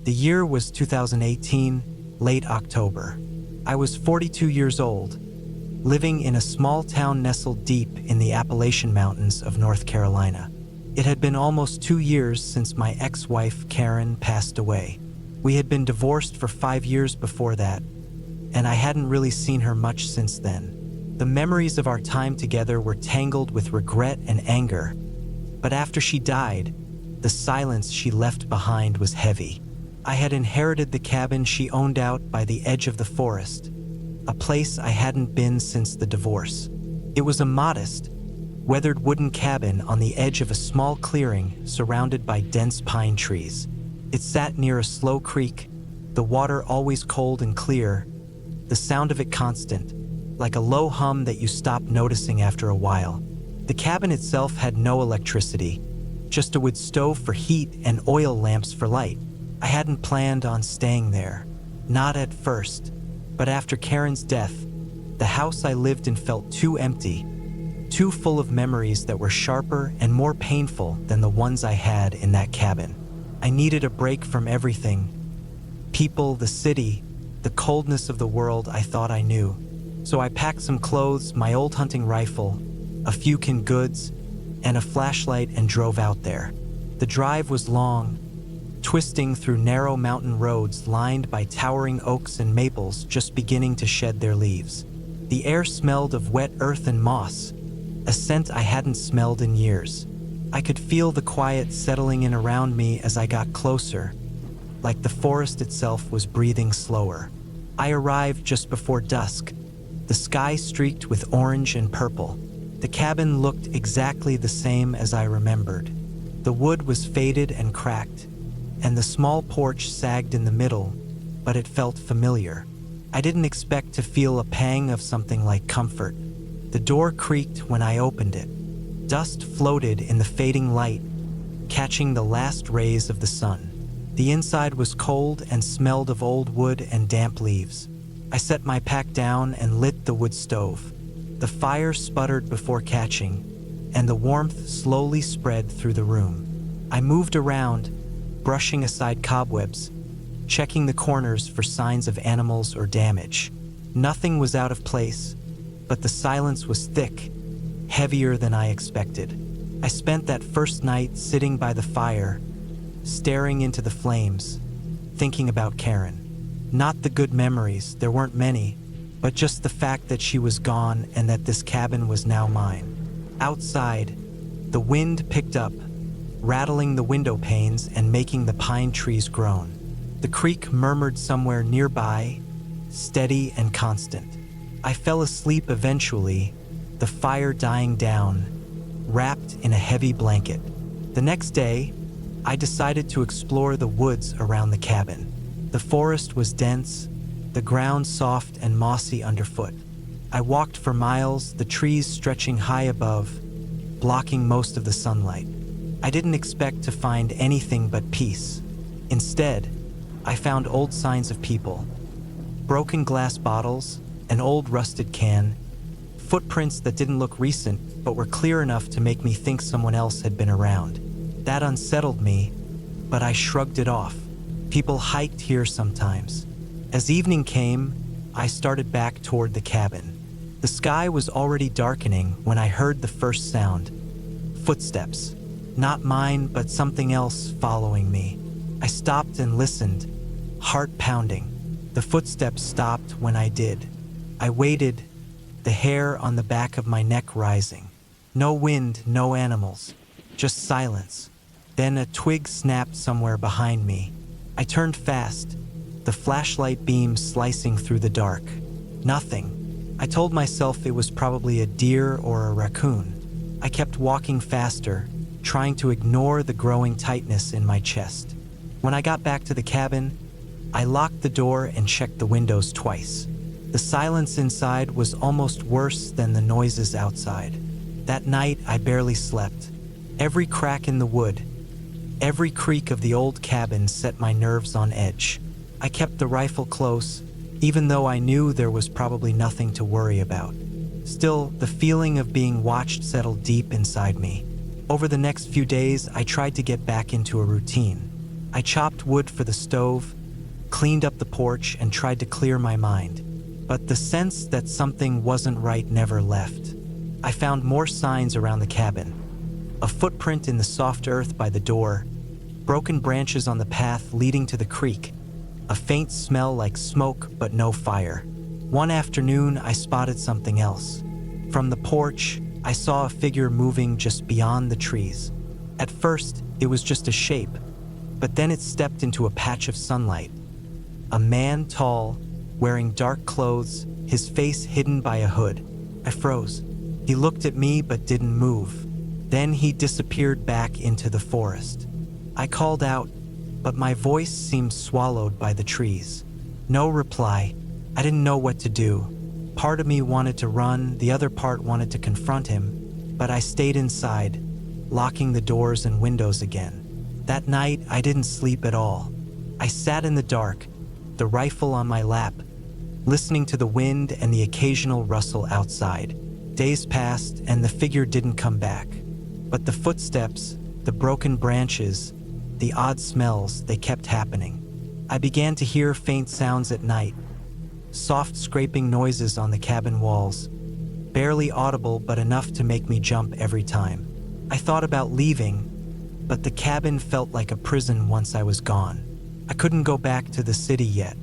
The year was 2018, late October. I was 42 years old, living in a small town nestled deep in the Appalachian Mountains of North Carolina. It had been almost 2 years since my ex-wife, Karen, passed away. We had been divorced for 5 years before that, and I hadn't really seen her much since then. The memories of our time together were tangled with regret and anger, but after she died, the silence she left behind was heavy. I had inherited the cabin she owned out by the edge of the forest, a place I hadn't been since the divorce. It was a modest, weathered wooden cabin on the edge of a small clearing surrounded by dense pine trees. It sat near a slow creek, the water always cold and clear, the sound of it constant, like a low hum that you stop noticing after a while. The cabin itself had no electricity, just a wood stove for heat and oil lamps for light. I hadn't planned on staying there, not at first, but after Karen's death, the house I lived in felt too empty, too full of memories that were sharper and more painful than the ones I had in that cabin. I needed a break from everything: people, the city, the coldness of the world I thought I knew. So I packed some clothes, my old hunting rifle, a few canned goods, and a flashlight and drove out there. The drive was long, twisting through narrow mountain roads lined by towering oaks and maples just beginning to shed their leaves. The air smelled of wet earth and moss, a scent I hadn't smelled in years. I could feel the quiet settling in around me as I got closer, like the forest itself was breathing slower. I arrived just before dusk, the sky streaked with orange and purple. The cabin looked exactly the same as I remembered. The wood was faded and cracked, and the small porch sagged in the middle, but it felt familiar. I didn't expect to feel a pang of something like comfort. The door creaked when I opened it. Dust floated in the fading light, catching the last rays of the sun. The inside was cold and smelled of old wood and damp leaves. I set my pack down and lit the wood stove. The fire sputtered before catching, and the warmth slowly spread through the room. I moved around, brushing aside cobwebs, checking the corners for signs of animals or damage. Nothing was out of place, but the silence was thick, heavier than I expected. I spent that first night sitting by the fire, staring into the flames, thinking about Karen. Not the good memories, there weren't many, but just the fact that she was gone and that this cabin was now mine. Outside, the wind picked up, rattling the window panes and making the pine trees groan. The creek murmured somewhere nearby, steady and constant. I fell asleep eventually, the fire dying down, wrapped in a heavy blanket. The next day, I decided to explore the woods around the cabin. The forest was dense, the ground soft and mossy underfoot. I walked for miles, the trees stretching high above, blocking most of the sunlight. I didn't expect to find anything but peace. Instead, I found old signs of people. Broken glass bottles, an old rusted can, footprints that didn't look recent but were clear enough to make me think someone else had been around. That unsettled me, but I shrugged it off. People hiked here sometimes. As evening came, I started back toward the cabin. The sky was already darkening when I heard the first sound. Footsteps. Not mine, but something else following me. I stopped and listened, heart pounding. The footsteps stopped when I did. I waited, the hair on the back of my neck rising. No wind, no animals, just silence. Then a twig snapped somewhere behind me. I turned fast, the flashlight beam slicing through the dark. Nothing. I told myself it was probably a deer or a raccoon. I kept walking faster, trying to ignore the growing tightness in my chest. When I got back to the cabin, I locked the door and checked the windows twice. The silence inside was almost worse than the noises outside. That night, I barely slept. Every crack in the wood, every creak of the old cabin set my nerves on edge. I kept the rifle close, even though I knew there was probably nothing to worry about. Still, the feeling of being watched settled deep inside me. Over the next few days, I tried to get back into a routine. I chopped wood for the stove, cleaned up the porch, and tried to clear my mind. But the sense that something wasn't right never left. I found more signs around the cabin. A footprint in the soft earth by the door, broken branches on the path leading to the creek, a faint smell like smoke but no fire. One afternoon, I spotted something else. From the porch, I saw a figure moving just beyond the trees. At first, it was just a shape, but then it stepped into a patch of sunlight. A man, tall, wearing dark clothes, his face hidden by a hood. I froze. He looked at me but didn't move. Then he disappeared back into the forest. I called out, but my voice seemed swallowed by the trees. No reply. I didn't know what to do. Part of me wanted to run, the other part wanted to confront him, but I stayed inside, locking the doors and windows again. That night, I didn't sleep at all. I sat in the dark, the rifle on my lap, listening to the wind and the occasional rustle outside. Days passed and the figure didn't come back. But the footsteps, the broken branches, the odd smells, they kept happening. I began to hear faint sounds at night, soft scraping noises on the cabin walls, barely audible but enough to make me jump every time. I thought about leaving, but the cabin felt like a prison once I was gone. I couldn't go back to the city yet,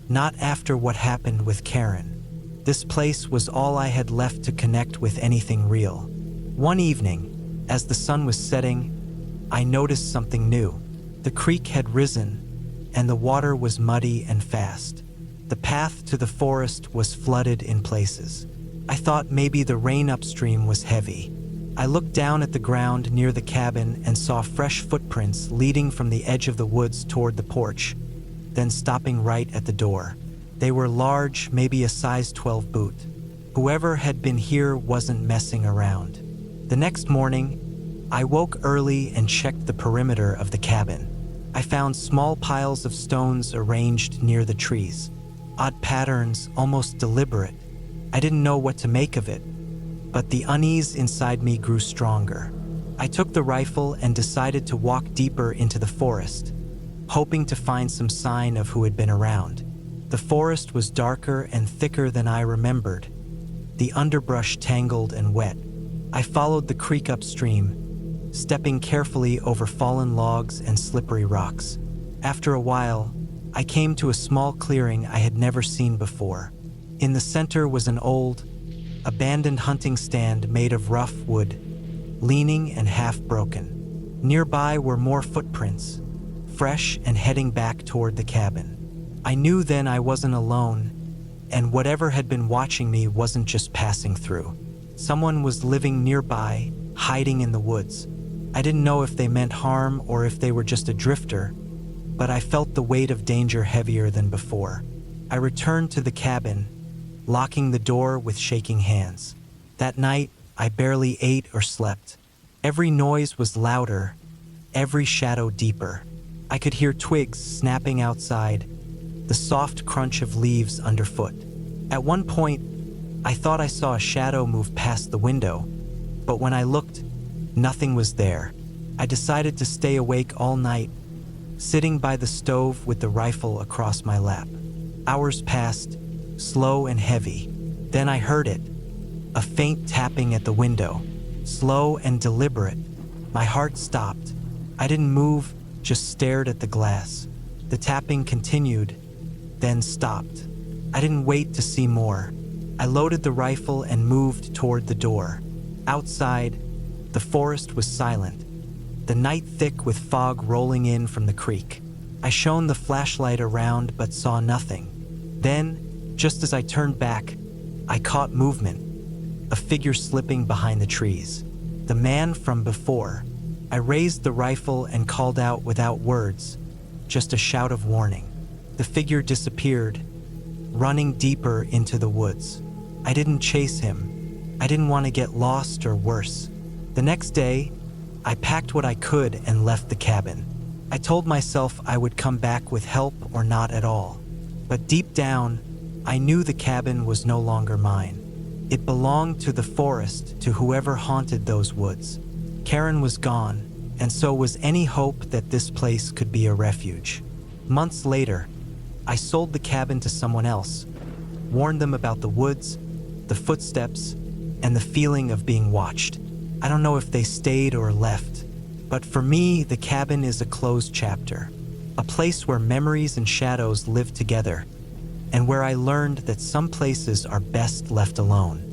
not after what happened with Karen. This place was all I had left to connect with anything real. One evening, as the sun was setting, I noticed something new. The creek had risen, and the water was muddy and fast. The path to the forest was flooded in places. I thought maybe the rain upstream was heavy. I looked down at the ground near the cabin and saw fresh footprints leading from the edge of the woods toward the porch, then stopping right at the door. They were large, maybe a size 12 boot. Whoever had been here wasn't messing around. The next morning, I woke early and checked the perimeter of the cabin. I found small piles of stones arranged near the trees. Odd patterns, almost deliberate. I didn't know what to make of it, but the unease inside me grew stronger. I took the rifle and decided to walk deeper into the forest, hoping to find some sign of who had been around. The forest was darker and thicker than I remembered, the underbrush tangled and wet. I followed the creek upstream, stepping carefully over fallen logs and slippery rocks. After a while, I came to a small clearing I had never seen before. In the center was an old, abandoned hunting stand made of rough wood, leaning and half broken. Nearby were more footprints, fresh and heading back toward the cabin. I knew then I wasn't alone, and whatever had been watching me wasn't just passing through. Someone was living nearby, hiding in the woods. I didn't know if they meant harm or if they were just a drifter, but I felt the weight of danger heavier than before. I returned to the cabin, locking the door with shaking hands. That night, I barely ate or slept. Every noise was louder, every shadow deeper. I could hear twigs snapping outside, the soft crunch of leaves underfoot. At one point, I thought I saw a shadow move past the window, but when I looked, nothing was there. I decided to stay awake all night, sitting by the stove with the rifle across my lap. Hours passed, slow and heavy. Then I heard it, a faint tapping at the window, slow and deliberate. My heart stopped. I didn't move, just stared at the glass. The tapping continued, then stopped. I didn't wait to see more. I loaded the rifle and moved toward the door. Outside, the forest was silent, the night thick with fog rolling in from the creek. I shone the flashlight around but saw nothing. Then, just as I turned back, I caught movement, a figure slipping behind the trees. The man from before. I raised the rifle and called out without words, just a shout of warning. The figure disappeared, running deeper into the woods. I didn't chase him. I didn't want to get lost or worse. The next day, I packed what I could and left the cabin. I told myself I would come back with help or not at all. But deep down, I knew the cabin was no longer mine. It belonged to the forest, to whoever haunted those woods. Karen was gone, and so was any hope that this place could be a refuge. Months later, I sold the cabin to someone else, warned them about the woods, the footsteps, and the feeling of being watched. I don't know if they stayed or left, but for me, the cabin is a closed chapter, a place where memories and shadows live together, and where I learned that some places are best left alone.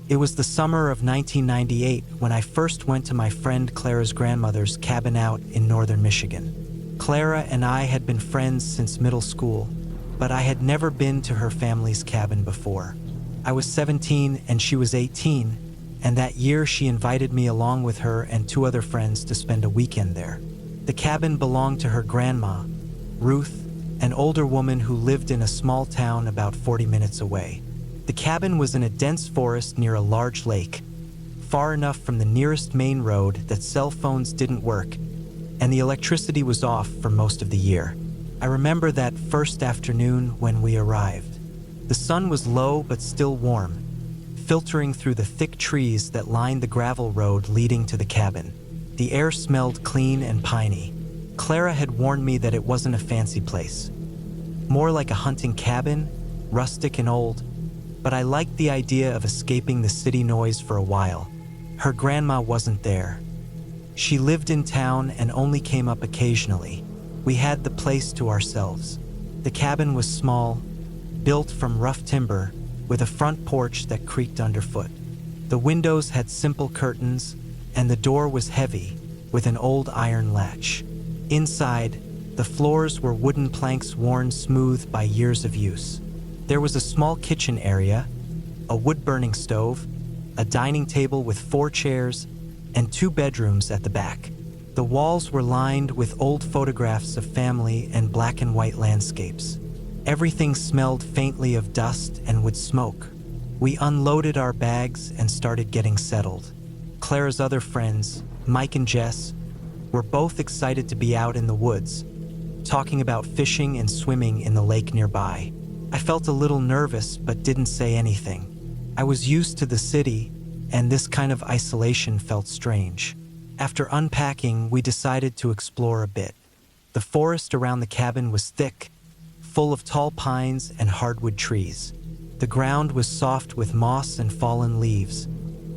It was the summer of 1998 when I first went to my friend Clara's grandmother's cabin out in northern Michigan. Clara and I had been friends since middle school, but I had never been to her family's cabin before. I was 17 and she was 18, and that year she invited me along with her and two other friends to spend a weekend there. The cabin belonged to her grandma, Ruth, an older woman who lived in a small town about 40 minutes away. The cabin was in a dense forest near a large lake, far enough from the nearest main road that cell phones didn't work, and the electricity was off for most of the year. I remember that first afternoon when we arrived. The sun was low but still warm, filtering through the thick trees that lined the gravel road leading to the cabin. The air smelled clean and piney. Clara had warned me that it wasn't a fancy place, more like a hunting cabin, rustic and old, but I liked the idea of escaping the city noise for a while. Her grandma wasn't there. She lived in town and only came up occasionally. We had the place to ourselves. The cabin was small, built from rough timber, with a front porch that creaked underfoot. The windows had simple curtains, and the door was heavy, with an old iron latch. Inside, the floors were wooden planks worn smooth by years of use. There was a small kitchen area, a wood-burning stove, a dining table with 4 chairs, and 2 bedrooms at the back. The walls were lined with old photographs of family and black and white landscapes. Everything smelled faintly of dust and wood smoke. We unloaded our bags and started getting settled. Clara's other friends, Mike and Jess, were both excited to be out in the woods, talking about fishing and swimming in the lake nearby. I felt a little nervous but didn't say anything. I was used to the city, and this kind of isolation felt strange. After unpacking, we decided to explore a bit. The forest around the cabin was thick, full of tall pines and hardwood trees. The ground was soft with moss and fallen leaves,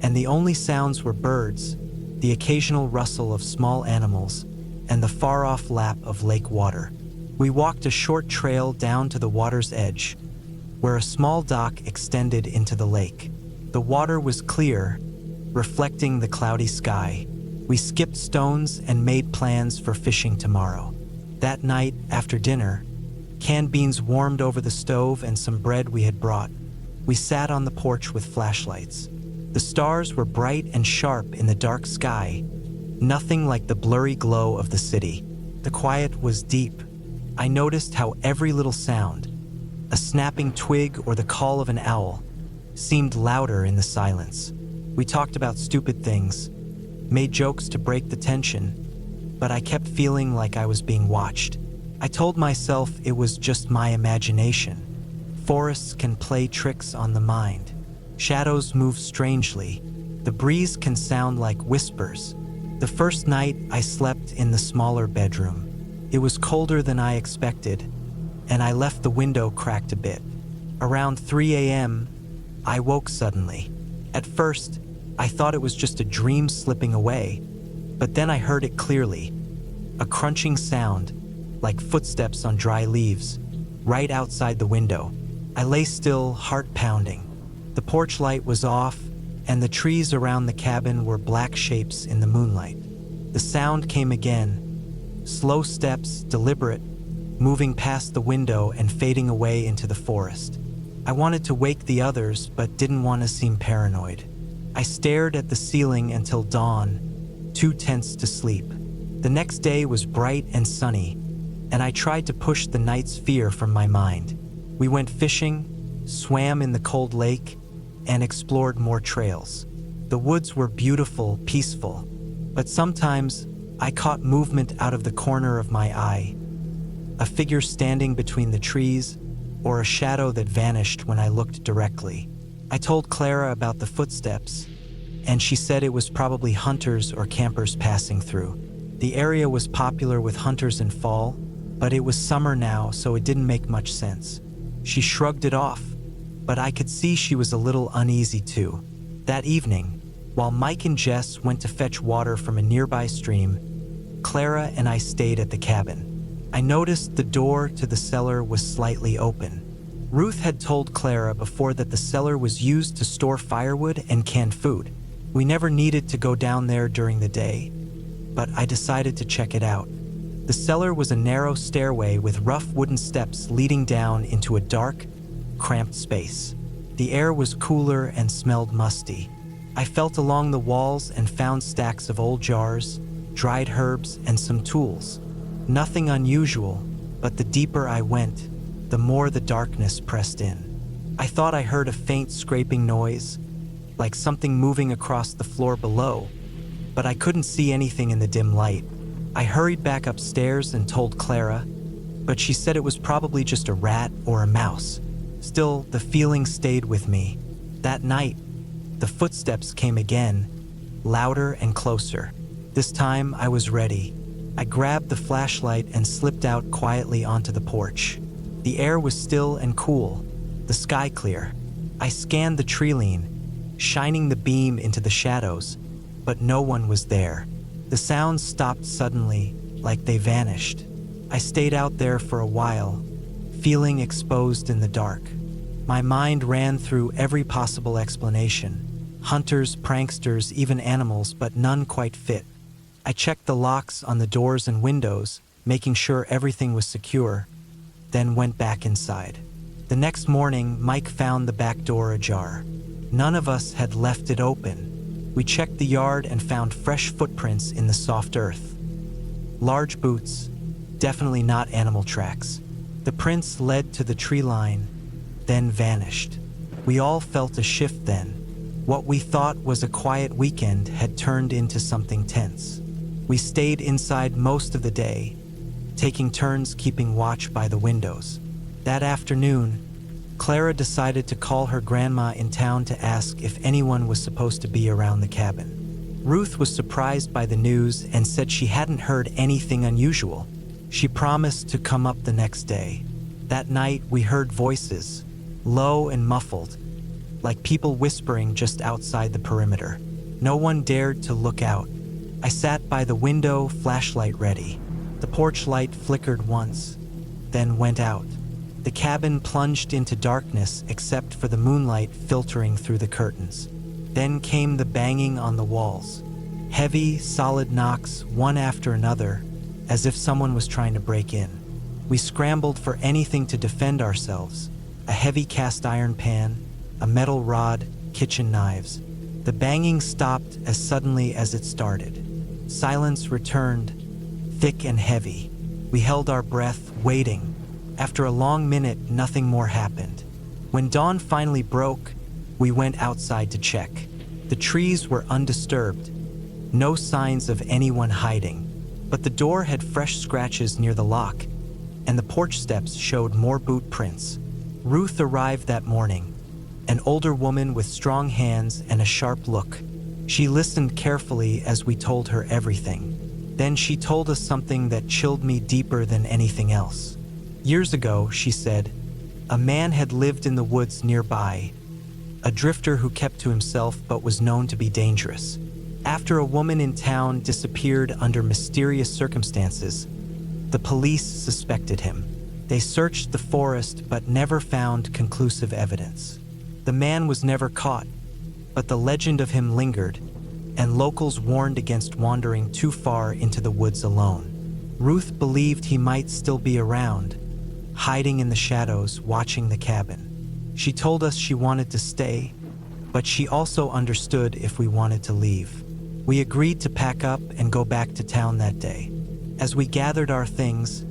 and the only sounds were birds, the occasional rustle of small animals, and the far-off lap of lake water. We walked a short trail down to the water's edge, where a small dock extended into the lake. The water was clear, reflecting the cloudy sky. We skipped stones and made plans for fishing tomorrow. That night, after dinner, canned beans warmed over the stove and some bread we had brought. We sat on the porch with flashlights. The stars were bright and sharp in the dark sky, nothing like the blurry glow of the city. The quiet was deep. I noticed how every little sound, a snapping twig or the call of an owl, seemed louder in the silence. We talked about stupid things, made jokes to break the tension, but I kept feeling like I was being watched. I told myself it was just my imagination. Forests can play tricks on the mind. Shadows move strangely. The breeze can sound like whispers. The first night, I slept in the smaller bedroom. It was colder than I expected, and I left the window cracked a bit. Around 3 a.m., I woke suddenly. At first, I thought it was just a dream slipping away, but then I heard it clearly. A crunching sound, like footsteps on dry leaves, right outside the window. I lay still, heart pounding. The porch light was off, and the trees around the cabin were black shapes in the moonlight. The sound came again. Slow steps, deliberate, moving past the window and fading away into the forest. I wanted to wake the others, but didn't want to seem paranoid. I stared at the ceiling until dawn, too tense to sleep. The next day was bright and sunny, and I tried to push the night's fear from my mind. We went fishing, swam in the cold lake, and explored more trails. The woods were beautiful, peaceful, but sometimes I caught movement out of the corner of my eye. A figure standing between the trees, or a shadow that vanished when I looked directly. I told Clara about the footsteps, and she said it was probably hunters or campers passing through. The area was popular with hunters in fall, but it was summer now, so it didn't make much sense. She shrugged it off, but I could see she was a little uneasy too. That evening, while Mike and Jess went to fetch water from a nearby stream, Clara and I stayed at the cabin. I noticed the door to the cellar was slightly open. Ruth had told Clara before that the cellar was used to store firewood and canned food. We never needed to go down there during the day, but I decided to check it out. The cellar was a narrow stairway with rough wooden steps leading down into a dark, cramped space. The air was cooler and smelled musty. I felt along the walls and found stacks of old jars, dried herbs, and some tools. Nothing unusual, but the deeper I went, the more the darkness pressed in. I thought I heard a faint scraping noise, like something moving across the floor below, but I couldn't see anything in the dim light. I hurried back upstairs and told Clara, but she said it was probably just a rat or a mouse. Still, the feeling stayed with me. That night, the footsteps came again, louder and closer. This time, I was ready. I grabbed the flashlight and slipped out quietly onto the porch. The air was still and cool, the sky clear. I scanned the tree-line, shining the beam into the shadows, but no one was there. The sounds stopped suddenly, like they vanished. I stayed out there for a while, feeling exposed in the dark. My mind ran through every possible explanation. Hunters, pranksters, even animals, but none quite fit. I checked the locks on the doors and windows, making sure everything was secure, then went back inside. The next morning, Mike found the back door ajar. None of us had left it open. We checked the yard and found fresh footprints in the soft earth. Large boots, definitely not animal tracks. The prints led to the tree line, then vanished. We all felt a shift then. What we thought was a quiet weekend had turned into something tense. We stayed inside most of the day, taking turns keeping watch by the windows. That afternoon, Clara decided to call her grandma in town to ask if anyone was supposed to be around the cabin. Ruth was surprised by the news and said she hadn't heard anything unusual. She promised to come up the next day. That night, we heard voices, low and muffled, like people whispering just outside the perimeter. No one dared to look out. I sat by the window, flashlight ready. The porch light flickered once, then went out. The cabin plunged into darkness except for the moonlight filtering through the curtains. Then came the banging on the walls. Heavy, solid knocks, one after another, as if someone was trying to break in. We scrambled for anything to defend ourselves. A heavy cast iron pan, a metal rod, kitchen knives. The banging stopped as suddenly as it started. Silence returned, thick and heavy. We held our breath, waiting. After a long minute, nothing more happened. When dawn finally broke, we went outside to check. The trees were undisturbed, no signs of anyone hiding. But the door had fresh scratches near the lock, and the porch steps showed more boot prints. Ruth arrived that morning, an older woman with strong hands and a sharp look. She listened carefully as we told her everything. Then she told us something that chilled me deeper than anything else. Years ago, she said, a man had lived in the woods nearby, a drifter who kept to himself but was known to be dangerous. After a woman in town disappeared under mysterious circumstances, the police suspected him. They searched the forest but never found conclusive evidence. The man was never caught, but the legend of him lingered, and locals warned against wandering too far into the woods alone. Ruth believed he might still be around, hiding in the shadows, watching the cabin. She told us she wanted to stay, but she also understood if we wanted to leave. We agreed to pack up and go back to town that day. As we gathered our things,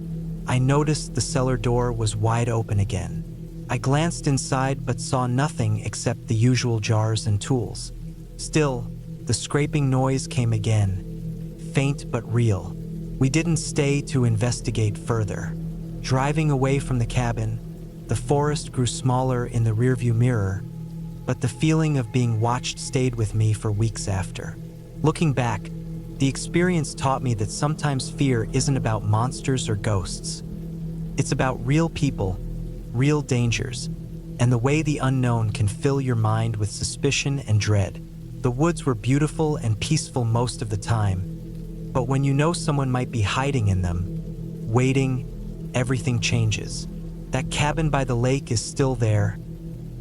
I noticed the cellar door was wide open again. I glanced inside but saw nothing except the usual jars and tools. Still, the scraping noise came again, faint but real. We didn't stay to investigate further. Driving away from the cabin, The forest grew smaller in the rearview mirror, but the feeling of being watched stayed with me for weeks after. Looking back, the experience taught me that sometimes fear isn't about monsters or ghosts. It's about real people, real dangers, and the way the unknown can fill your mind with suspicion and dread. The woods were beautiful and peaceful most of the time, but when you know someone might be hiding in them, waiting, everything changes. That cabin by the lake is still there,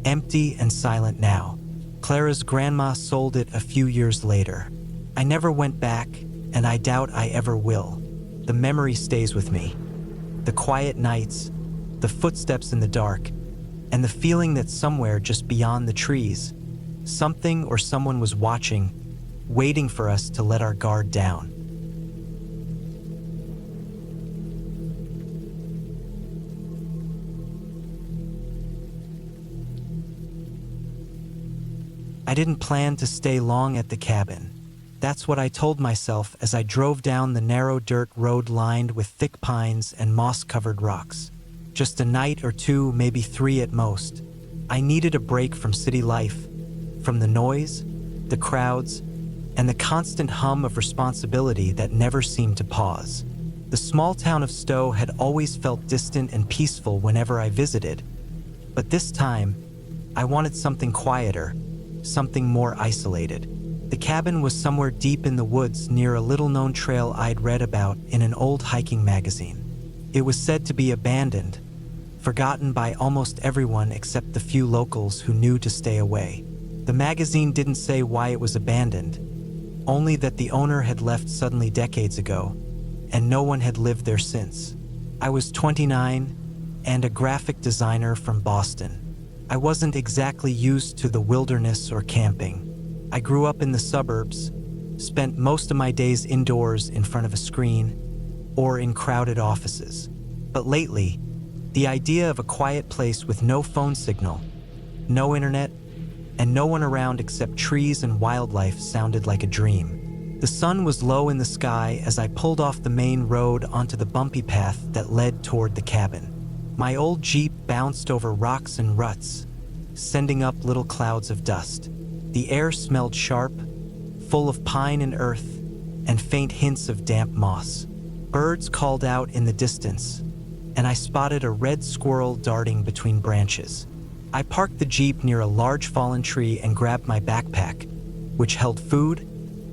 empty and silent now. Clara's grandma sold it a few years later. I never went back, and I doubt I ever will. The memory stays with me. The quiet nights, the footsteps in the dark, and the feeling that somewhere just beyond the trees, something or someone was watching, waiting for us to let our guard down. I didn't plan to stay long at the cabin. That's what I told myself as I drove down the narrow dirt road lined with thick pines and moss-covered rocks. Just a night or two, maybe 3 at most. I needed a break from city life, from the noise, the crowds, and the constant hum of responsibility that never seemed to pause. The small town of Stowe had always felt distant and peaceful whenever I visited, but this time, I wanted something quieter, something more isolated. The cabin was somewhere deep in the woods near a little-known trail I'd read about in an old hiking magazine. It was said to be abandoned, forgotten by almost everyone except the few locals who knew to stay away. The magazine didn't say why it was abandoned, only that the owner had left suddenly decades ago, and no one had lived there since. I was 29 and a graphic designer from Boston. I wasn't exactly used to the wilderness or camping. I grew up in the suburbs, spent most of my days indoors in front of a screen or in crowded offices. But lately, the idea of a quiet place with no phone signal, no internet, and no one around except trees and wildlife sounded like a dream. The sun was low in the sky as I pulled off the main road onto the bumpy path that led toward the cabin. My old Jeep bounced over rocks and ruts, sending up little clouds of dust. The air smelled sharp, full of pine and earth, and faint hints of damp moss. Birds called out in the distance, and I spotted a red squirrel darting between branches. I parked the Jeep near a large fallen tree and grabbed my backpack, which held food,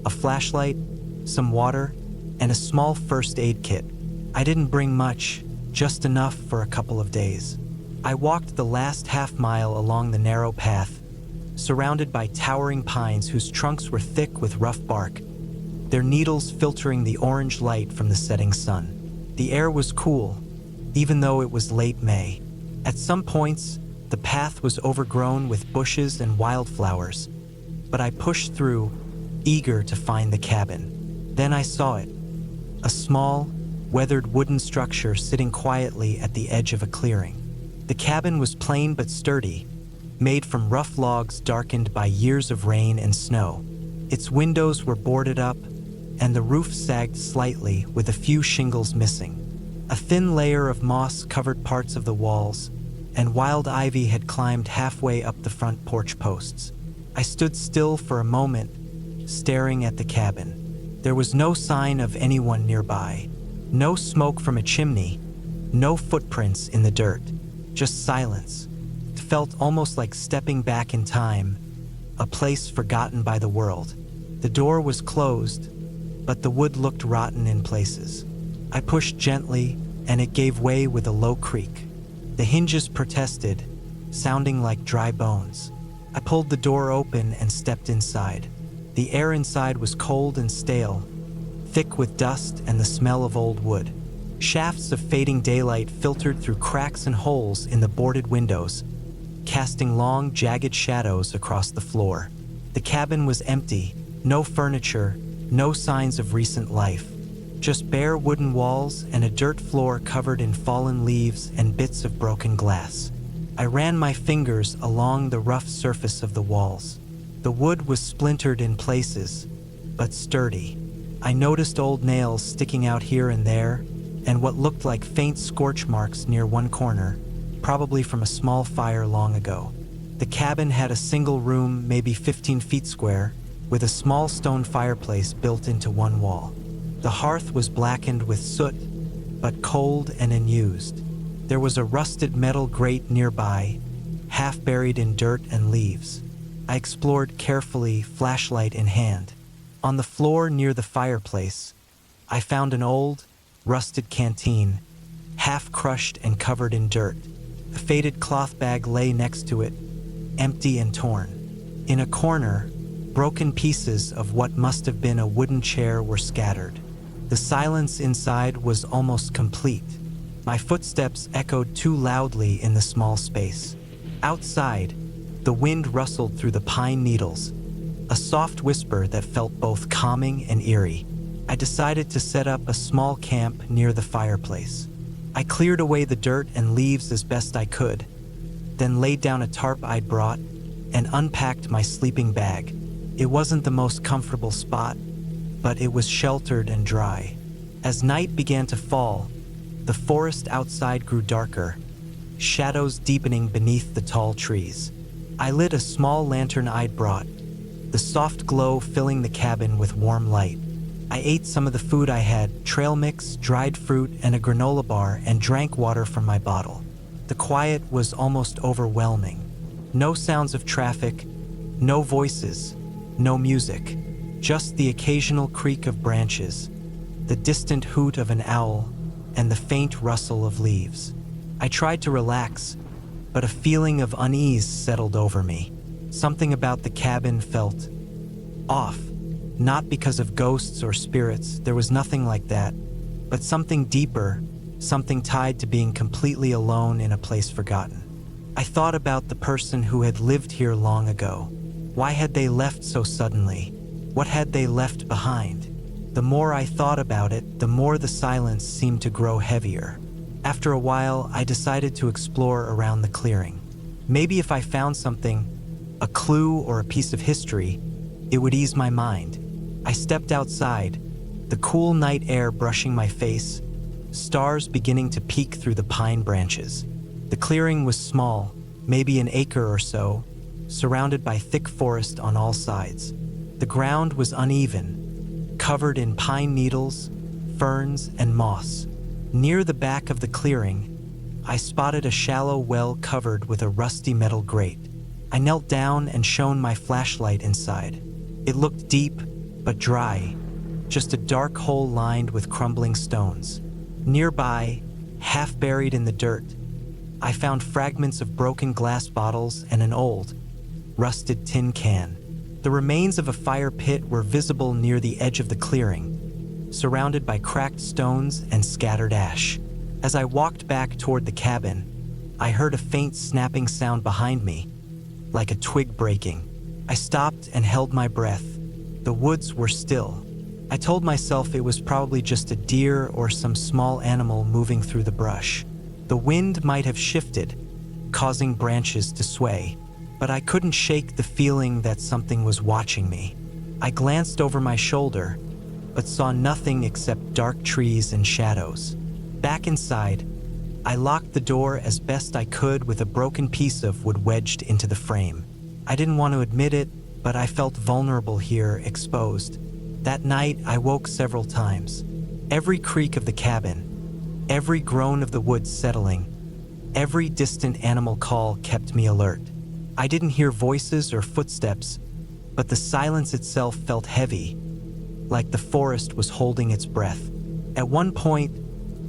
a flashlight, some water, and a small first aid kit. I didn't bring much, just enough for a couple of days. I walked the last half-mile along the narrow path, surrounded by towering pines whose trunks were thick with rough bark, their needles filtering the orange light from the setting sun. The air was cool, even though it was late May. At some points, the path was overgrown with bushes and wildflowers, but I pushed through, eager to find the cabin. Then I saw it, a small, weathered wooden structure sitting quietly at the edge of a clearing. The cabin was plain but sturdy, made from rough logs darkened by years of rain and snow. Its windows were boarded up, and the roof sagged slightly with a few shingles missing. A thin layer of moss covered parts of the walls, and wild ivy had climbed halfway up the front porch posts. I stood still for a moment, staring at the cabin. There was no sign of anyone nearby, no smoke from a chimney, no footprints in the dirt, just silence. It felt almost like stepping back in time, a place forgotten by the world. The door was closed, but the wood looked rotten in places. I pushed gently, and it gave way with a low creak. The hinges protested, sounding like dry bones. I pulled the door open and stepped inside. The air inside was cold and stale, thick with dust and the smell of old wood. Shafts of fading daylight filtered through cracks and holes in the boarded windows, casting long, jagged shadows across the floor. The cabin was empty, no furniture, no signs of recent life. Just bare wooden walls and a dirt floor covered in fallen leaves and bits of broken glass. I ran my fingers along the rough surface of the walls. The wood was splintered in places, but sturdy. I noticed old nails sticking out here and there, and what looked like faint scorch marks near one corner. probably from a small fire long ago. The cabin had a single room, maybe 15 feet square, with a small stone fireplace built into one wall. The hearth was blackened with soot, but cold and unused. There was a rusted metal grate nearby, half buried in dirt and leaves. I explored carefully, flashlight in hand. On the floor near the fireplace, I found an old, rusted canteen, half crushed and covered in dirt. A faded cloth bag lay next to it, empty and torn. In a corner, broken pieces of what must have been a wooden chair were scattered. The silence inside was almost complete. My footsteps echoed too loudly in the small space. Outside, the wind rustled through the pine needles, a soft whisper that felt both calming and eerie. I decided to set up a small camp near the fireplace. I cleared away the dirt and leaves as best I could, then laid down a tarp I'd brought and unpacked my sleeping bag. It wasn't the most comfortable spot, but it was sheltered and dry. As night began to fall, the forest outside grew darker, shadows deepening beneath the tall trees. I lit a small lantern I'd brought, the soft glow filling the cabin with warm light. I ate some of the food I had, trail mix, dried fruit, and a granola bar, and drank water from my bottle. The quiet was almost overwhelming. No sounds of traffic, no voices, no music, just the occasional creak of branches, the distant hoot of an owl, and the faint rustle of leaves. I tried to relax, but a feeling of unease settled over me. Something about the cabin felt off. Not because of ghosts or spirits, there was nothing like that, but something deeper, something tied to being completely alone in a place forgotten. I thought about the person who had lived here long ago. Why had they left so suddenly? What had they left behind? The more I thought about it, the more the silence seemed to grow heavier. After a while, I decided to explore around the clearing. Maybe if I found something, a clue or a piece of history, it would ease my mind. I stepped outside, the cool night air brushing my face, stars beginning to peek through the pine branches. The clearing was small, maybe an acre or so, surrounded by thick forest on all sides. The ground was uneven, covered in pine needles, ferns, and moss. Near the back of the clearing, I spotted a shallow well covered with a rusty metal grate. I knelt down and shone my flashlight inside. It looked deep, but dry, just a dark hole lined with crumbling stones. Nearby, half buried in the dirt, I found fragments of broken glass bottles and an old, rusted tin can. The remains of a fire pit were visible near the edge of the clearing, surrounded by cracked stones and scattered ash. As I walked back toward the cabin, I heard a faint snapping sound behind me, like a twig breaking. I stopped and held my breath. The woods were still. I told myself it was probably just a deer or some small animal moving through the brush. The wind might have shifted, causing branches to sway, but I couldn't shake the feeling that something was watching me. I glanced over my shoulder, but saw nothing except dark trees and shadows. Back inside, I locked the door as best I could with a broken piece of wood wedged into the frame. I didn't want to admit it, but I felt vulnerable here, exposed. That night, I woke several times. Every creak of the cabin, every groan of the woods settling, every distant animal call kept me alert. I didn't hear voices or footsteps, but the silence itself felt heavy, like the forest was holding its breath. At one point,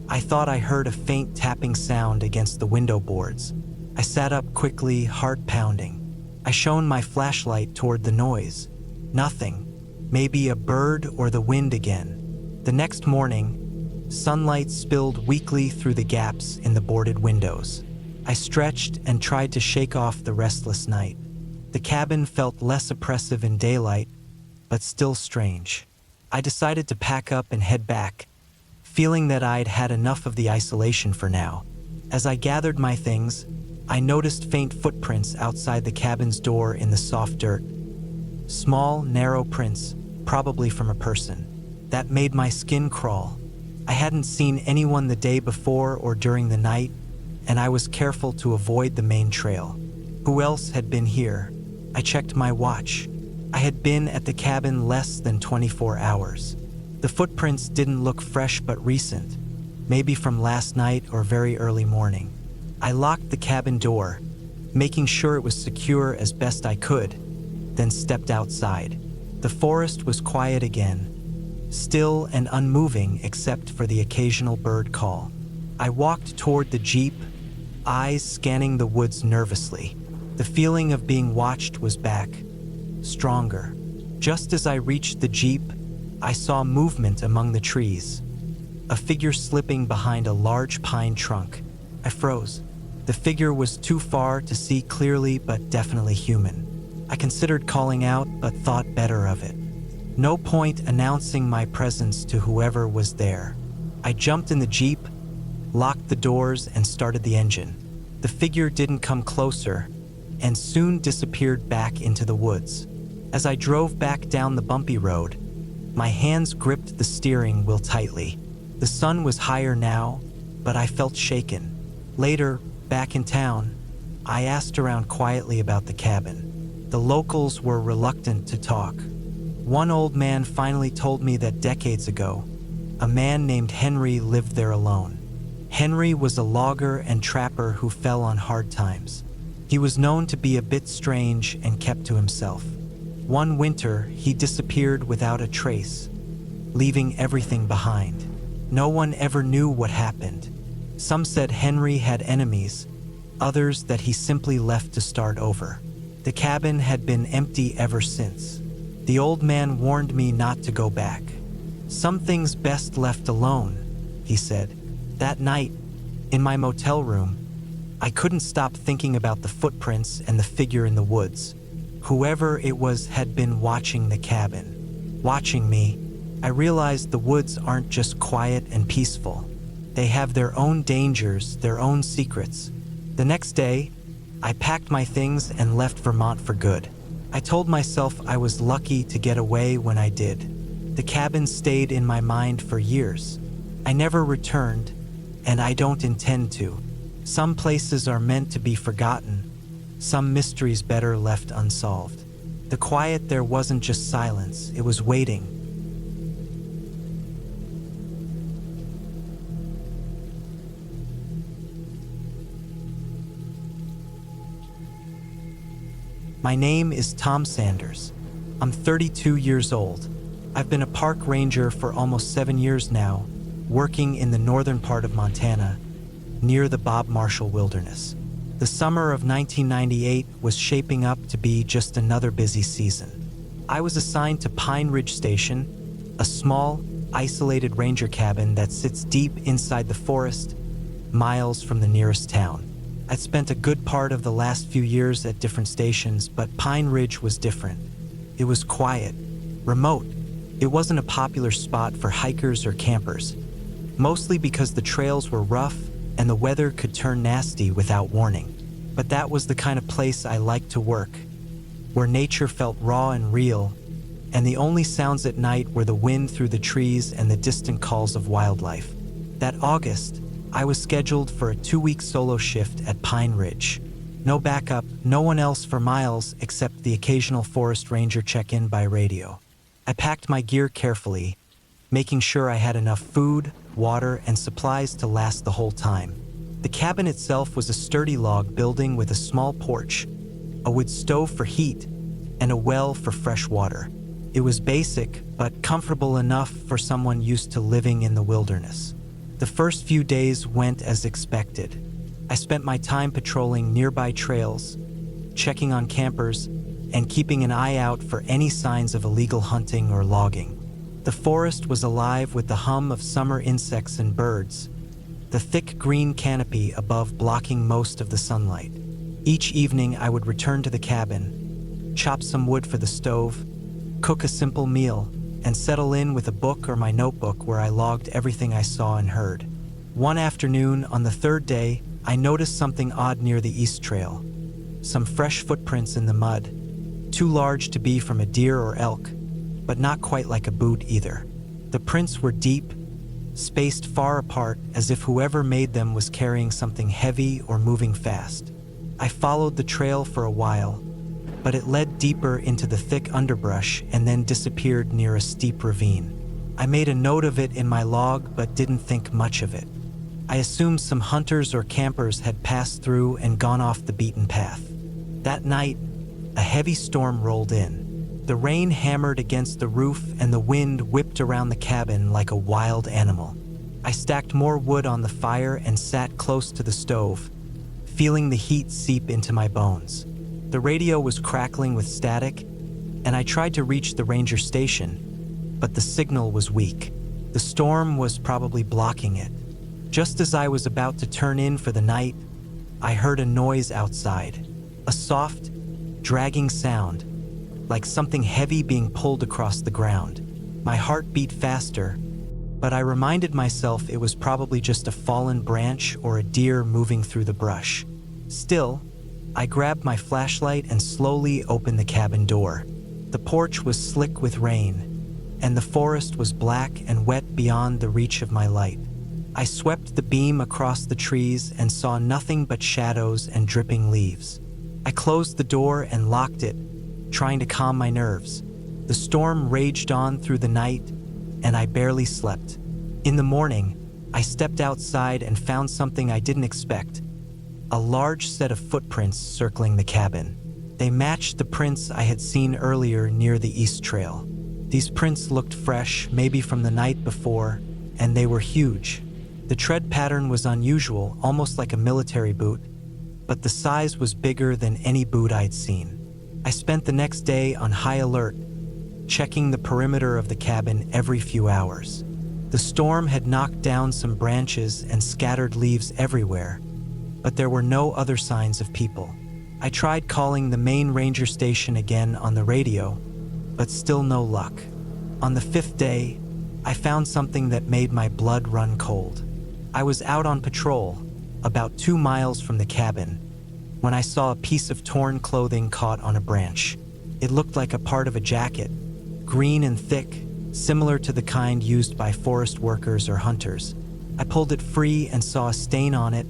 I thought I heard a faint tapping sound against the window boards. I sat up quickly, heart pounding. I shone my flashlight toward the noise. Nothing. Maybe a bird or the wind again. The next morning, sunlight spilled weakly through the gaps in the boarded windows. I stretched and tried to shake off the restless night. The cabin felt less oppressive in daylight, but still strange. I decided to pack up and head back, feeling that I'd had enough of the isolation for now. As I gathered my things, I noticed faint footprints outside the cabin's door in the soft dirt. Small, narrow prints, probably from a person. That made my skin crawl. I hadn't seen anyone the day before or during the night, and I was careful to avoid the main trail. Who else had been here? I checked my watch. I had been at the cabin less than 24 hours. The footprints didn't look fresh but recent, maybe from last night or very early morning. I locked the cabin door, making sure it was secure as best I could, then stepped outside. The forest was quiet again, still and unmoving except for the occasional bird call. I walked toward the jeep, eyes scanning the woods nervously. The feeling of being watched was back, stronger. Just as I reached the jeep, I saw movement among the trees, a figure slipping behind a large pine trunk. I froze. The figure was too far to see clearly, but definitely human. I considered calling out, but thought better of it. No point announcing my presence to whoever was there. I jumped in the jeep, locked the doors, and started the engine. The figure didn't come closer, and soon disappeared back into the woods. As I drove back down the bumpy road, my hands gripped the steering wheel tightly. The sun was higher now, but I felt shaken. Later, back in town, I asked around quietly about the cabin. The locals were reluctant to talk. One old man finally told me that decades ago, a man named Henry lived there alone. Henry was a logger and trapper who fell on hard times. He was known to be a bit strange and kept to himself. One winter, he disappeared without a trace, leaving everything behind. No one ever knew what happened. Some said Henry had enemies, others that he simply left to start over. The cabin had been empty ever since. The old man warned me not to go back. Some things best left alone, he said. That night, in my motel room, I couldn't stop thinking about the footprints and the figure in the woods. Whoever it was had been watching the cabin. Watching me, I realized the woods aren't just quiet and peaceful. They have their own dangers, their own secrets. The next day, I packed my things and left Vermont for good. I told myself I was lucky to get away when I did. The cabin stayed in my mind for years. I never returned, and I don't intend to. Some places are meant to be forgotten, some mysteries better left unsolved. The quiet there wasn't just silence, it was waiting. My name is Tom Sanders. I'm 32 years old. I've been a park ranger for almost 7 years now, working in the northern part of Montana, near the Bob Marshall Wilderness. The summer of 1998 was shaping up to be just another busy season. I was assigned to Pine Ridge Station, a small, isolated ranger cabin that sits deep inside the forest, miles from the nearest town. I'd spent a good part of the last few years at different stations, but Pine Ridge was different. It was quiet, remote. It wasn't a popular spot for hikers or campers, mostly because the trails were rough and the weather could turn nasty without warning. But that was the kind of place I liked to work, where nature felt raw and real, and the only sounds at night were the wind through the trees and the distant calls of wildlife. That August, I was scheduled for a 2-week solo shift at Pine Ridge. No backup, no one else for miles except the occasional forest ranger check-in by radio. I packed my gear carefully, making sure I had enough food, water, and supplies to last the whole time. The cabin itself was a sturdy log building with a small porch, a wood stove for heat, and a well for fresh water. It was basic, but comfortable enough for someone used to living in the wilderness. The first few days went as expected. I spent my time patrolling nearby trails, checking on campers, and keeping an eye out for any signs of illegal hunting or logging. The forest was alive with the hum of summer insects and birds, the thick green canopy above blocking most of the sunlight. Each evening I would return to the cabin, chop some wood for the stove, cook a simple meal, and settle in with a book or my notebook where I logged everything I saw and heard. One afternoon, on the third day, I noticed something odd near the east trail. Some fresh footprints in the mud, too large to be from a deer or elk, but not quite like a boot either. The prints were deep, spaced far apart as if whoever made them was carrying something heavy or moving fast. I followed the trail for a while, but it led deeper into the thick underbrush and then disappeared near a steep ravine. I made a note of it in my log but didn't think much of it. I assumed some hunters or campers had passed through and gone off the beaten path. That night, a heavy storm rolled in. The rain hammered against the roof and the wind whipped around the cabin like a wild animal. I stacked more wood on the fire and sat close to the stove, feeling the heat seep into my bones. The radio was crackling with static, and I tried to reach the ranger station, but the signal was weak. The storm was probably blocking it. Just as I was about to turn in for the night, I heard a noise outside. A soft, dragging sound, like something heavy being pulled across the ground. My heart beat faster, but I reminded myself it was probably just a fallen branch or a deer moving through the brush. Still, I grabbed my flashlight and slowly opened the cabin door. The porch was slick with rain, and the forest was black and wet beyond the reach of my light. I swept the beam across the trees and saw nothing but shadows and dripping leaves. I closed the door and locked it, trying to calm my nerves. The storm raged on through the night, and I barely slept. In the morning, I stepped outside and found something I didn't expect: a large set of footprints circling the cabin. They matched the prints I had seen earlier near the East Trail. These prints looked fresh, maybe from the night before, and they were huge. The tread pattern was unusual, almost like a military boot, but the size was bigger than any boot I'd seen. I spent the next day on high alert, checking the perimeter of the cabin every few hours. The storm had knocked down some branches and scattered leaves everywhere, but there were no other signs of people. I tried calling the main ranger station again on the radio, but still no luck. On the fifth day, I found something that made my blood run cold. I was out on patrol, about 2 miles from the cabin, when I saw a piece of torn clothing caught on a branch. It looked like a part of a jacket, green and thick, similar to the kind used by forest workers or hunters. I pulled it free and saw a stain on it,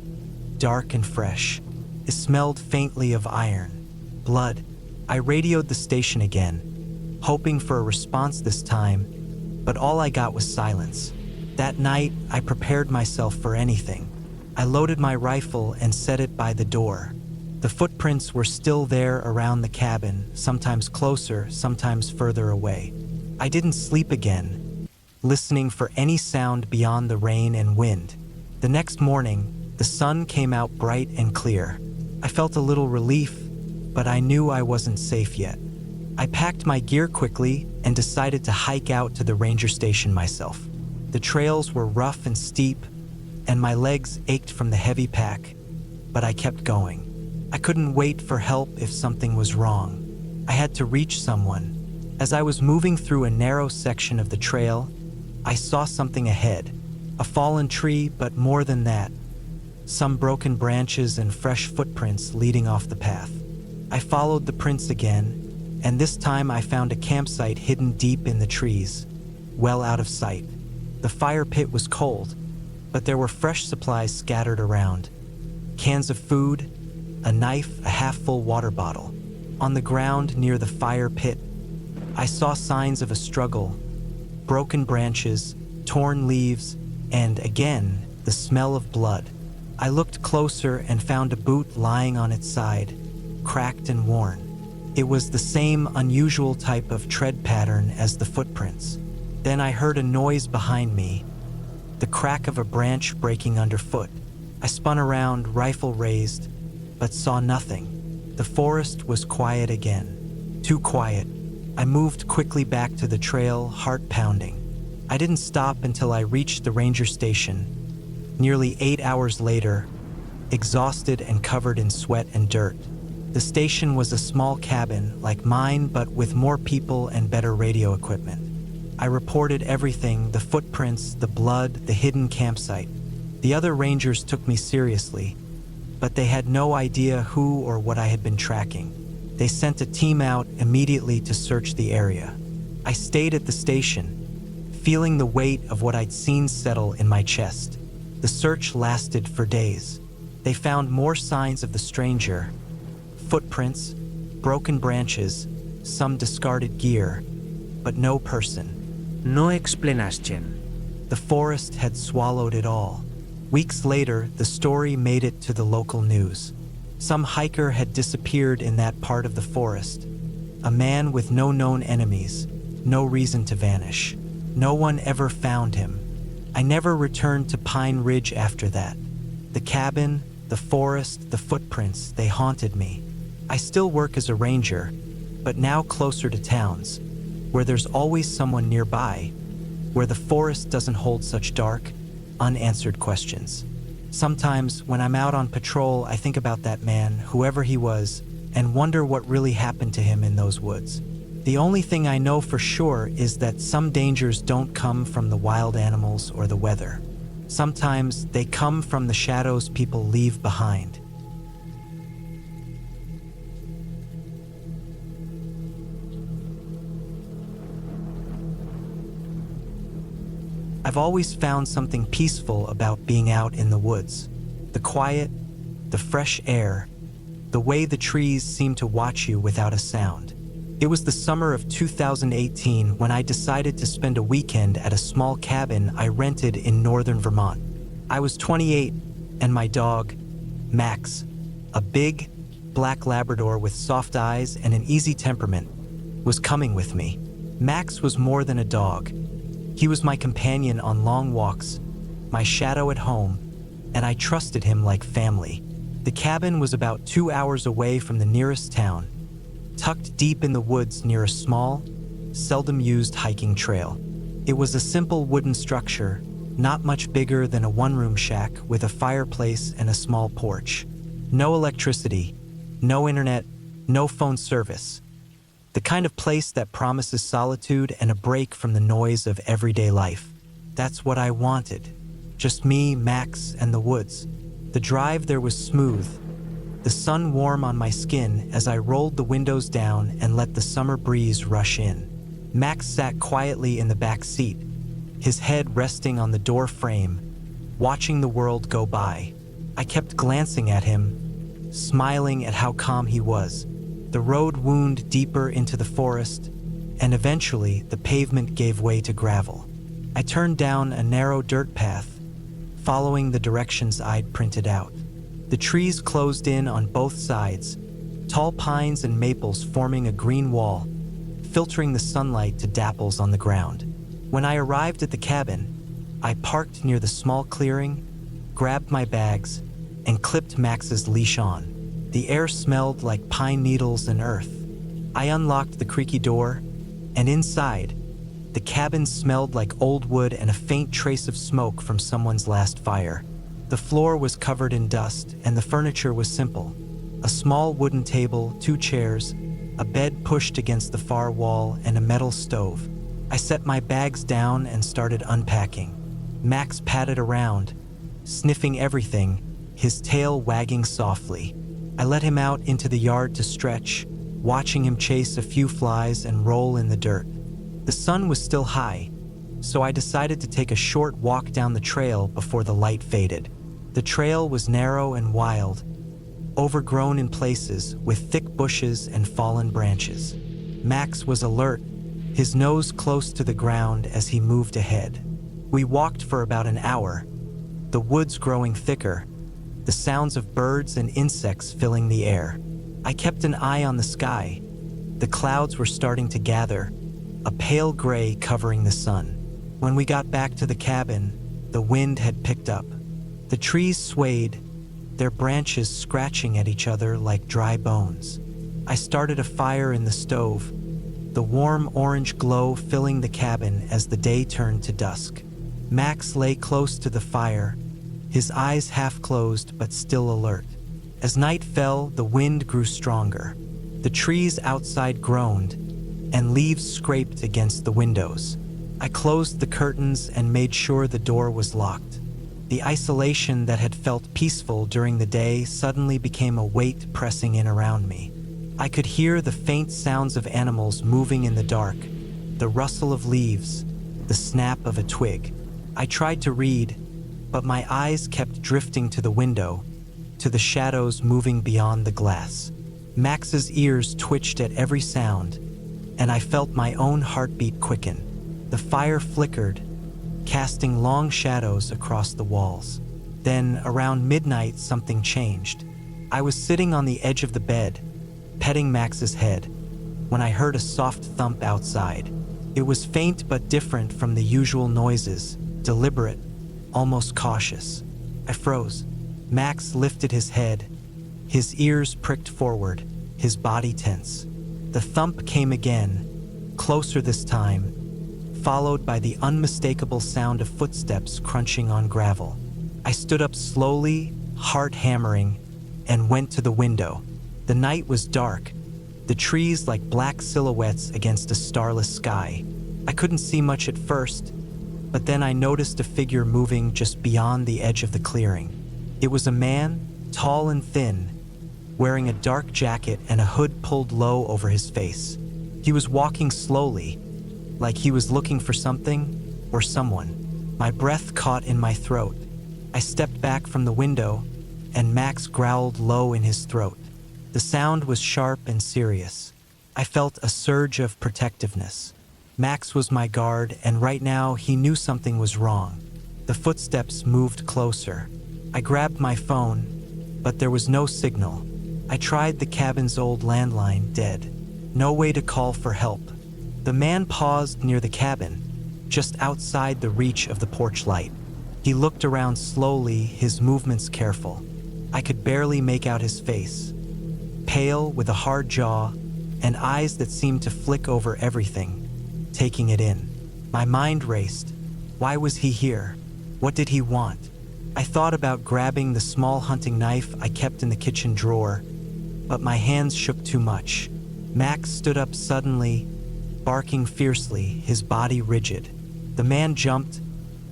dark and fresh. It smelled faintly of iron, blood. I radioed the station again, hoping for a response this time, but all I got was silence. That night, I prepared myself for anything. I loaded my rifle and set it by the door. The footprints were still there around the cabin, sometimes closer, sometimes further away. I didn't sleep again, listening for any sound beyond the rain and wind. The next morning, the sun came out bright and clear. I felt a little relief, but I knew I wasn't safe yet. I packed my gear quickly and decided to hike out to the ranger station myself. The trails were rough and steep, and my legs ached from the heavy pack, but I kept going. I couldn't wait for help if something was wrong. I had to reach someone. As I was moving through a narrow section of the trail, I saw something ahead. A fallen tree, but more than that, some broken branches and fresh footprints leading off the path. I followed the prints again, and this time I found a campsite hidden deep in the trees, well out of sight. The fire pit was cold, but there were fresh supplies scattered around. Cans of food, a knife, a half-full water bottle. On the ground near the fire pit, I saw signs of a struggle: broken branches, torn leaves, and again, the smell of blood. I looked closer and found a boot lying on its side, cracked and worn. It was the same unusual type of tread pattern as the footprints. Then I heard a noise behind me, the crack of a branch breaking underfoot. I spun around, rifle raised, but saw nothing. The forest was quiet again. Too quiet. I moved quickly back to the trail, heart pounding. I didn't stop until I reached the ranger station. Nearly 8 hours later, exhausted and covered in sweat and dirt. The station was a small cabin, like mine, but with more people and better radio equipment. I reported everything: the footprints, the blood, the hidden campsite. The other rangers took me seriously, but they had no idea who or what I had been tracking. They sent a team out immediately to search the area. I stayed at the station, feeling the weight of what I'd seen settle in my chest. The search lasted for days. They found more signs of the stranger: footprints, broken branches, some discarded gear, but no person. No explanation. The forest had swallowed it all. Weeks later, the story made it to the local news. Some hiker had disappeared in that part of the forest. A man with no known enemies, no reason to vanish. No one ever found him. I never returned to Pine Ridge after that. The cabin, the forest, the footprints, they haunted me. I still work as a ranger, but now closer to towns, where there's always someone nearby, where the forest doesn't hold such dark, unanswered questions. Sometimes, when I'm out on patrol, I think about that man, whoever he was, and wonder what really happened to him in those woods. The only thing I know for sure is that some dangers don't come from the wild animals or the weather. Sometimes they come from the shadows people leave behind. I've always found something peaceful about being out in the woods. The quiet, the fresh air, the way the trees seem to watch you without a sound. It was the summer of 2018 when I decided to spend a weekend at a small cabin I rented in northern Vermont. I was 28, and my dog, Max, a big, black Labrador with soft eyes and an easy temperament, was coming with me. Max was more than a dog. He was my companion on long walks, my shadow at home, and I trusted him like family. The cabin was about 2 hours away from the nearest town, tucked deep in the woods near a small, seldom-used hiking trail. It was a simple wooden structure, not much bigger than a one-room shack with a fireplace and a small porch. No electricity, no internet, no phone service. The kind of place that promises solitude and a break from the noise of everyday life. That's what I wanted. Just me, Max, and the woods. The drive there was smooth, the sun warm on my skin as I rolled the windows down and let the summer breeze rush in. Max sat quietly in the back seat, his head resting on the door frame, watching the world go by. I kept glancing at him, smiling at how calm he was. The road wound deeper into the forest, and eventually the pavement gave way to gravel. I turned down a narrow dirt path, following the directions I'd printed out. The trees closed in on both sides, tall pines and maples forming a green wall, filtering the sunlight to dapples on the ground. When I arrived at the cabin, I parked near the small clearing, grabbed my bags, and clipped Max's leash on. The air smelled like pine needles and earth. I unlocked the creaky door, and inside, the cabin smelled like old wood and a faint trace of smoke from someone's last fire. The floor was covered in dust, and the furniture was simple. A small wooden table, 2 chairs, a bed pushed against the far wall, and a metal stove. I set my bags down and started unpacking. Max padded around, sniffing everything, his tail wagging softly. I let him out into the yard to stretch, watching him chase a few flies and roll in the dirt. The sun was still high, so I decided to take a short walk down the trail before the light faded. The trail was narrow and wild, overgrown in places with thick bushes and fallen branches. Max was alert, his nose close to the ground as he moved ahead. We walked for about an hour, the woods growing thicker, the sounds of birds and insects filling the air. I kept an eye on the sky. The clouds were starting to gather, a pale gray covering the sun. When we got back to the cabin, the wind had picked up. The trees swayed, their branches scratching at each other like dry bones. I started a fire in the stove, the warm orange glow filling the cabin as the day turned to dusk. Max lay close to the fire, his eyes half closed but still alert. As night fell, the wind grew stronger. The trees outside groaned, and leaves scraped against the windows. I closed the curtains and made sure the door was locked. The isolation that had felt peaceful during the day suddenly became a weight pressing in around me. I could hear the faint sounds of animals moving in the dark, the rustle of leaves, the snap of a twig. I tried to read, but my eyes kept drifting to the window, to the shadows moving beyond the glass. Max's ears twitched at every sound, and I felt my own heartbeat quicken. The fire flickered, casting long shadows across the walls. Then, around midnight, something changed. I was sitting on the edge of the bed, petting Max's head, when I heard a soft thump outside. It was faint but different from the usual noises, deliberate, almost cautious. I froze. Max lifted his head, his ears pricked forward, his body tense. The thump came again, closer this time, followed by the unmistakable sound of footsteps crunching on gravel. I stood up slowly, heart hammering, and went to the window. The night was dark, the trees like black silhouettes against a starless sky. I couldn't see much at first, but then I noticed a figure moving just beyond the edge of the clearing. It was a man, tall and thin, wearing a dark jacket and a hood pulled low over his face. He was walking slowly, like he was looking for something or someone. My breath caught in my throat. I stepped back from the window, and Max growled low in his throat. The sound was sharp and serious. I felt a surge of protectiveness. Max was my guard, and right now he knew something was wrong. The footsteps moved closer. I grabbed my phone, but there was no signal. I tried the cabin's old landline, dead. No way to call for help. The man paused near the cabin, just outside the reach of the porch light. He looked around slowly, his movements careful. I could barely make out his face. Pale, with a hard jaw, and eyes that seemed to flick over everything, taking it in. My mind raced. Why was he here? What did he want? I thought about grabbing the small hunting knife I kept in the kitchen drawer, but my hands shook too much. Max stood up suddenly, barking fiercely, his body rigid. The man jumped,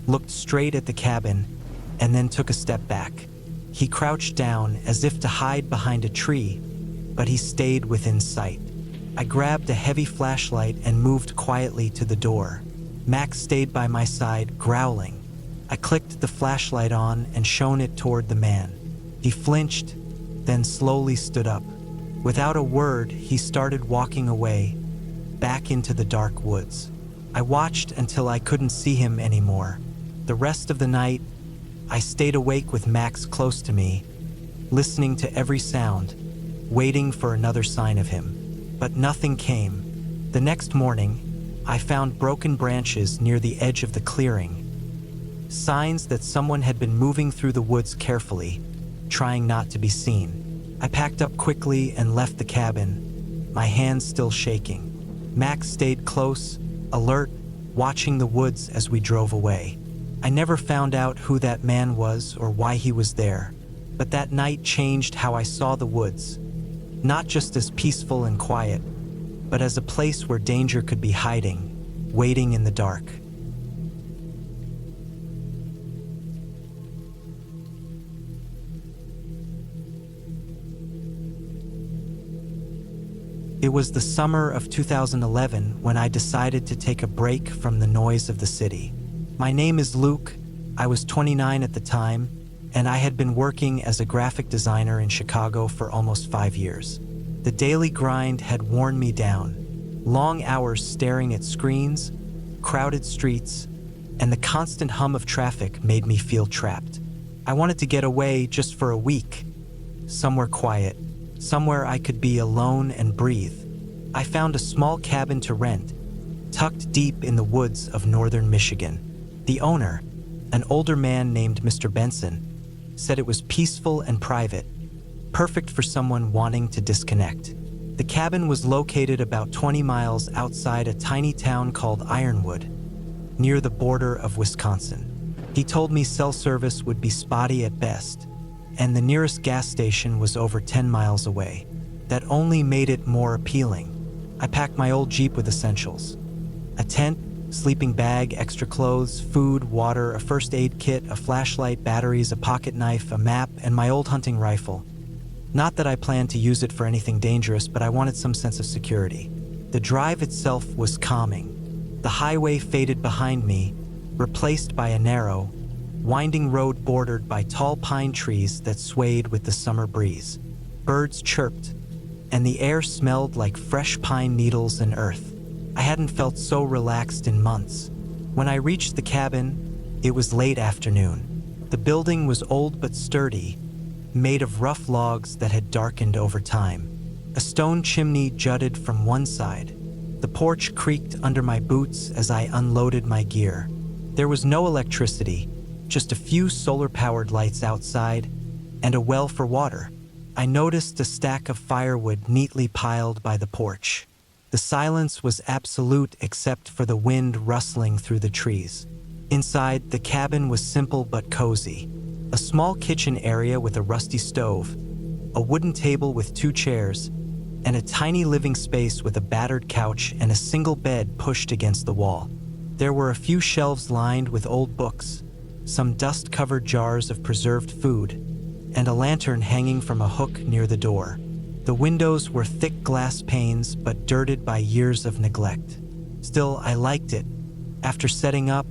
looked straight at the cabin, and then took a step back. He crouched down as if to hide behind a tree, but he stayed within sight. I grabbed a heavy flashlight and moved quietly to the door. Max stayed by my side, growling. I clicked the flashlight on and shone it toward the man. He flinched, then slowly stood up. Without a word, he started walking away, back into the dark woods. I watched until I couldn't see him anymore. The rest of the night, I stayed awake with Max close to me, listening to every sound, waiting for another sign of him. But nothing came. The next morning, I found broken branches near the edge of the clearing, signs that someone had been moving through the woods carefully, trying not to be seen. I packed up quickly and left the cabin, my hands still shaking. Max stayed close, alert, watching the woods as we drove away. I never found out who that man was or why he was there, but that night changed how I saw the woods, not just as peaceful and quiet, but as a place where danger could be hiding, waiting in the dark. It was the summer of 2011 when I decided to take a break from the noise of the city. My name is Luke. I was 29 at the time, and I had been working as a graphic designer in Chicago for almost 5 years. The daily grind had worn me down. Long hours staring at screens, crowded streets, and the constant hum of traffic made me feel trapped. I wanted to get away just for a week, somewhere quiet, somewhere I could be alone and breathe. I found a small cabin to rent, tucked deep in the woods of northern Michigan. The owner, an older man named Mr. Benson, said it was peaceful and private, perfect for someone wanting to disconnect. The cabin was located about 20 miles outside a tiny town called Ironwood, near the border of Wisconsin. He told me cell service would be spotty at best, and the nearest gas station was over 10 miles away. That only made it more appealing. I packed my old Jeep with essentials: a tent, sleeping bag, extra clothes, food, water, a first aid kit, a flashlight, batteries, a pocket knife, a map, and my old hunting rifle. Not that I planned to use it for anything dangerous, but I wanted some sense of security. The drive itself was calming. The highway faded behind me, replaced by a narrow, winding road bordered by tall pine trees that swayed with the summer breeze. Birds chirped, and the air smelled like fresh pine needles and earth. I hadn't felt so relaxed in months. When I reached the cabin, it was late afternoon. The building was old but sturdy, made of rough logs that had darkened over time. A stone chimney jutted from one side. The porch creaked under my boots as I unloaded my gear. There was no electricity, just a few solar-powered lights outside and a well for water. I noticed a stack of firewood neatly piled by the porch. The silence was absolute except for the wind rustling through the trees. Inside, the cabin was simple but cozy. A small kitchen area with a rusty stove, a wooden table with 2 chairs, and a tiny living space with a battered couch and a single bed pushed against the wall. There were a few shelves lined with old books, some dust-covered jars of preserved food, and a lantern hanging from a hook near the door. The windows were thick glass panes but dirted by years of neglect. Still, I liked it. After setting up,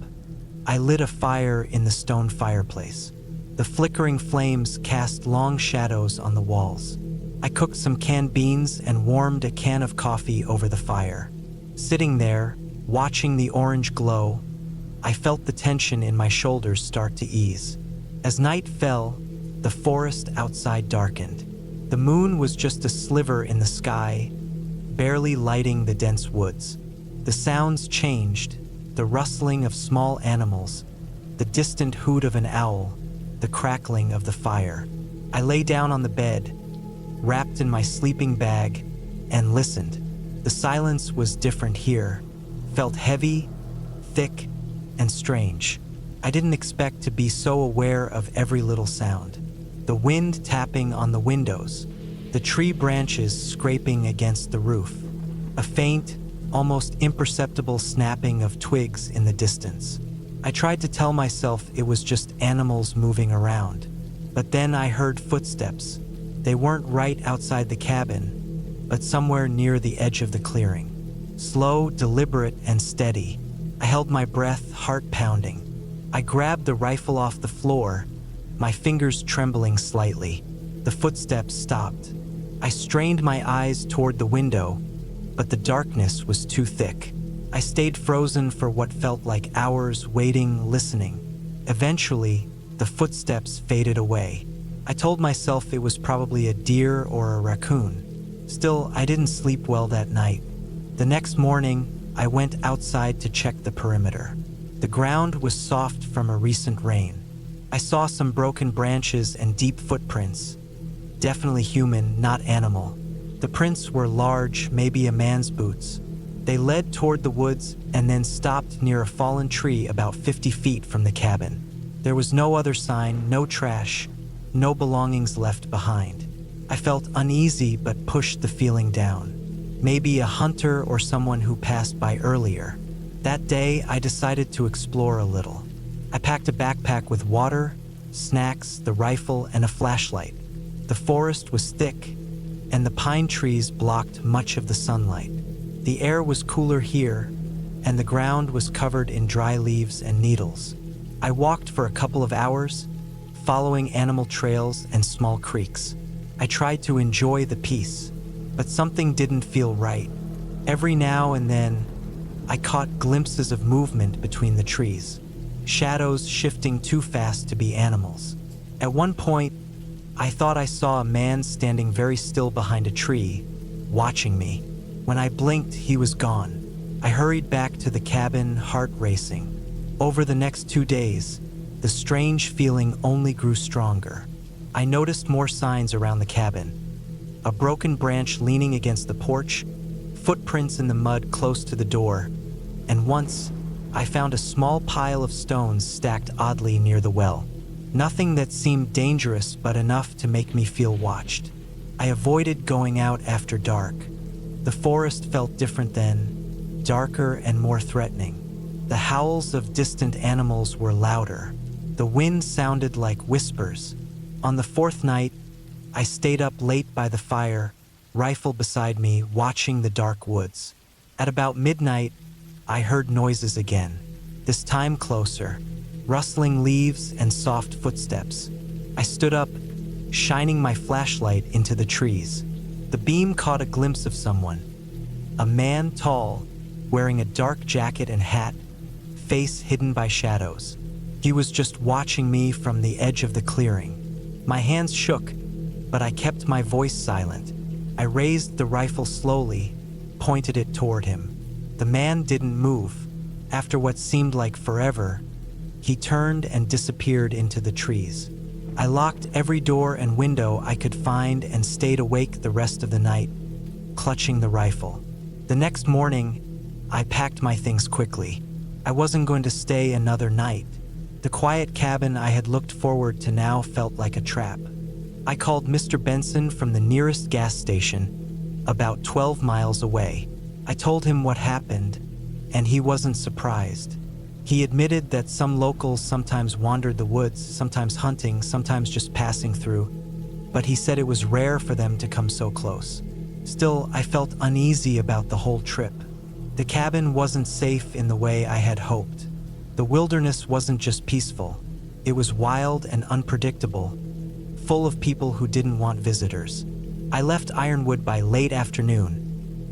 I lit a fire in the stone fireplace. The flickering flames cast long shadows on the walls. I cooked some canned beans and warmed a can of coffee over the fire. Sitting there, watching the orange glow, I felt the tension in my shoulders start to ease. As night fell, the forest outside darkened. The moon was just a sliver in the sky, barely lighting the dense woods. The sounds changed, the rustling of small animals, the distant hoot of an owl, the crackling of the fire. I lay down on the bed, wrapped in my sleeping bag, and listened. The silence was different here, felt heavy, thick, and strange. I didn't expect to be so aware of every little sound. The wind tapping on the windows, the tree branches scraping against the roof, a faint, almost imperceptible snapping of twigs in the distance. I tried to tell myself it was just animals moving around, but then I heard footsteps. They weren't right outside the cabin, but somewhere near the edge of the clearing. Slow, deliberate, and steady. I held my breath, heart pounding. I grabbed the rifle off the floor, my fingers trembling slightly. The footsteps stopped. I strained my eyes toward the window, but the darkness was too thick. I stayed frozen for what felt like hours, waiting, listening. Eventually, the footsteps faded away. I told myself it was probably a deer or a raccoon. Still, I didn't sleep well that night. The next morning, I went outside to check the perimeter. The ground was soft from a recent rain. I saw some broken branches and deep footprints. Definitely human, not animal. The prints were large, maybe a man's boots. They led toward the woods and then stopped near a fallen tree about 50 feet from the cabin. There was no other sign, no trash, no belongings left behind. I felt uneasy but pushed the feeling down. Maybe a hunter or someone who passed by earlier. That day, I decided to explore a little. I packed a backpack with water, snacks, the rifle, and a flashlight. The forest was thick, and the pine trees blocked much of the sunlight. The air was cooler here, and the ground was covered in dry leaves and needles. I walked for a couple of hours, following animal trails and small creeks. I tried to enjoy the peace, but something didn't feel right. Every now and then, I caught glimpses of movement between the trees, shadows shifting too fast to be animals. At one point, I thought I saw a man standing very still behind a tree, watching me. When I blinked, he was gone. I hurried back to the cabin, heart racing. Over the next 2 days, the strange feeling only grew stronger. I noticed more signs around the cabin. A broken branch leaning against the porch, footprints in the mud close to the door, and once, I found a small pile of stones stacked oddly near the well. Nothing that seemed dangerous, but enough to make me feel watched. I avoided going out after dark. The forest felt different then, darker and more threatening. The howls of distant animals were louder. The wind sounded like whispers. On the 4th night, I stayed up late by the fire, rifle beside me, watching the dark woods. At about midnight, I heard noises again, this time closer, rustling leaves and soft footsteps. I stood up, shining my flashlight into the trees. The beam caught a glimpse of someone, a man tall, wearing a dark jacket and hat, face hidden by shadows. He was just watching me from the edge of the clearing. My hands shook, but I kept my voice silent. I raised the rifle slowly, pointed it toward him. The man didn't move. After what seemed like forever, he turned and disappeared into the trees. I locked every door and window I could find and stayed awake the rest of the night, clutching the rifle. The next morning, I packed my things quickly. I wasn't going to stay another night. The quiet cabin I had looked forward to now felt like a trap. I called Mr. Benson from the nearest gas station, about 12 miles away. I told him what happened, and he wasn't surprised. He admitted that some locals sometimes wandered the woods, sometimes hunting, sometimes just passing through, but he said it was rare for them to come so close. Still, I felt uneasy about the whole trip. The cabin wasn't safe in the way I had hoped. The wilderness wasn't just peaceful, it was wild and unpredictable, full of people who didn't want visitors. I left Ironwood by late afternoon,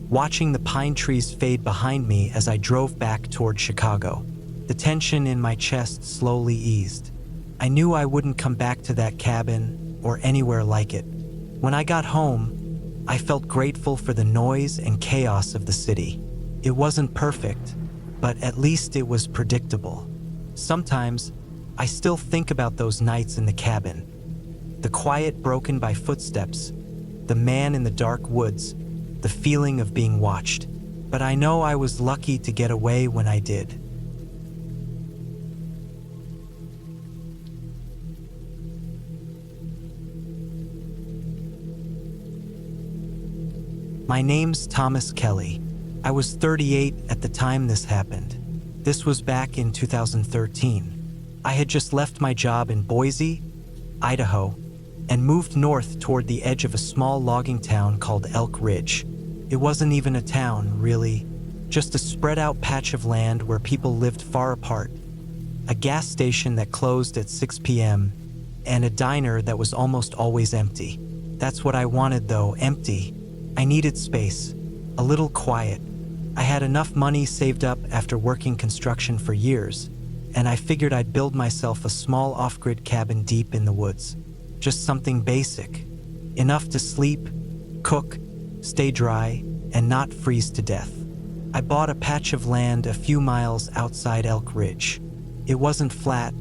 watching the pine trees fade behind me as I drove back toward Chicago. The tension in my chest slowly eased. I knew I wouldn't come back to that cabin or anywhere like it. When I got home, I felt grateful for the noise and chaos of the city. It wasn't perfect, but at least it was predictable. Sometimes, I still think about those nights in the cabin. The quiet broken by footsteps, the man in the dark woods, the feeling of being watched. But I know I was lucky to get away when I did. My name's Thomas Kelly. I was 38 at the time this happened. This was back in 2013. I had just left my job in Boise, Idaho, and moved north toward the edge of a small logging town called Elk Ridge. It wasn't even a town, really, just a spread-out patch of land where people lived far apart. A gas station that closed at 6 p.m., and a diner that was almost always empty. That's what I wanted, though, empty. I needed space, a little quiet. I had enough money saved up after working construction for years, and I figured I'd build myself a small off-grid cabin deep in the woods. Just something basic, enough to sleep, cook, stay dry, and not freeze to death. I bought a patch of land a few miles outside Elk Ridge. It wasn't flat,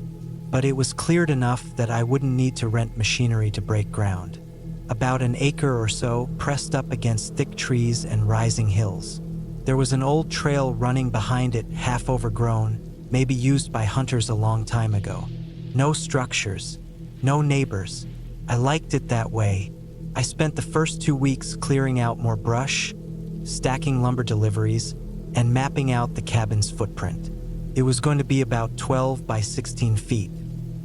but it was cleared enough that I wouldn't need to rent machinery to break ground. About an acre or so, pressed up against thick trees and rising hills. There was an old trail running behind it, half overgrown, maybe used by hunters a long time ago. No structures, no neighbors. I liked it that way. I spent the first 2 weeks clearing out more brush, stacking lumber deliveries, and mapping out the cabin's footprint. It was going to be about 12 by 16 feet,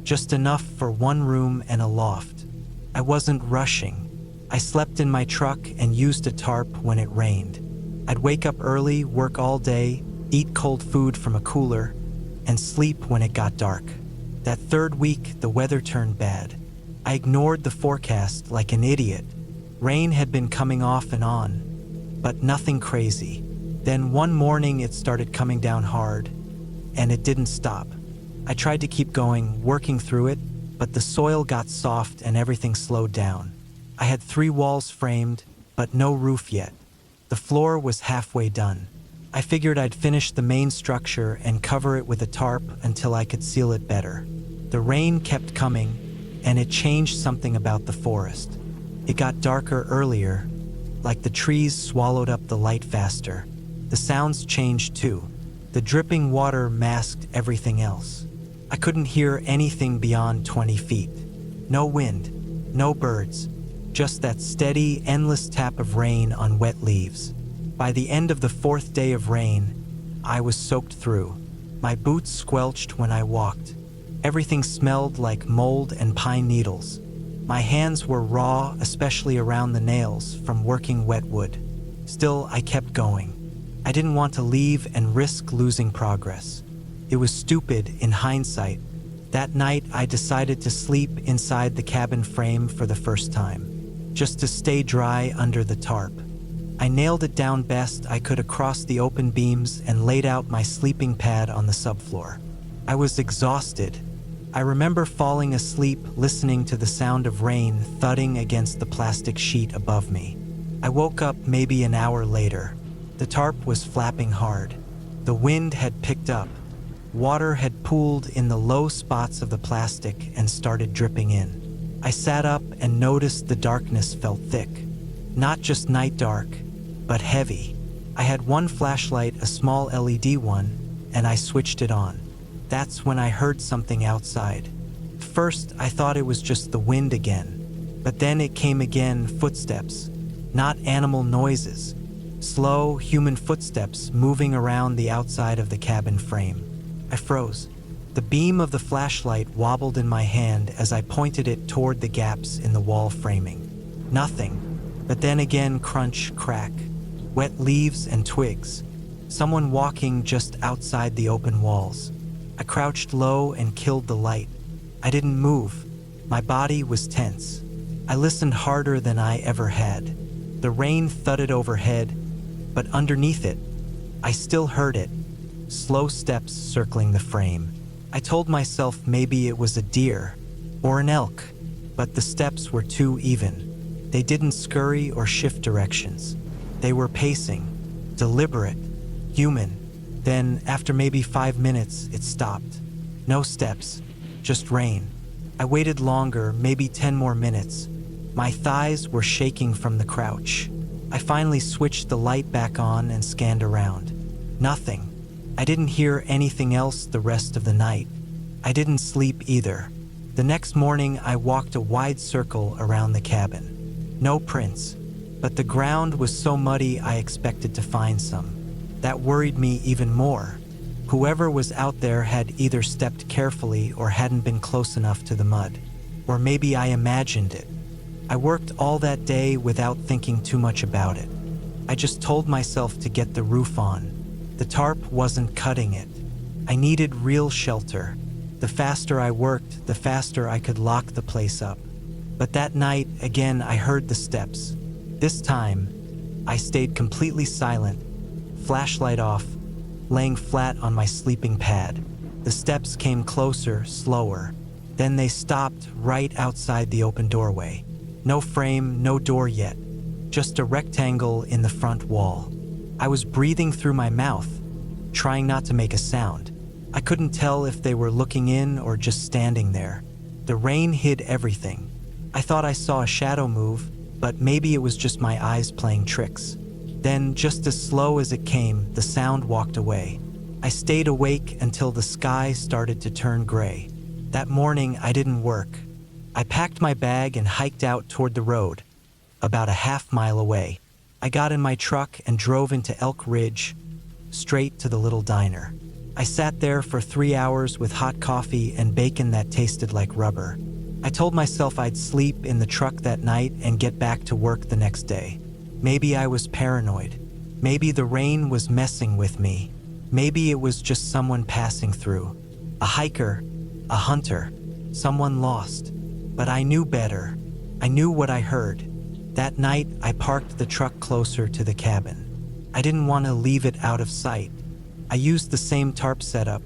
just enough for one room and a loft. I wasn't rushing. I slept in my truck and used a tarp when it rained. I'd wake up early, work all day, eat cold food from a cooler, and sleep when it got dark. That third week, the weather turned bad. I ignored the forecast like an idiot. Rain had been coming off and on, but nothing crazy. Then one morning it started coming down hard, and it didn't stop. I tried to keep going, working through it, but the soil got soft and everything slowed down. I had 3 walls framed, but no roof yet. The floor was halfway done. I figured I'd finish the main structure and cover it with a tarp until I could seal it better. The rain kept coming, and it changed something about the forest. It got darker earlier, like the trees swallowed up the light faster. The sounds changed too. The dripping water masked everything else. I couldn't hear anything beyond 20 feet. No wind, no birds, just that steady, endless tap of rain on wet leaves. By the end of the 4th day of rain, I was soaked through. My boots squelched when I walked. Everything smelled like mold and pine needles. My hands were raw, especially around the nails, from working wet wood. Still, I kept going. I didn't want to leave and risk losing progress. It was stupid in hindsight. That night, I decided to sleep inside the cabin frame for the first time, just to stay dry under the tarp. I nailed it down best I could across the open beams and laid out my sleeping pad on the subfloor. I was exhausted. I remember falling asleep listening to the sound of rain thudding against the plastic sheet above me. I woke up maybe an hour later. The tarp was flapping hard. The wind had picked up. Water had pooled in the low spots of the plastic and started dripping in. I sat up and noticed the darkness felt thick. Not just night dark, but heavy. I had one flashlight, a small LED one, and I switched it on. That's when I heard something outside. First, I thought it was just the wind again. But then it came again, footsteps. Not animal noises. Slow, human footsteps moving around the outside of the cabin frame. I froze. The beam of the flashlight wobbled in my hand as I pointed it toward the gaps in the wall framing. Nothing. But then again, crunch, crack. Wet leaves and twigs. Someone walking just outside the open walls. I crouched low and killed the light. I didn't move. My body was tense. I listened harder than I ever had. The rain thudded overhead, but underneath it, I still heard it. Slow steps circling the frame. I told myself maybe it was a deer or an elk, but the steps were too even. They didn't scurry or shift directions. They were pacing, deliberate, human. Then, after maybe 5 minutes, it stopped. No steps, just rain. I waited longer, maybe 10 more minutes. My thighs were shaking from the crouch. I finally switched the light back on and scanned around. Nothing. I didn't hear anything else the rest of the night. I didn't sleep either. The next morning, I walked a wide circle around the cabin. No prints, but the ground was so muddy I expected to find some. That worried me even more. Whoever was out there had either stepped carefully or hadn't been close enough to the mud. Or maybe I imagined it. I worked all that day without thinking too much about it. I just told myself to get the roof on. The tarp wasn't cutting it. I needed real shelter. The faster I worked, the faster I could lock the place up. But that night, again, I heard the steps. This time, I stayed completely silent, flashlight off, laying flat on my sleeping pad. The steps came closer, slower. Then they stopped right outside the open doorway. No frame, no door yet, just a rectangle in the front wall. I was breathing through my mouth, trying not to make a sound. I couldn't tell if they were looking in or just standing there. The rain hid everything. I thought I saw a shadow move, but maybe it was just my eyes playing tricks. Then, just as slow as it came, the sound walked away. I stayed awake until the sky started to turn gray. That morning, I didn't work. I packed my bag and hiked out toward the road, about a half-mile away. I got in my truck and drove into Elk Ridge, straight to the little diner. I sat there for 3 hours with hot coffee and bacon that tasted like rubber. I told myself I'd sleep in the truck that night and get back to work the next day. Maybe I was paranoid. Maybe the rain was messing with me. Maybe it was just someone passing through. A hiker, a hunter, someone lost. But I knew better. I knew what I heard. That night, I parked the truck closer to the cabin. I didn't want to leave it out of sight. I used the same tarp setup,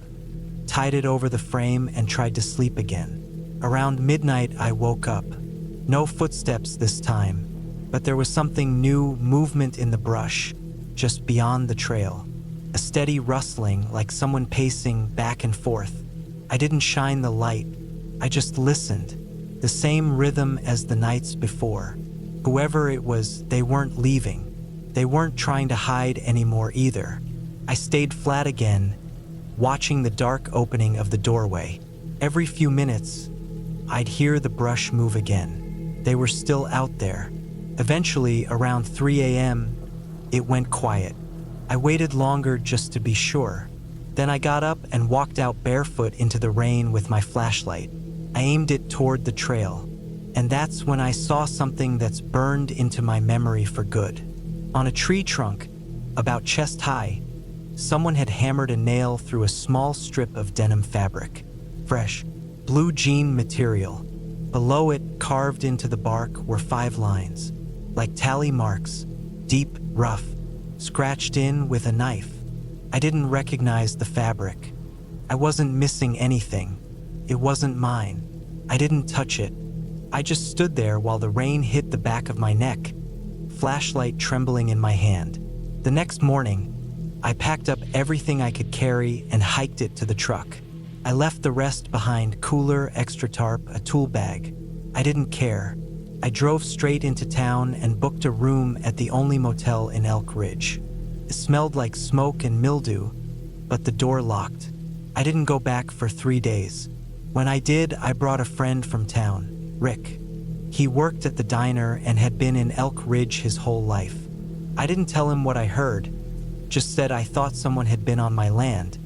tied it over the frame, and tried to sleep again. Around midnight, I woke up. No footsteps this time, but there was something new, movement in the brush, just beyond the trail. A steady rustling, like someone pacing back and forth. I didn't shine the light. I just listened. The same rhythm as the nights before. Whoever it was, they weren't leaving. They weren't trying to hide anymore either. I stayed flat again, watching the dark opening of the doorway. Every few minutes, I'd hear the brush move again. They were still out there. Eventually, around 3 a.m., it went quiet. I waited longer just to be sure. Then I got up and walked out barefoot into the rain with my flashlight. I aimed it toward the trail. And that's when I saw something that's burned into my memory for good. On a tree trunk, About chest high. Someone had hammered a nail through a small strip of denim fabric. Fresh, blue jean material. Below it, carved into the bark, were 5 lines, like tally marks, deep, rough, scratched in with a knife. I didn't recognize the fabric. I wasn't missing anything. It wasn't mine. I didn't touch it. I just stood there while the rain hit the back of my neck, flashlight trembling in my hand. The next morning, I packed up everything I could carry and hiked it to the truck. I left the rest behind: cooler, extra tarp, a tool bag. I didn't care. I drove straight into town and booked a room at the only motel in Elk Ridge. It smelled like smoke and mildew, but the door locked. I didn't go back for 3 days. When I did, I brought a friend from town, Rick. He worked at the diner and had been in Elk Ridge his whole life. I didn't tell him what I heard, just said I thought someone had been on my land,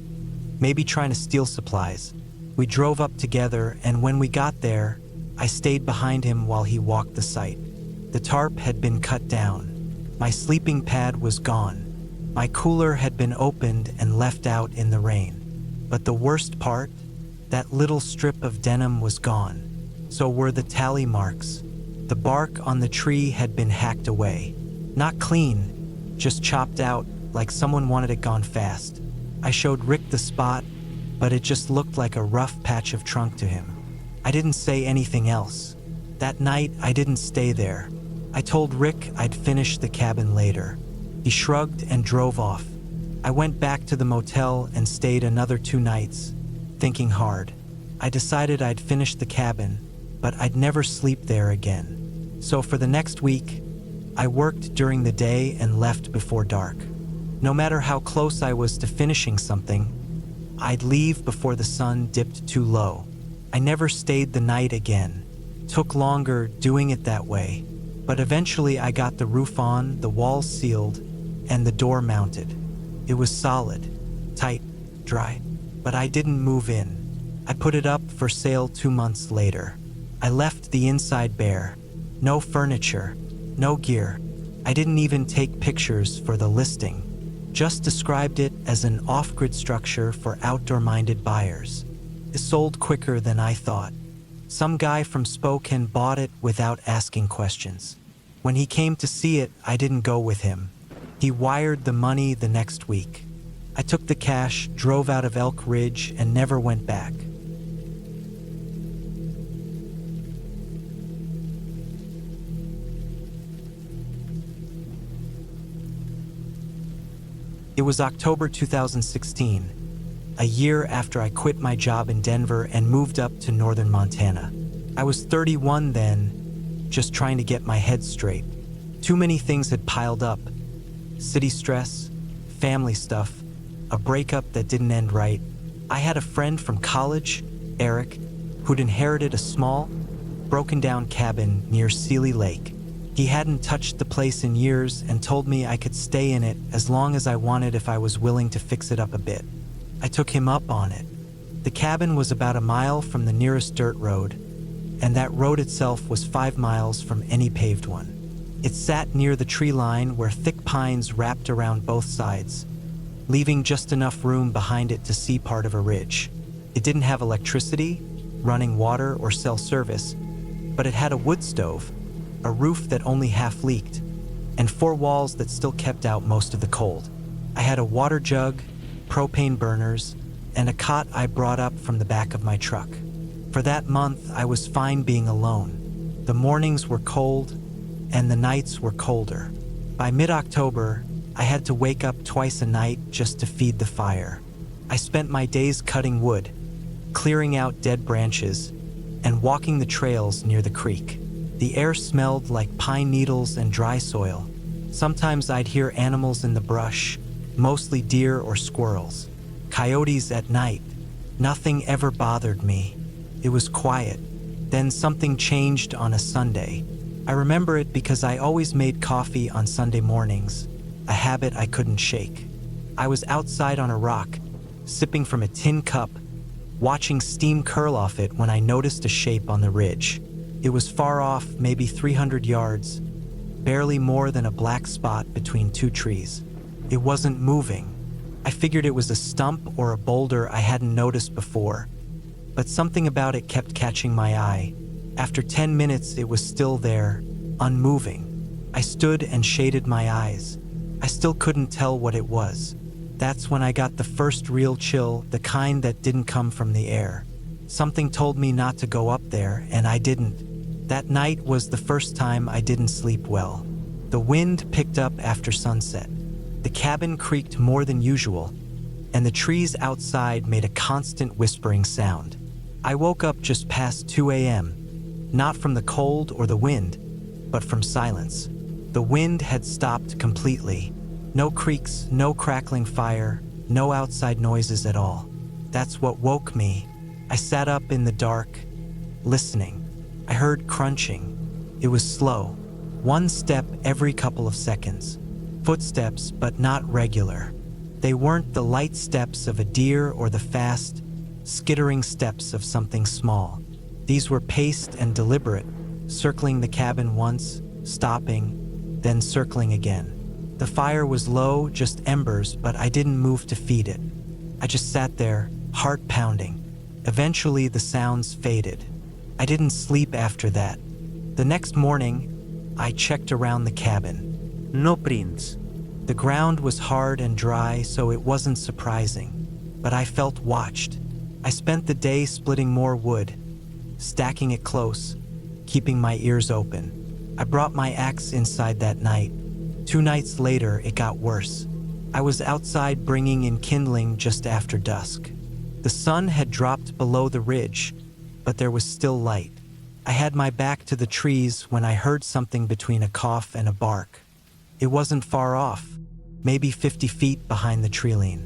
maybe trying to steal supplies. We drove up together, and when we got there, I stayed behind him while he walked the site. The tarp had been cut down. My sleeping pad was gone. My cooler had been opened and left out in the rain. But the worst part? That little strip of denim was gone. So were the tally marks. The bark on the tree had been hacked away. Not clean, just chopped out like someone wanted it gone fast. I showed Rick the spot, but it just looked like a rough patch of trunk to him. I didn't say anything else. That night, I didn't stay there. I told Rick I'd finish the cabin later. He shrugged and drove off. I went back to the motel and stayed another 2 nights, thinking hard. I decided I'd finish the cabin, but I'd never sleep there again. So for the next week, I worked during the day and left before dark. No matter how close I was to finishing something, I'd leave before the sun dipped too low. I never stayed the night again. Took longer doing it that way, but eventually I got the roof on, the walls sealed, and the door mounted. It was solid, tight, dry, but I didn't move in. I put it up for sale 2 months later. I left the inside bare. No furniture, no gear. I didn't even take pictures for the listing. Just described it as an off-grid structure for outdoor-minded buyers. It sold quicker than I thought. Some guy from Spokane bought it without asking questions. When he came to see it, I didn't go with him. He wired the money the next week. I took the cash, drove out of Elk Ridge, and never went back. It was October 2016, a year after I quit my job in Denver and moved up to northern Montana. I was 31 then, just trying to get my head straight. Too many things had piled up. City stress, family stuff, a breakup that didn't end right. I had a friend from college, Eric, who'd inherited a small, broken-down cabin near Seeley Lake. He hadn't touched the place in years and told me I could stay in it as long as I wanted if I was willing to fix it up a bit. I took him up on it. The cabin was about a mile from the nearest dirt road, and that road itself was 5 miles from any paved one. It sat near the tree line where thick pines wrapped around both sides, leaving just enough room behind it to see part of a ridge. It didn't have electricity, running water, or cell service, but it had a wood stove, a roof that only half leaked, and 4 walls that still kept out most of the cold. I had a water jug, propane burners, and a cot I brought up from the back of my truck. For that month, I was fine being alone. The mornings were cold, and the nights were colder. By mid-October, I had to wake up twice a night just to feed the fire. I spent my days cutting wood, clearing out dead branches, and walking the trails near the creek. The air smelled like pine needles and dry soil. Sometimes I'd hear animals in the brush, mostly deer or squirrels. Coyotes at night. Nothing ever bothered me. It was quiet. Then something changed on a Sunday. I remember it because I always made coffee on Sunday mornings, a habit I couldn't shake. I was outside on a rock, sipping from a tin cup, watching steam curl off it when I noticed a shape on the ridge. It was far off, maybe 300 yards, barely more than a black spot between 2 trees. It wasn't moving. I figured it was a stump or a boulder I hadn't noticed before, but something about it kept catching my eye. After 10 minutes, it was still there, unmoving. I stood and shaded my eyes. I still couldn't tell what it was. That's when I got the first real chill, the kind that didn't come from the air. Something told me not to go up there, and I didn't. That night was the first time I didn't sleep well. The wind picked up after sunset. The cabin creaked more than usual, and the trees outside made a constant whispering sound. I woke up just past 2 a.m., not from the cold or the wind, but from silence. The wind had stopped completely. No creaks, no crackling fire, no outside noises at all. That's what woke me. I sat up in the dark, listening. I heard crunching. It was slow. One step every couple of seconds. Footsteps, but not regular. They weren't the light steps of a deer or the fast, skittering steps of something small. These were paced and deliberate, circling the cabin once, stopping, then circling again. The fire was low, just embers, but I didn't move to feed it. I just sat there, heart pounding. Eventually, the sounds faded. I didn't sleep after that. The next morning, I checked around the cabin. No prints. The ground was hard and dry, so it wasn't surprising. But I felt watched. I spent the day splitting more wood, stacking it close, keeping my ears open. I brought my axe inside that night. 2 nights later, it got worse. I was outside bringing in kindling just after dusk. The sun had dropped below the ridge, but there was still light. I had my back to the trees when I heard something between a cough and a bark. It wasn't far off, maybe 50 feet behind the treeline.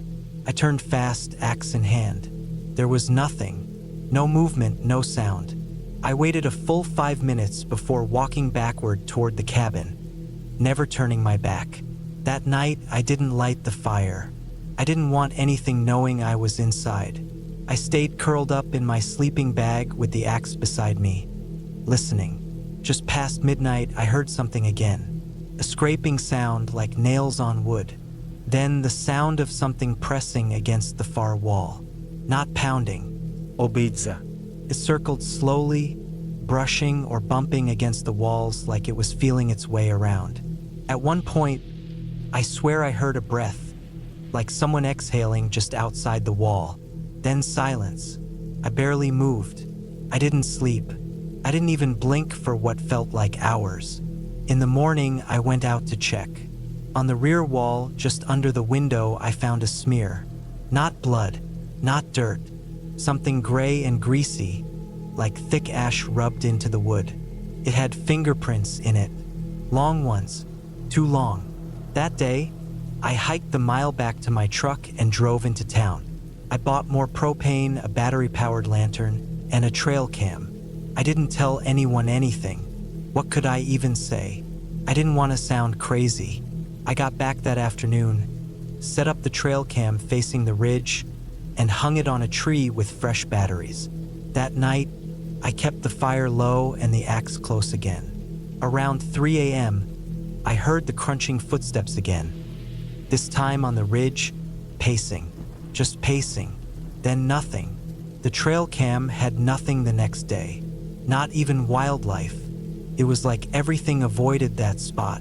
I turned fast, axe in hand. There was nothing, no movement, no sound. I waited a full 5 minutes before walking backward toward the cabin, never turning my back. That night, I didn't light the fire. I didn't want anything knowing I was inside. I stayed curled up in my sleeping bag with the axe beside me, listening. Just past midnight, I heard something again. A scraping sound like nails on wood. Then the sound of something pressing against the far wall. Not pounding. Obidza. It circled slowly, brushing or bumping against the walls like it was feeling its way around. At one point, I swear I heard a breath, like someone exhaling just outside the wall. Then silence. I barely moved. I didn't sleep. I didn't even blink for what felt like hours. In the morning, I went out to check. On the rear wall, just under the window, I found a smear. Not blood, not dirt. Something gray and greasy, like thick ash rubbed into the wood. It had fingerprints in it. Long ones. Too long. That day, I hiked the mile back to my truck and drove into town. I bought more propane, a battery-powered lantern, and a trail cam. I didn't tell anyone anything. What could I even say? I didn't want to sound crazy. I got back that afternoon, set up the trail cam facing the ridge, and hung it on a tree with fresh batteries. That night, I kept the fire low and the axe close again. Around 3 a.m., I heard the crunching footsteps again. This time on the ridge, pacing. Just pacing. Then nothing. The trail cam had nothing the next day. Not even wildlife. It was like everything avoided that spot.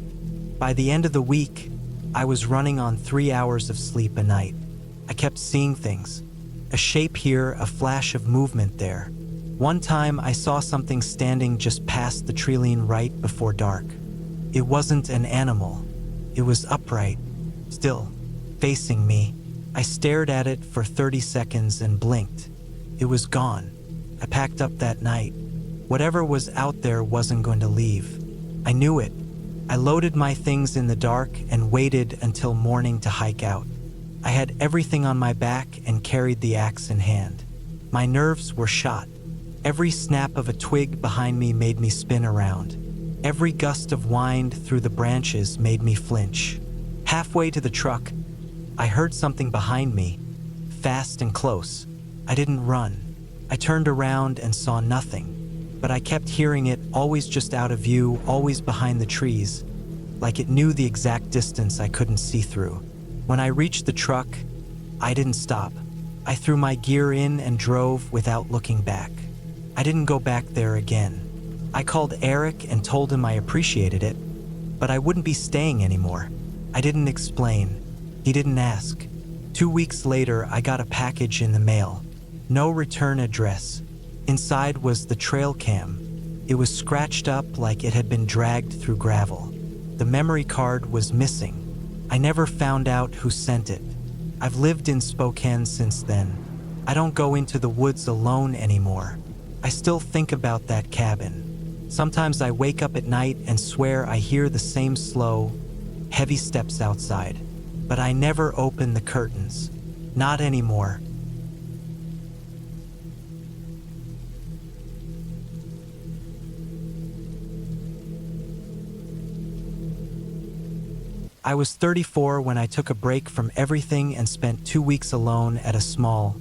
By the end of the week, I was running on 3 hours of sleep a night. I kept seeing things. A shape here, a flash of movement there. One time I saw something standing just past the treeline right before dark. It wasn't an animal. It was upright, still, facing me. I stared at it for 30 seconds and blinked. It was gone. I packed up that night. Whatever was out there wasn't going to leave. I knew it. I loaded my things in the dark and waited until morning to hike out. I had everything on my back and carried the axe in hand. My nerves were shot. Every snap of a twig behind me made me spin around. Every gust of wind through the branches made me flinch. Halfway to the truck, I heard something behind me, fast and close. I didn't run. I turned around and saw nothing, but I kept hearing it, always just out of view, always behind the trees, like it knew the exact distance I couldn't see through. When I reached the truck, I didn't stop. I threw my gear in and drove without looking back. I didn't go back there again. I called Eric and told him I appreciated it, but I wouldn't be staying anymore. I didn't explain. He didn't ask. 2 weeks later, I got a package in the mail. No return address. Inside was the trail cam. It was scratched up like it had been dragged through gravel. The memory card was missing. I never found out who sent it. I've lived in Spokane since then. I don't go into the woods alone anymore. I still think about that cabin. Sometimes I wake up at night and swear I hear the same slow, heavy steps outside. But I never open the curtains. Not anymore. I was 34 when I took a break from everything and spent 2 weeks alone at a small,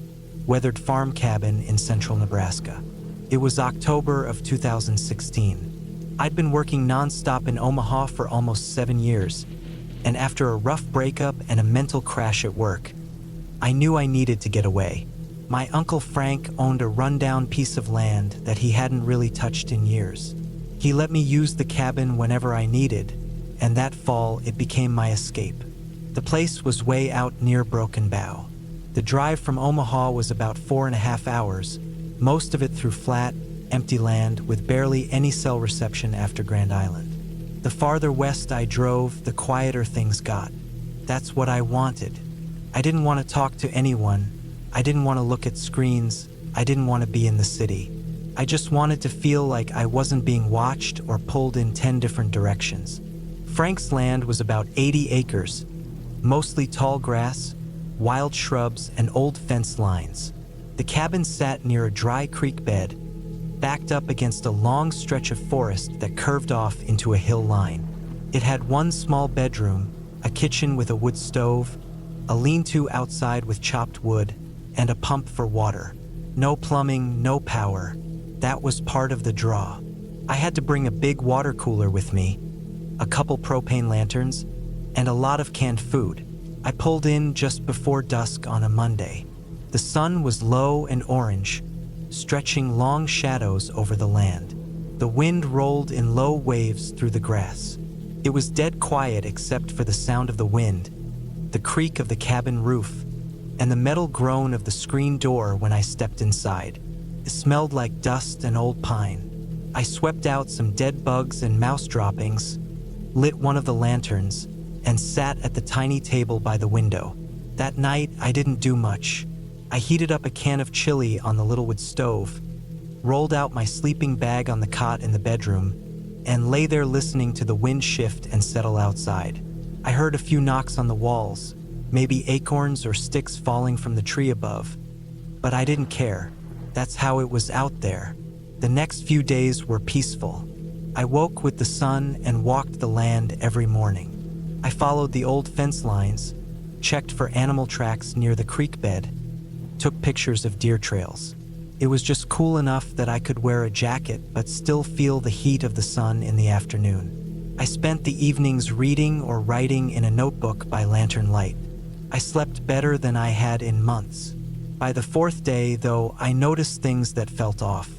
weathered farm cabin in central Nebraska. It was October of 2016. I'd been working nonstop in Omaha for almost 7 years, and after a rough breakup and a mental crash at work, I knew I needed to get away. My Uncle Frank owned a rundown piece of land that he hadn't really touched in years. He let me use the cabin whenever I needed, and that fall it became my escape. The place was way out near Broken Bow. The drive from Omaha was about 4.5 hours, most of it through flat, empty land with barely any cell reception after Grand Island. The farther west I drove, the quieter things got. That's what I wanted. I didn't want to talk to anyone. I didn't want to look at screens. I didn't want to be in the city. I just wanted to feel like I wasn't being watched or pulled in 10 different directions. Frank's land was about 80 acres, mostly tall grass, wild shrubs, and old fence lines. The cabin sat near a dry creek bed, backed up against a long stretch of forest that curved off into a hill line. It had one small bedroom, a kitchen with a wood stove, a lean-to outside with chopped wood, and a pump for water. No plumbing, no power. That was part of the draw. I had to bring a big water cooler with me, a couple propane lanterns, and a lot of canned food. I pulled in just before dusk on a Monday. The sun was low and orange, stretching long shadows over the land. The wind rolled in low waves through the grass. It was dead quiet except for the sound of the wind, the creak of the cabin roof, and the metal groan of the screen door when I stepped inside. It smelled like dust and old pine. I swept out some dead bugs and mouse droppings, lit one of the lanterns, and sat at the tiny table by the window. That night, I didn't do much. I heated up a can of chili on the little wood stove, rolled out my sleeping bag on the cot in the bedroom, and lay there listening to the wind shift and settle outside. I heard a few knocks on the walls, maybe acorns or sticks falling from the tree above, but I didn't care. That's how it was out there. The next few days were peaceful. I woke with the sun and walked the land every morning. I followed the old fence lines, checked for animal tracks near the creek bed, took pictures of deer trails. It was just cool enough that I could wear a jacket but still feel the heat of the sun in the afternoon. I spent the evenings reading or writing in a notebook by lantern light. I slept better than I had in months. By the fourth day, though, I noticed things that felt off.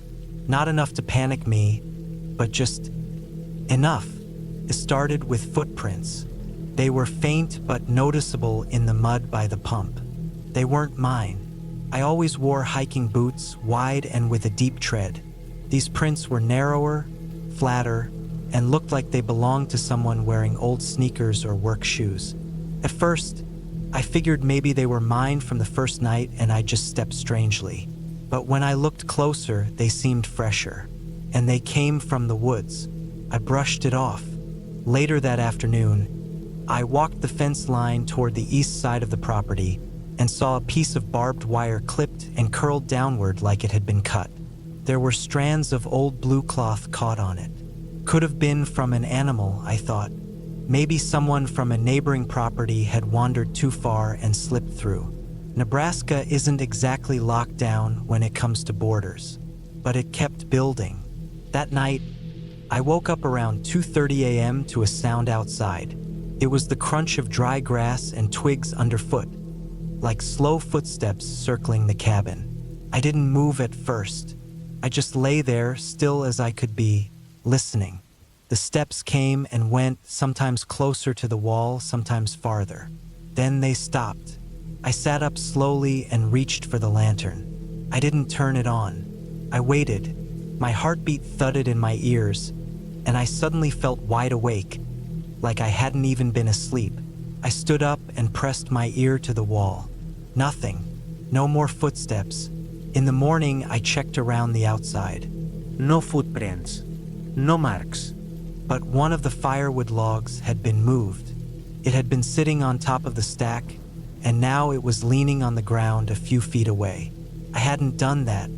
Not enough to panic me, but just enough. It started with footprints. They were faint but noticeable in the mud by the pump. They weren't mine. I always wore hiking boots, wide and with a deep tread. These prints were narrower, flatter, and looked like they belonged to someone wearing old sneakers or work shoes. At first, I figured maybe they were mine from the first night and I just stepped strangely. But when I looked closer, they seemed fresher. And they came from the woods. I brushed it off. Later that afternoon, I walked the fence line toward the east side of the property and saw a piece of barbed wire clipped and curled downward like it had been cut. There were strands of old blue cloth caught on it. Could have been from an animal, I thought. Maybe someone from a neighboring property had wandered too far and slipped through. Nebraska isn't exactly locked down when it comes to borders, but it kept building. That night, I woke up around 2:30 a.m. to a sound outside. It was the crunch of dry grass and twigs underfoot, like slow footsteps circling the cabin. I didn't move at first. I just lay there, still as I could be, listening. The steps came and went, sometimes closer to the wall, sometimes farther. Then they stopped. I sat up slowly and reached for the lantern. I didn't turn it on. I waited. My heartbeat thudded in my ears, and I suddenly felt wide awake, like I hadn't even been asleep. I stood up and pressed my ear to the wall. Nothing. No more footsteps. In the morning, I checked around the outside. No footprints. No marks. But one of the firewood logs had been moved. It had been sitting on top of the stack, and now it was leaning on the ground a few feet away. I hadn't done that.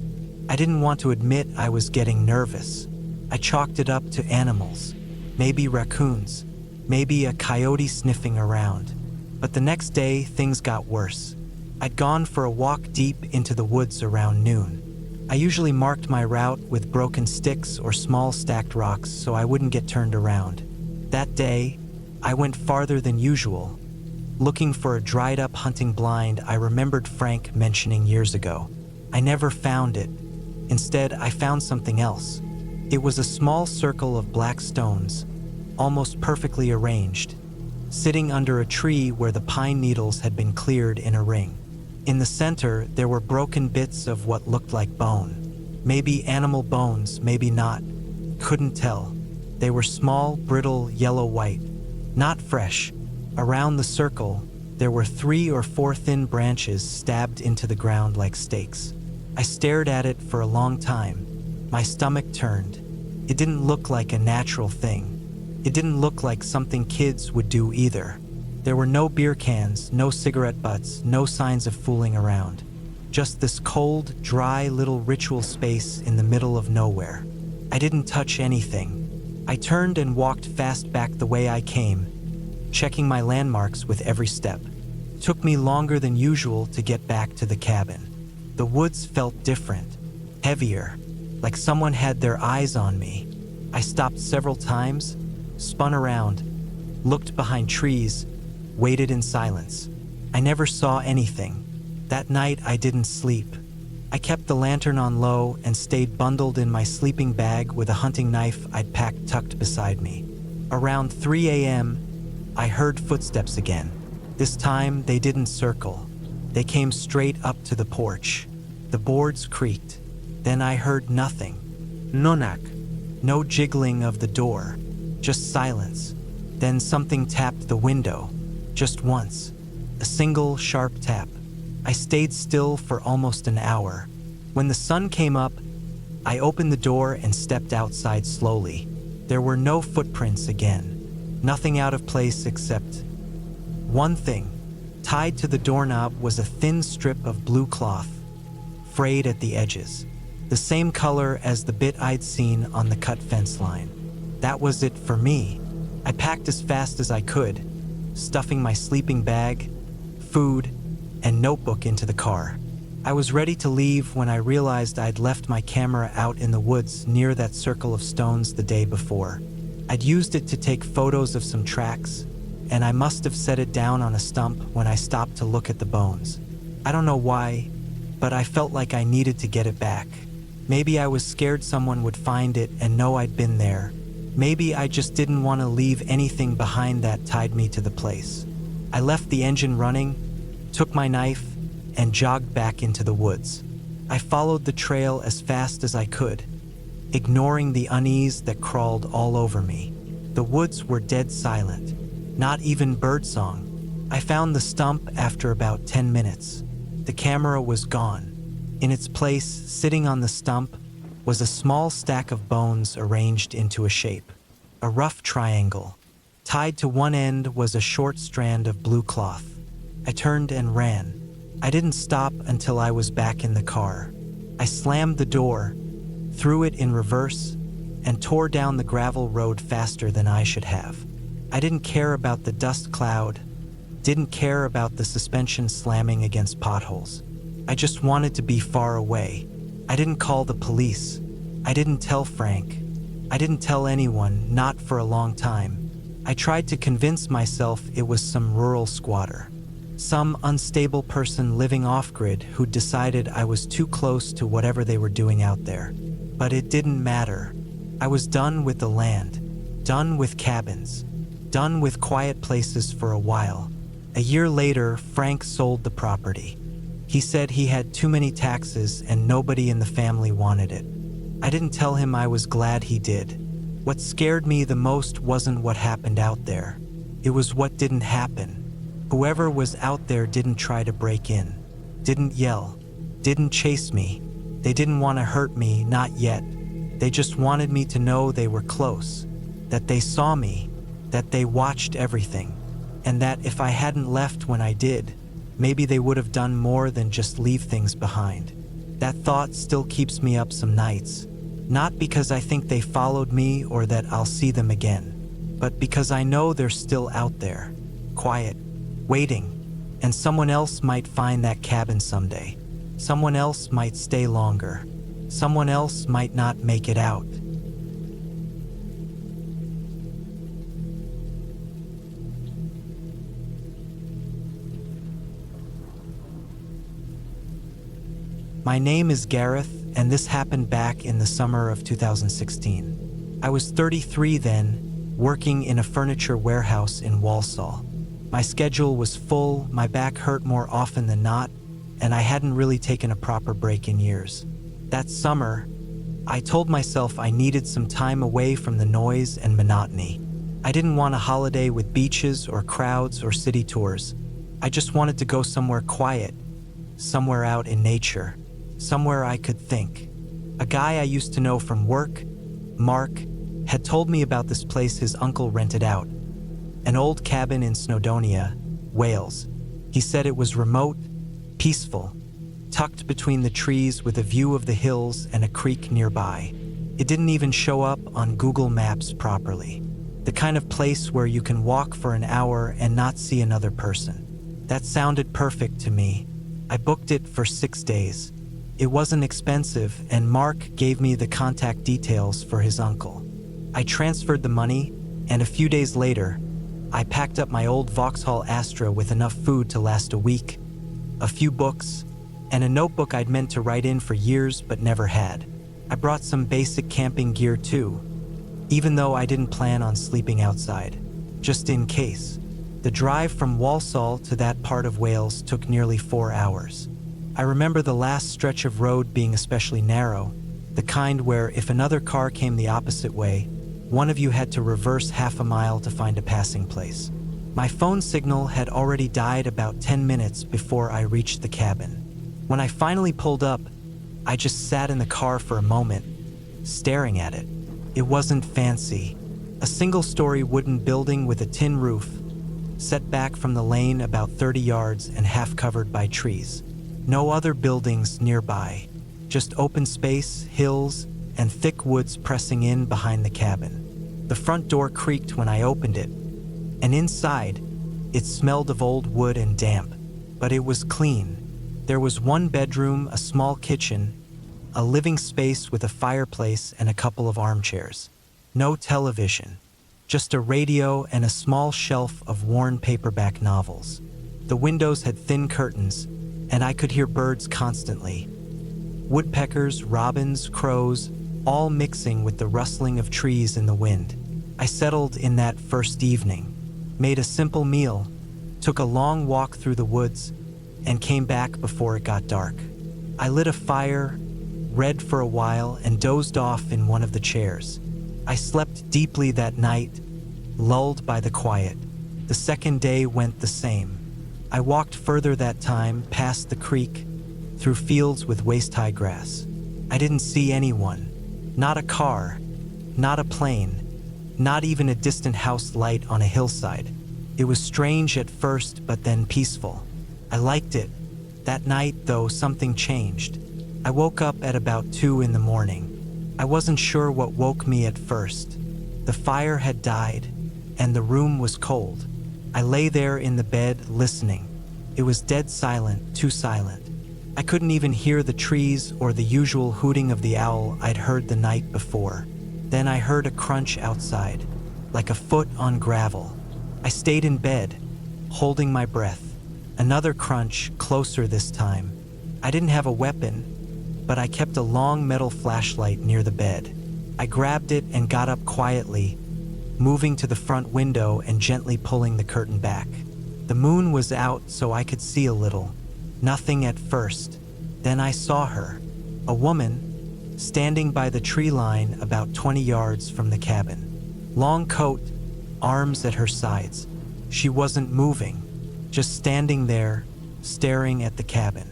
I didn't want to admit I was getting nervous. I chalked it up to animals. Maybe raccoons. Maybe a coyote sniffing around. But the next day, things got worse. I'd gone for a walk deep into the woods around noon. I usually marked my route with broken sticks or small stacked rocks so I wouldn't get turned around. That day, I went farther than usual. Looking for a dried-up hunting blind I remembered Frank mentioning years ago. I never found it. Instead, I found something else. It was a small circle of black stones, almost perfectly arranged, sitting under a tree where the pine needles had been cleared in a ring. In the center, there were broken bits of what looked like bone. Maybe animal bones, maybe not. Couldn't tell. They were small, brittle, yellow-white. Not fresh. Around the circle, there were 3 or 4 thin branches stabbed into the ground like stakes. I stared at it for a long time. My stomach turned. It didn't look like a natural thing. It didn't look like something kids would do either. There were no beer cans, no cigarette butts, no signs of fooling around. Just this cold, dry little ritual space in the middle of nowhere. I didn't touch anything. I turned and walked fast back the way I came, checking my landmarks with every step. It took me longer than usual to get back to the cabin. The woods felt different, heavier, like someone had their eyes on me. I stopped several times, spun around, looked behind trees, waited in silence. I never saw anything. That night I didn't sleep. I kept the lantern on low and stayed bundled in my sleeping bag with a hunting knife I'd packed tucked beside me. Around 3 a.m., I heard footsteps again. This time they didn't circle. They came straight up to the porch. The boards creaked. Then I heard nothing. No knock. No jiggling of the door. Just silence. Then something tapped the window. Just once. A single sharp tap. I stayed still for almost an hour. When the sun came up, I opened the door and stepped outside slowly. There were no footprints again. Nothing out of place except one thing. Tied to the doorknob was a thin strip of blue cloth, frayed at the edges. The same color as the bit I'd seen on the cut fence line. That was it for me. I packed as fast as I could, stuffing my sleeping bag, food, and notebook into the car. I was ready to leave when I realized I'd left my camera out in the woods near that circle of stones the day before. I'd used it to take photos of some tracks, and I must have set it down on a stump when I stopped to look at the bones. I don't know why, but I felt like I needed to get it back. Maybe I was scared someone would find it and know I'd been there. Maybe I just didn't want to leave anything behind that tied me to the place. I left the engine running, took my knife, and jogged back into the woods. I followed the trail as fast as I could, ignoring the unease that crawled all over me. The woods were dead silent, not even birdsong. I found the stump after about 10 minutes. The camera was gone. In its place, sitting on the stump, was a small stack of bones arranged into a shape, a rough triangle. Tied to one end was a short strand of blue cloth. I turned and ran. I didn't stop until I was back in the car. I slammed the door, threw it in reverse, and tore down the gravel road faster than I should have. I didn't care about the dust cloud, didn't care about the suspension slamming against potholes. I just wanted to be far away. I didn't call the police. I didn't tell Frank. I didn't tell anyone, not for a long time. I tried to convince myself it was some rural squatter, some unstable person living off-grid who decided I was too close to whatever they were doing out there. But it didn't matter. I was done with the land, done with cabins, done with quiet places for a while. A year later, Frank sold the property. He said he had too many taxes and nobody in the family wanted it. I didn't tell him I was glad he did. What scared me the most wasn't what happened out there. It was what didn't happen. Whoever was out there didn't try to break in, didn't yell, didn't chase me. They didn't want to hurt me, not yet. They just wanted me to know they were close, that they saw me, that they watched everything, and that if I hadn't left when I did, maybe they would have done more than just leave things behind. That thought still keeps me up some nights, not because I think they followed me or that I'll see them again, but because I know they're still out there, quiet, waiting, and someone else might find that cabin someday. Someone else might stay longer. Someone else might not make it out. My name is Gareth, and this happened back in the summer of 2016. I was 33 then, working in a furniture warehouse in Walsall. My schedule was full, my back hurt more often than not, and I hadn't really taken a proper break in years. That summer, I told myself I needed some time away from the noise and monotony. I didn't want a holiday with beaches or crowds or city tours. I just wanted to go somewhere quiet, somewhere out in nature, somewhere I could think. A guy I used to know from work, Mark, had told me about this place his uncle rented out, an old cabin in Snowdonia, Wales. He said it was remote, peaceful, tucked between the trees with a view of the hills and a creek nearby. It didn't even show up on Google Maps properly. The kind of place where you can walk for an hour and not see another person. That sounded perfect to me. I booked it for 6 days. It wasn't expensive, and Mark gave me the contact details for his uncle. I transferred the money, and a few days later, I packed up my old Vauxhall Astra with enough food to last a week, a few books, and a notebook I'd meant to write in for years but never had. I brought some basic camping gear too, even though I didn't plan on sleeping outside, just in case. The drive from Walsall to that part of Wales took nearly 4 hours. I remember the last stretch of road being especially narrow, the kind where if another car came the opposite way, one of you had to reverse half a mile to find a passing place. My phone signal had already died about 10 minutes before I reached the cabin. When I finally pulled up, I just sat in the car for a moment, staring at it. It wasn't fancy. A single-story wooden building with a tin roof, set back from the lane about 30 yards and half covered by trees. No other buildings nearby, just open space, hills, and thick woods pressing in behind the cabin. The front door creaked when I opened it, and inside, it smelled of old wood and damp, but it was clean. There was one bedroom, a small kitchen, a living space with a fireplace and a couple of armchairs. No television, just a radio and a small shelf of worn paperback novels. The windows had thin curtains, and I could hear birds constantly. Woodpeckers, robins, crows, all mixing with the rustling of trees in the wind. I settled in that first evening, made a simple meal, took a long walk through the woods, and came back before it got dark. I lit a fire, read for a while, and dozed off in one of the chairs. I slept deeply that night, lulled by the quiet. The second day went the same. I walked further that time, past the creek, through fields with waist-high grass. I didn't see anyone. Not a car, not a plane, not even a distant house light on a hillside. It was strange at first, but then peaceful. I liked it. That night, though, something changed. I woke up at about 2 in the morning. I wasn't sure what woke me at first. The fire had died, and the room was cold. I lay there in the bed, listening. It was dead silent, too silent. I couldn't even hear the trees or the usual hooting of the owl I'd heard the night before. Then I heard a crunch outside, like a foot on gravel. I stayed in bed, holding my breath. Another crunch, closer this time. I didn't have a weapon, but I kept a long metal flashlight near the bed. I grabbed it and got up quietly, moving to the front window and gently pulling the curtain back. The moon was out, so I could see a little. Nothing at first. Then I saw her, a woman, standing by the tree line about 20 yards from the cabin. Long coat, arms at her sides. She wasn't moving, just standing there, staring at the cabin.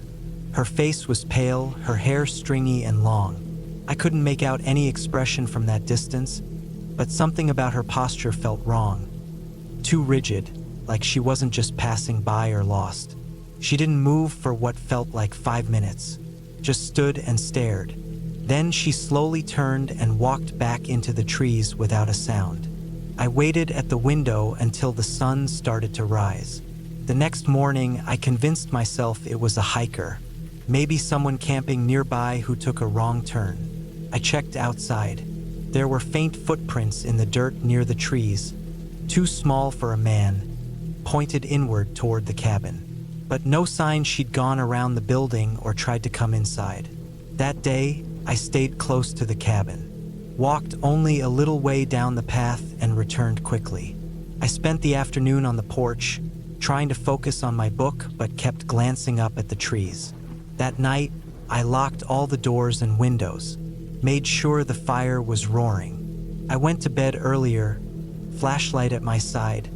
Her face was pale, her hair stringy and long. I couldn't make out any expression from that distance, but something about her posture felt wrong. Too rigid, like she wasn't just passing by or lost. She didn't move for what felt like 5 minutes, just stood and stared. Then she slowly turned and walked back into the trees without a sound. I waited at the window until the sun started to rise. The next morning, I convinced myself it was a hiker, maybe someone camping nearby who took a wrong turn. I checked outside. There were faint footprints in the dirt near the trees, too small for a man, pointed inward toward the cabin. But no sign she'd gone around the building or tried to come inside. That day, I stayed close to the cabin, walked only a little way down the path and returned quickly. I spent the afternoon on the porch, trying to focus on my book but kept glancing up at the trees. That night, I locked all the doors and windows, made sure the fire was roaring. I went to bed earlier, flashlight at my side,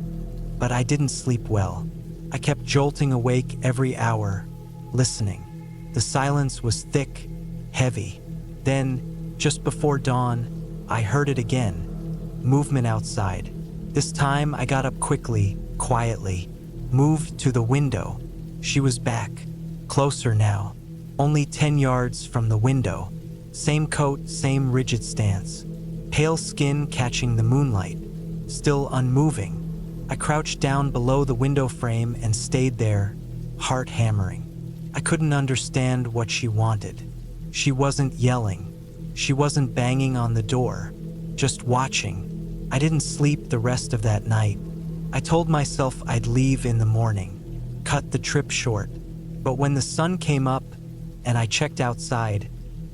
but I didn't sleep well. I kept jolting awake every hour, listening. The silence was thick, heavy. Then, just before dawn, I heard it again. Movement outside. This time I got up quickly, quietly, moved to the window. She was back, closer now, only 10 yards from the window. Same coat, same rigid stance. Pale skin catching the moonlight, still unmoving. I crouched down below the window frame and stayed there, heart hammering. I couldn't understand what she wanted. She wasn't yelling. She wasn't banging on the door, just watching. I didn't sleep the rest of that night. I told myself I'd leave in the morning, cut the trip short. But when the sun came up and I checked outside,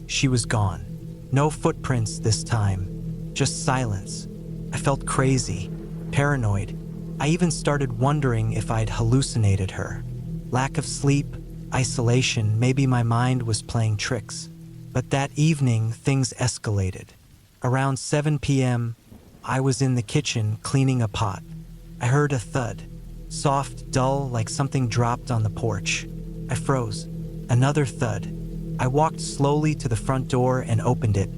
she was gone. No footprints this time, just silence. I felt crazy, paranoid. I even started wondering if I'd hallucinated her. Lack of sleep, isolation, maybe my mind was playing tricks. But that evening, things escalated. Around 7 p.m., I was in the kitchen cleaning a pot. I heard a thud, soft, dull, like something dropped on the porch. I froze. Another thud. I walked slowly to the front door and opened it,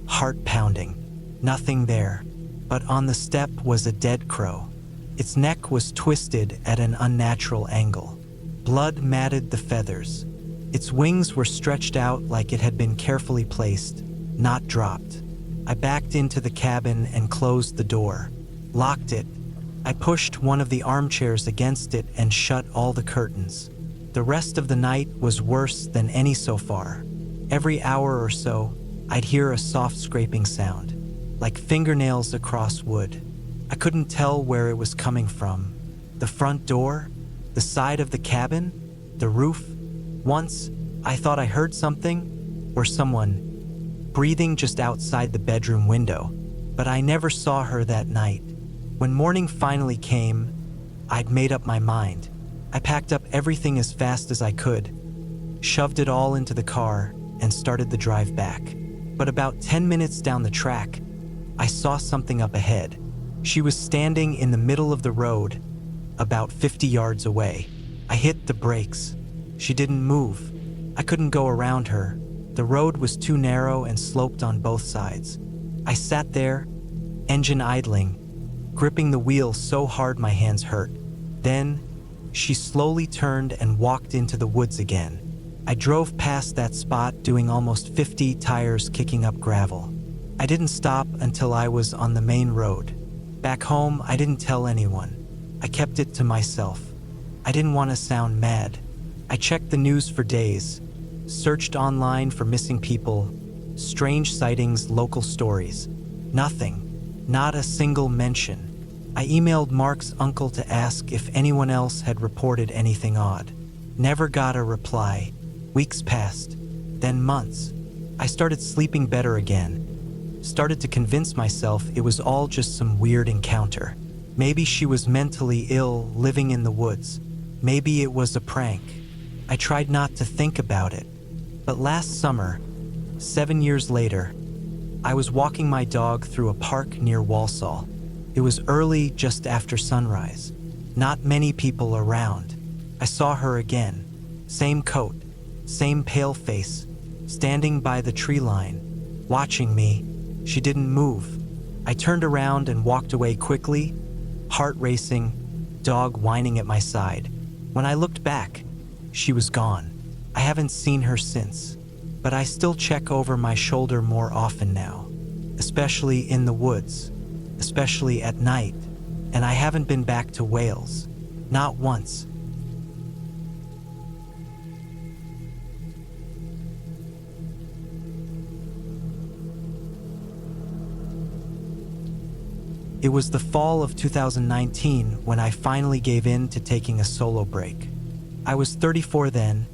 heart pounding. Nothing there, but on the step was a dead crow. Its neck was twisted at an unnatural angle. Blood matted the feathers. Its wings were stretched out like it had been carefully placed, not dropped. I backed into the cabin and closed the door, locked it. I pushed one of the armchairs against it and shut all the curtains. The rest of the night was worse than any so far. Every hour or so, I'd hear a soft scraping sound, like fingernails across wood. I couldn't tell where it was coming from. The front door? The side of the cabin? The roof? Once, I thought I heard something, or someone, breathing just outside the bedroom window, but I never saw her that night. When morning finally came, I'd made up my mind. I packed up everything as fast as I could, shoved it all into the car, and started the drive back. But about 10 minutes down the track, I saw something up ahead. She was standing in the middle of the road, about 50 yards away. I hit the brakes. She didn't move. I couldn't go around her. The road was too narrow and sloped on both sides. I sat there, engine idling, gripping the wheel so hard my hands hurt. Then, she slowly turned and walked into the woods again. I drove past that spot, doing almost 50, tires kicking up gravel. I didn't stop until I was on the main road. Back home, I didn't tell anyone. I kept it to myself. I didn't want to sound mad. I checked the news for days, searched online for missing people, strange sightings, local stories. Nothing. Not a single mention. I emailed Mark's uncle to ask if anyone else had reported anything odd. Never got a reply. Weeks passed, then months. I started sleeping better again. Started to convince myself it was all just some weird encounter. Maybe she was mentally ill, living in the woods. Maybe it was a prank. I tried not to think about it. But last summer, 7 years later, I was walking my dog through a park near Walsall. It was early, just after sunrise. Not many people around. I saw her again. Same coat, same pale face, standing by the tree line, watching me. She didn't move. I turned around and walked away quickly, heart racing, dog whining at my side. When I looked back, she was gone. I haven't seen her since, but I still check over my shoulder more often now, especially in the woods, especially at night, and I haven't been back to Wales, not once. It was the fall of 2019 when I finally gave in to taking a solo break. I was 34 then,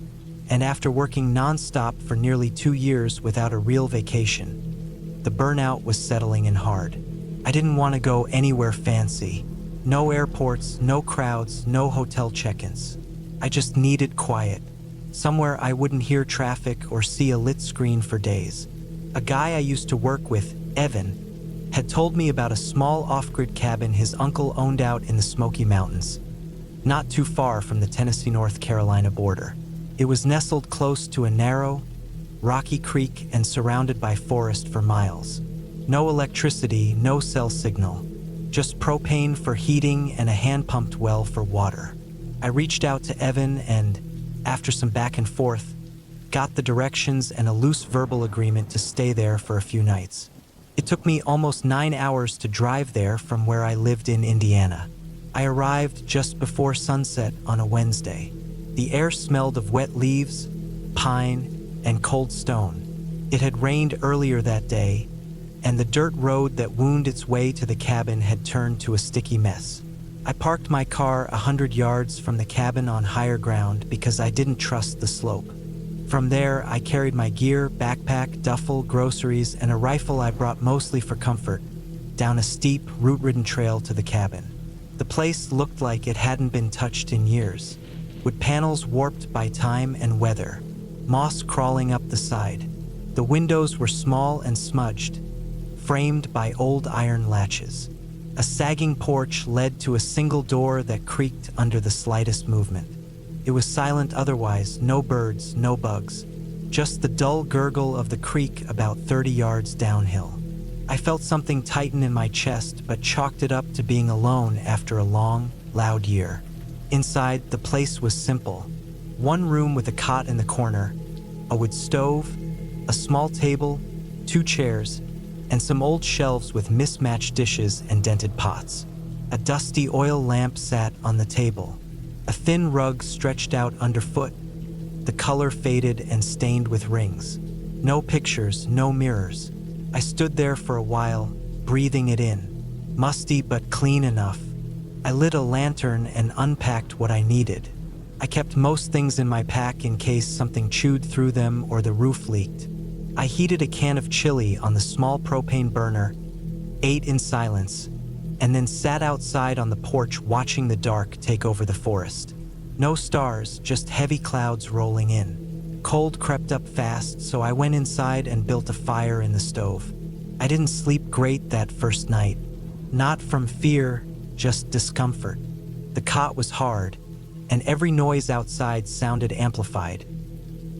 and after working non-stop for nearly 2 years without a real vacation, the burnout was settling in hard. I didn't want to go anywhere fancy. No airports, no crowds, no hotel check-ins. I just needed quiet, somewhere I wouldn't hear traffic or see a lit screen for days. A guy I used to work with, Evan, had told me about a small off-grid cabin his uncle owned out in the Smoky Mountains, not too far from the Tennessee-North Carolina border. It was nestled close to a narrow, rocky creek and surrounded by forest for miles. No electricity, no cell signal, just propane for heating and a hand-pumped well for water. I reached out to Evan and, after some back and forth, got the directions and a loose verbal agreement to stay there for a few nights. It took me almost 9 hours to drive there from where I lived in Indiana. I arrived just before sunset on a Wednesday. The air smelled of wet leaves, pine, and cold stone. It had rained earlier that day, and the dirt road that wound its way to the cabin had turned to a sticky mess. I parked my car 100 yards from the cabin on higher ground because I didn't trust the slope. From there, I carried my gear, backpack, duffel, groceries, and a rifle I brought mostly for comfort, down a steep, root-ridden trail to the cabin. The place looked like it hadn't been touched in years, with panels warped by time and weather, moss crawling up the side. The windows were small and smudged, framed by old iron latches. A sagging porch led to a single door that creaked under the slightest movement. It was silent otherwise, no birds, no bugs, just the dull gurgle of the creek about 30 yards downhill. I felt something tighten in my chest, but chalked it up to being alone after a long, loud year. Inside, the place was simple. One room with a cot in the corner, a wood stove, a small table, 2 chairs, and some old shelves with mismatched dishes and dented pots. A dusty oil lamp sat on the table. A thin rug stretched out underfoot, the color faded and stained with rings. No pictures, no mirrors. I stood there for a while, breathing it in. Musty but clean enough. I lit a lantern and unpacked what I needed. I kept most things in my pack in case something chewed through them or the roof leaked. I heated a can of chili on the small propane burner, ate in silence, and then sat outside on the porch watching the dark take over the forest. No stars, just heavy clouds rolling in. Cold crept up fast, so I went inside and built a fire in the stove. I didn't sleep great that first night. Not from fear, just discomfort. The cot was hard, and every noise outside sounded amplified.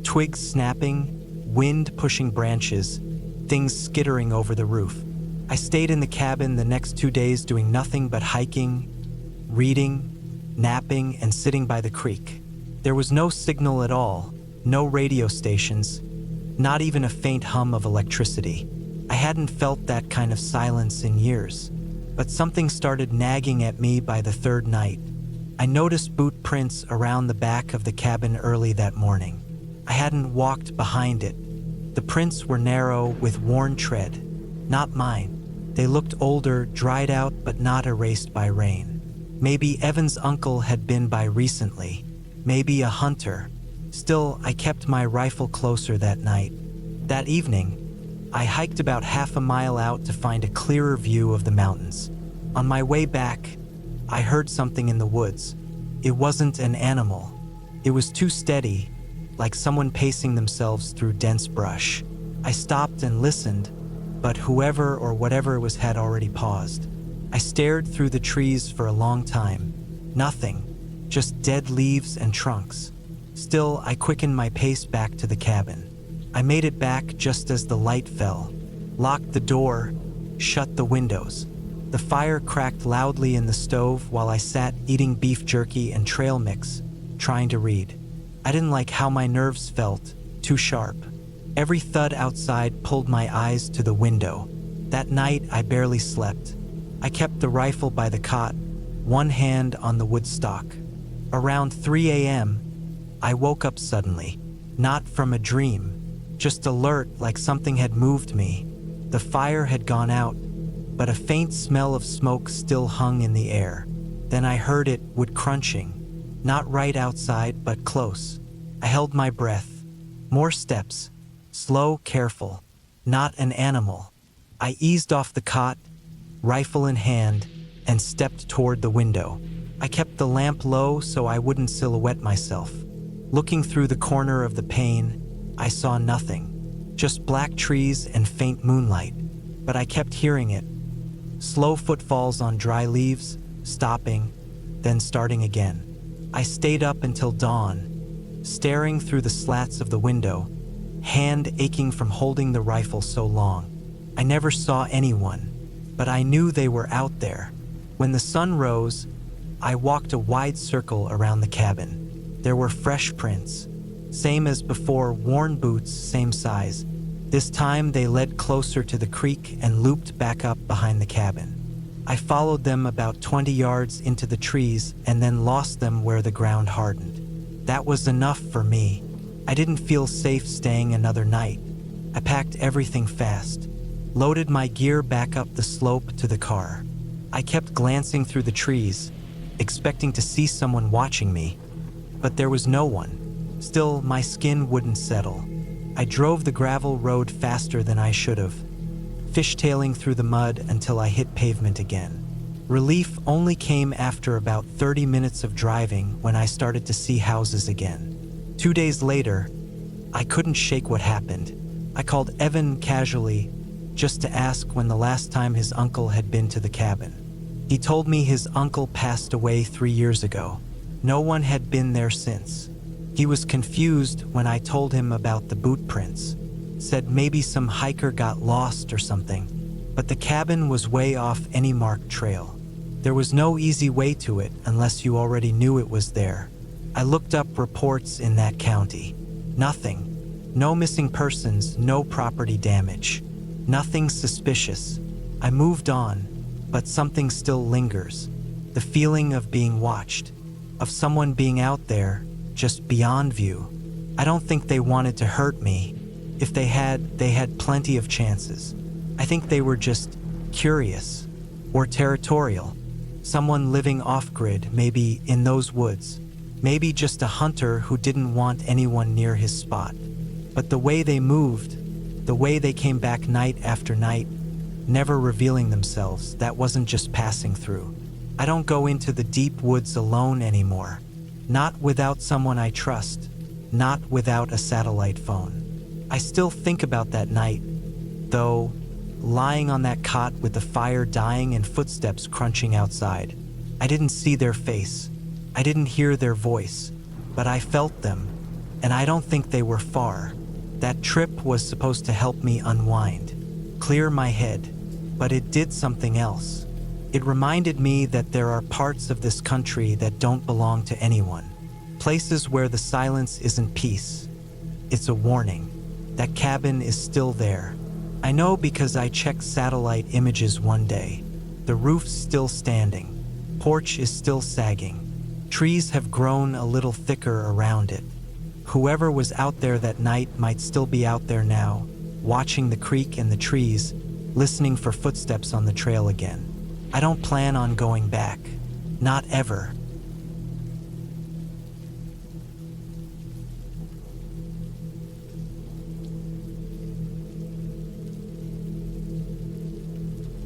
Twigs snapping, wind pushing branches, things skittering over the roof. I stayed in the cabin the next 2 days doing nothing but hiking, reading, napping, and sitting by the creek. There was no signal at all, no radio stations, not even a faint hum of electricity. I hadn't felt that kind of silence in years, but something started nagging at me by the 3rd night. I noticed boot prints around the back of the cabin early that morning. I hadn't walked behind it. The prints were narrow with worn tread, not mine. They looked older, dried out, but not erased by rain. Maybe Evan's uncle had been by recently. Maybe a hunter. Still, I kept my rifle closer that night. That evening, I hiked about half a mile out to find a clearer view of the mountains. On my way back, I heard something in the woods. It wasn't an animal. It was too steady, like someone pacing themselves through dense brush. I stopped and listened, but whoever or whatever it was had already paused. I stared through the trees for a long time. Nothing, just dead leaves and trunks. Still, I quickened my pace back to the cabin. I made it back just as the light fell, locked the door, shut the windows. The fire cracked loudly in the stove while I sat eating beef jerky and trail mix, trying to read. I didn't like how my nerves felt, too sharp. Every thud outside pulled my eyes to the window. That night, I barely slept. I kept the rifle by the cot, one hand on the wood stock. Around 3 a.m., I woke up suddenly, not from a dream, just alert like something had moved me. The fire had gone out, but a faint smell of smoke still hung in the air. Then I heard it, wood crunching, not right outside, but close. I held my breath. More steps, slow, careful, not an animal. I eased off the cot, rifle in hand, and stepped toward the window. I kept the lamp low so I wouldn't silhouette myself. Looking through the corner of the pane, I saw nothing, just black trees and faint moonlight, but I kept hearing it. Slow footfalls on dry leaves, stopping, then starting again. I stayed up until dawn, staring through the slats of the window, hand aching from holding the rifle so long. I never saw anyone, but I knew they were out there. When the sun rose, I walked a wide circle around the cabin. There were fresh prints, same as before, worn boots, same size. This time they led closer to the creek and looped back up behind the cabin. I followed them about 20 yards into the trees and then lost them where the ground hardened. That was enough for me. I didn't feel safe staying another night. I packed everything fast, loaded my gear back up the slope to the car. I kept glancing through the trees, expecting to see someone watching me, but there was no one. Still, my skin wouldn't settle. I drove the gravel road faster than I should have, fishtailing through the mud until I hit pavement again. Relief only came after about 30 minutes of driving when I started to see houses again. 2 days later, I couldn't shake what happened. I called Evan casually just to ask when the last time his uncle had been to the cabin. He told me his uncle passed away 3 years ago. No one had been there since. He was confused when I told him about the boot prints, said maybe some hiker got lost or something, but the cabin was way off any marked trail. There was no easy way to it unless you already knew it was there. I looked up reports in that county. Nothing. No missing persons, no property damage. Nothing suspicious. I moved on, but something still lingers. The feeling of being watched, of someone being out there, just beyond view. I don't think they wanted to hurt me. If they had plenty of chances. I think they were just curious or territorial. Someone living off-grid, maybe in those woods. Maybe just a hunter who didn't want anyone near his spot. But the way they moved, the way they came back night after night, never revealing themselves, that wasn't just passing through. I don't go into the deep woods alone anymore. Not without someone I trust, not without a satellite phone. I still think about that night, though, lying on that cot with the fire dying and footsteps crunching outside. I didn't see their face. I didn't hear their voice, but I felt them, and I don't think they were far. That trip was supposed to help me unwind, clear my head, but it did something else. It reminded me that there are parts of this country that don't belong to anyone. Places where the silence isn't peace. It's a warning. That cabin is still there. I know because I checked satellite images one day. The roof's still standing. Porch is still sagging. Trees have grown a little thicker around it. Whoever was out there that night might still be out there now, watching the creek and the trees, listening for footsteps on the trail again. I don't plan on going back. Not ever.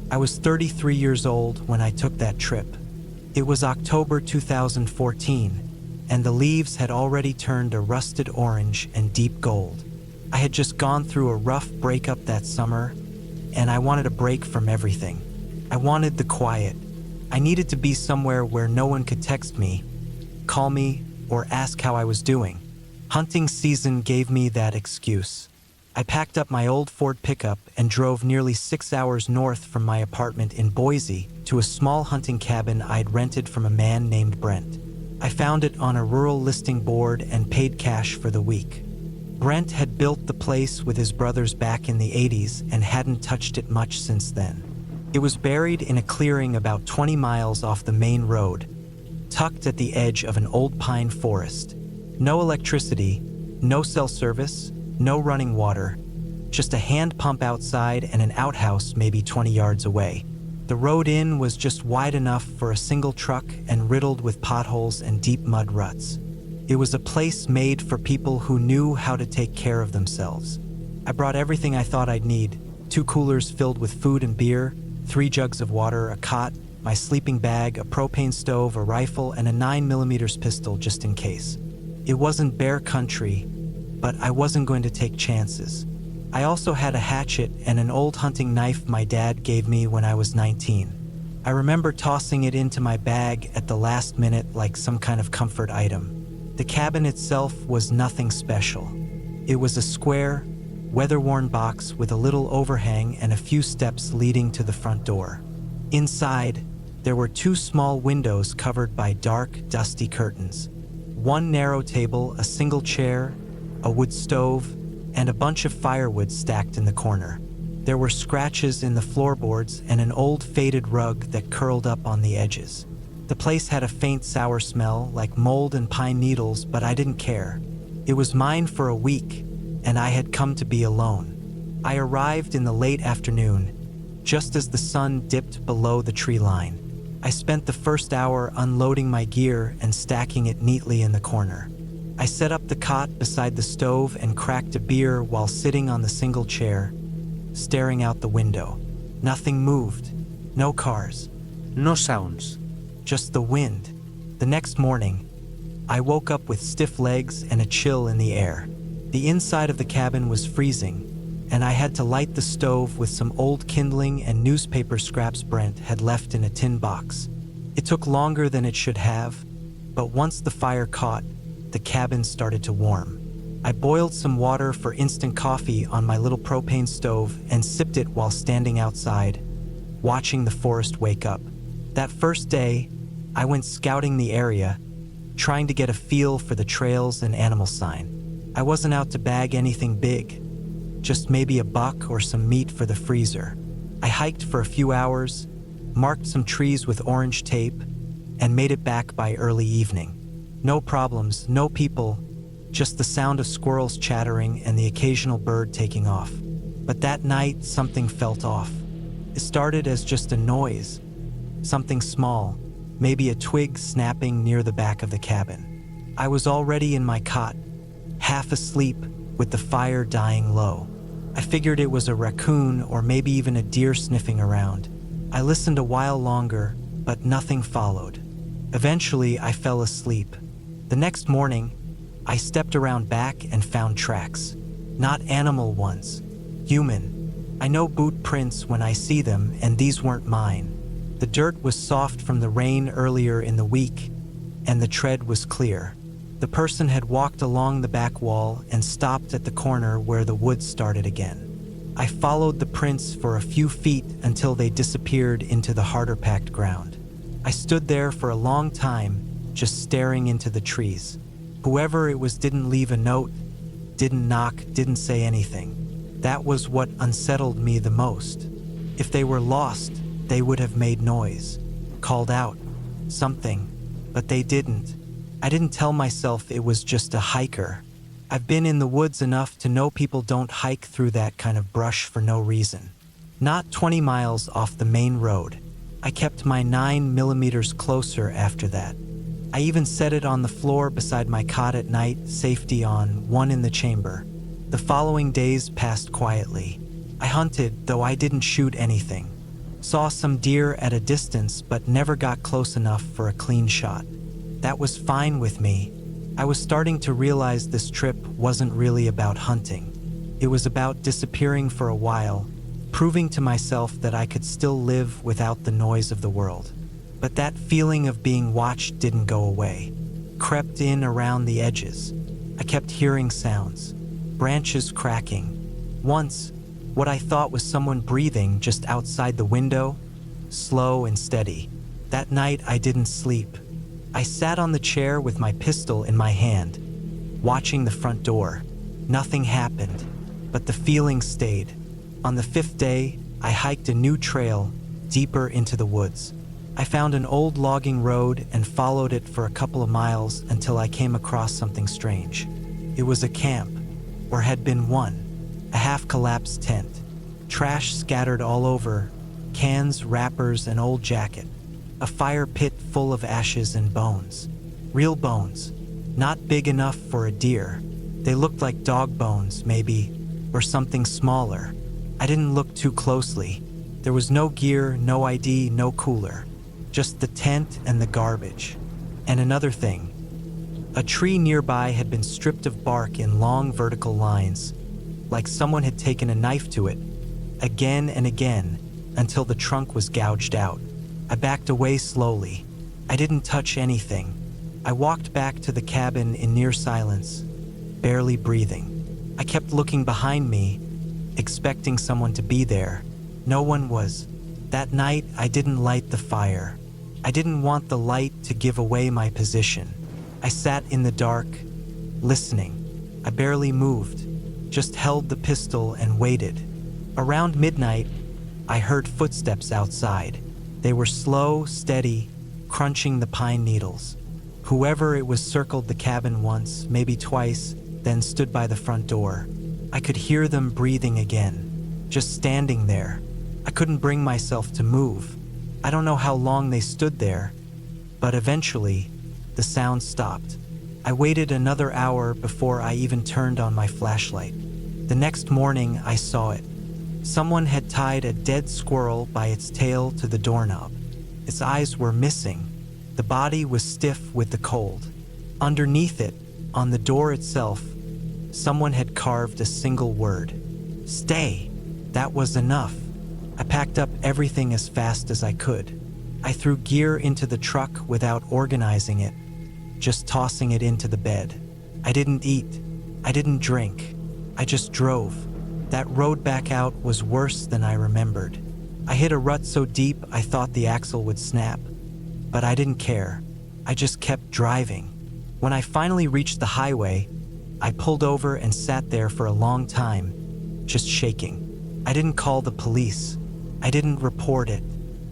I was 33 years old when I took that trip. It was October 2014, and the leaves had already turned a rusted orange and deep gold. I had just gone through a rough breakup that summer, and I wanted a break from everything. I wanted the quiet. I needed to be somewhere where no one could text me, call me, or ask how I was doing. Hunting season gave me that excuse. I packed up my old Ford pickup and drove nearly 6 hours north from my apartment in Boise to a small hunting cabin I'd rented from a man named Brent. I found it on a rural listing board and paid cash for the week. Brent had built the place with his brothers back in the 80s and hadn't touched it much since then. It was buried in a clearing about 20 miles off the main road, tucked at the edge of an old pine forest. No electricity, no cell service, no running water, just a hand pump outside and an outhouse maybe 20 yards away. The road in was just wide enough for a single truck and riddled with potholes and deep mud ruts. It was a place made for people who knew how to take care of themselves. I brought everything I thought I'd need: 2 coolers filled with food and beer, 3 jugs of water, a cot, my sleeping bag, a propane stove, a rifle, and a 9mm pistol just in case. It wasn't bear country, but I wasn't going to take chances. I also had a hatchet and an old hunting knife my dad gave me when I was 19. I remember tossing it into my bag at the last minute like some kind of comfort item. The cabin itself was nothing special. It was a square, weather-worn box with a little overhang and a few steps leading to the front door. Inside, there were 2 small windows covered by dark, dusty curtains. 1 narrow table, a single chair, a wood stove, and a bunch of firewood stacked in the corner. There were scratches in the floorboards and an old faded rug that curled up on the edges. The place had a faint sour smell, like mold and pine needles, but I didn't care. It was mine for a week, and I had come to be alone. I arrived in the late afternoon, just as the sun dipped below the tree line. I spent the first hour unloading my gear and stacking it neatly in the corner. I set up the cot beside the stove and cracked a beer while sitting on the single chair, staring out the window. Nothing moved. No cars. No sounds. Just the wind. The next morning, I woke up with stiff legs and a chill in the air. The inside of the cabin was freezing, and I had to light the stove with some old kindling and newspaper scraps Brent had left in a tin box. It took longer than it should have, but once the fire caught, the cabin started to warm. I boiled some water for instant coffee on my little propane stove and sipped it while standing outside, watching the forest wake up. That first day, I went scouting the area, trying to get a feel for the trails and animal sign. I wasn't out to bag anything big, just maybe a buck or some meat for the freezer. I hiked for a few hours, marked some trees with orange tape, and made it back by early evening. No problems, no people, just the sound of squirrels chattering and the occasional bird taking off. But that night, something felt off. It started as just a noise, something small, maybe a twig snapping near the back of the cabin. I was already in my cot, half asleep, with the fire dying low. I figured it was a raccoon or maybe even a deer sniffing around. I listened a while longer, but nothing followed. Eventually, I fell asleep. The next morning, I stepped around back and found tracks. Not animal ones, human. I know boot prints when I see them, and these weren't mine. The dirt was soft from the rain earlier in the week, and the tread was clear. The person had walked along the back wall and stopped at the corner where the woods started again. I followed the prints for a few feet until they disappeared into the harder packed ground. I stood there for a long time, just staring into the trees. Whoever it was didn't leave a note, didn't knock, didn't say anything. That was what unsettled me the most. If they were lost, they would have made noise, called out, something, but they didn't. I didn't tell myself it was just a hiker. I've been in the woods enough to know people don't hike through that kind of brush for no reason. not 20 miles off the main road. I kept my 9mm closer after that. I even set it on the floor beside my cot at night, safety on, one in the chamber. The following days passed quietly. I hunted, though I didn't shoot anything. Saw some deer at a distance, but never got close enough for a clean shot. That was fine with me. I was starting to realize this trip wasn't really about hunting. It was about disappearing for a while, proving to myself that I could still live without the noise of the world. But that feeling of being watched didn't go away. Crept in around the edges. I kept hearing sounds, branches cracking. Once, what I thought was someone breathing just outside the window, slow and steady. That night I didn't sleep. I sat on the chair with my pistol in my hand, watching the front door. Nothing happened, but the feeling stayed. On the 5th day, I hiked a new trail deeper into the woods. I found an old logging road and followed it for a couple of miles until I came across something strange. It was a camp, or had been one, a half-collapsed tent. Trash scattered all over, cans, wrappers, an old jacket. A fire pit full of ashes and bones. Real bones, not big enough for a deer. They looked like dog bones, maybe, or something smaller. I didn't look too closely. There was no gear, no ID, no cooler. Just the tent and the garbage. And another thing. A tree nearby had been stripped of bark in long vertical lines, like someone had taken a knife to it, again and again, until the trunk was gouged out. I backed away slowly. I didn't touch anything. I walked back to the cabin in near silence, barely breathing. I kept looking behind me, expecting someone to be there. No one was. That night, I didn't light the fire. I didn't want the light to give away my position. I sat in the dark, listening. I barely moved, just held the pistol and waited. Around midnight, I heard footsteps outside. They were slow, steady, crunching the pine needles. Whoever it was circled the cabin once, maybe twice, then stood by the front door. I could hear them breathing again, just standing there. I couldn't bring myself to move. I don't know how long they stood there, but eventually, the sound stopped. I waited another hour before I even turned on my flashlight. The next morning, I saw it. Someone had tied a dead squirrel by its tail to the doorknob. Its eyes were missing. The body was stiff with the cold. Underneath it, on the door itself, someone had carved a single word. Stay. That was enough. I packed up everything as fast as I could. I threw gear into the truck without organizing it, just tossing it into the bed. I didn't eat. I didn't drink. I just drove. That road back out was worse than I remembered. I hit a rut so deep I thought the axle would snap. But I didn't care. I just kept driving. When I finally reached the highway, I pulled over and sat there for a long time, just shaking. I didn't call the police. I didn't report it.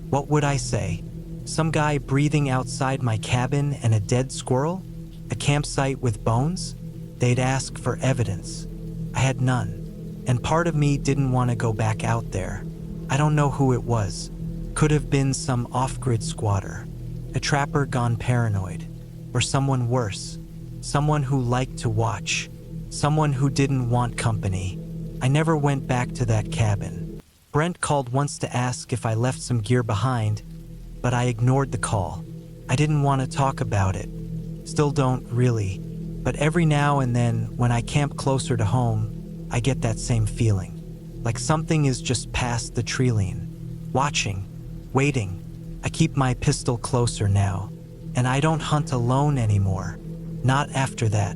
What would I say? Some guy breathing outside my cabin and a dead squirrel? A campsite with bones? They'd ask for evidence. I had none. And part of me didn't want to go back out there. I don't know who it was. Could have been some off-grid squatter. A trapper gone paranoid. Or someone worse. Someone who liked to watch. Someone who didn't want company. I never went back to that cabin. Brent called once to ask if I left some gear behind, but I ignored the call. I didn't want to talk about it. Still don't, really. But every now and then, when I camp closer to home, I get that same feeling. Like something is just past the tree line. Watching. Waiting. I keep my pistol closer now. And I don't hunt alone anymore. Not after that.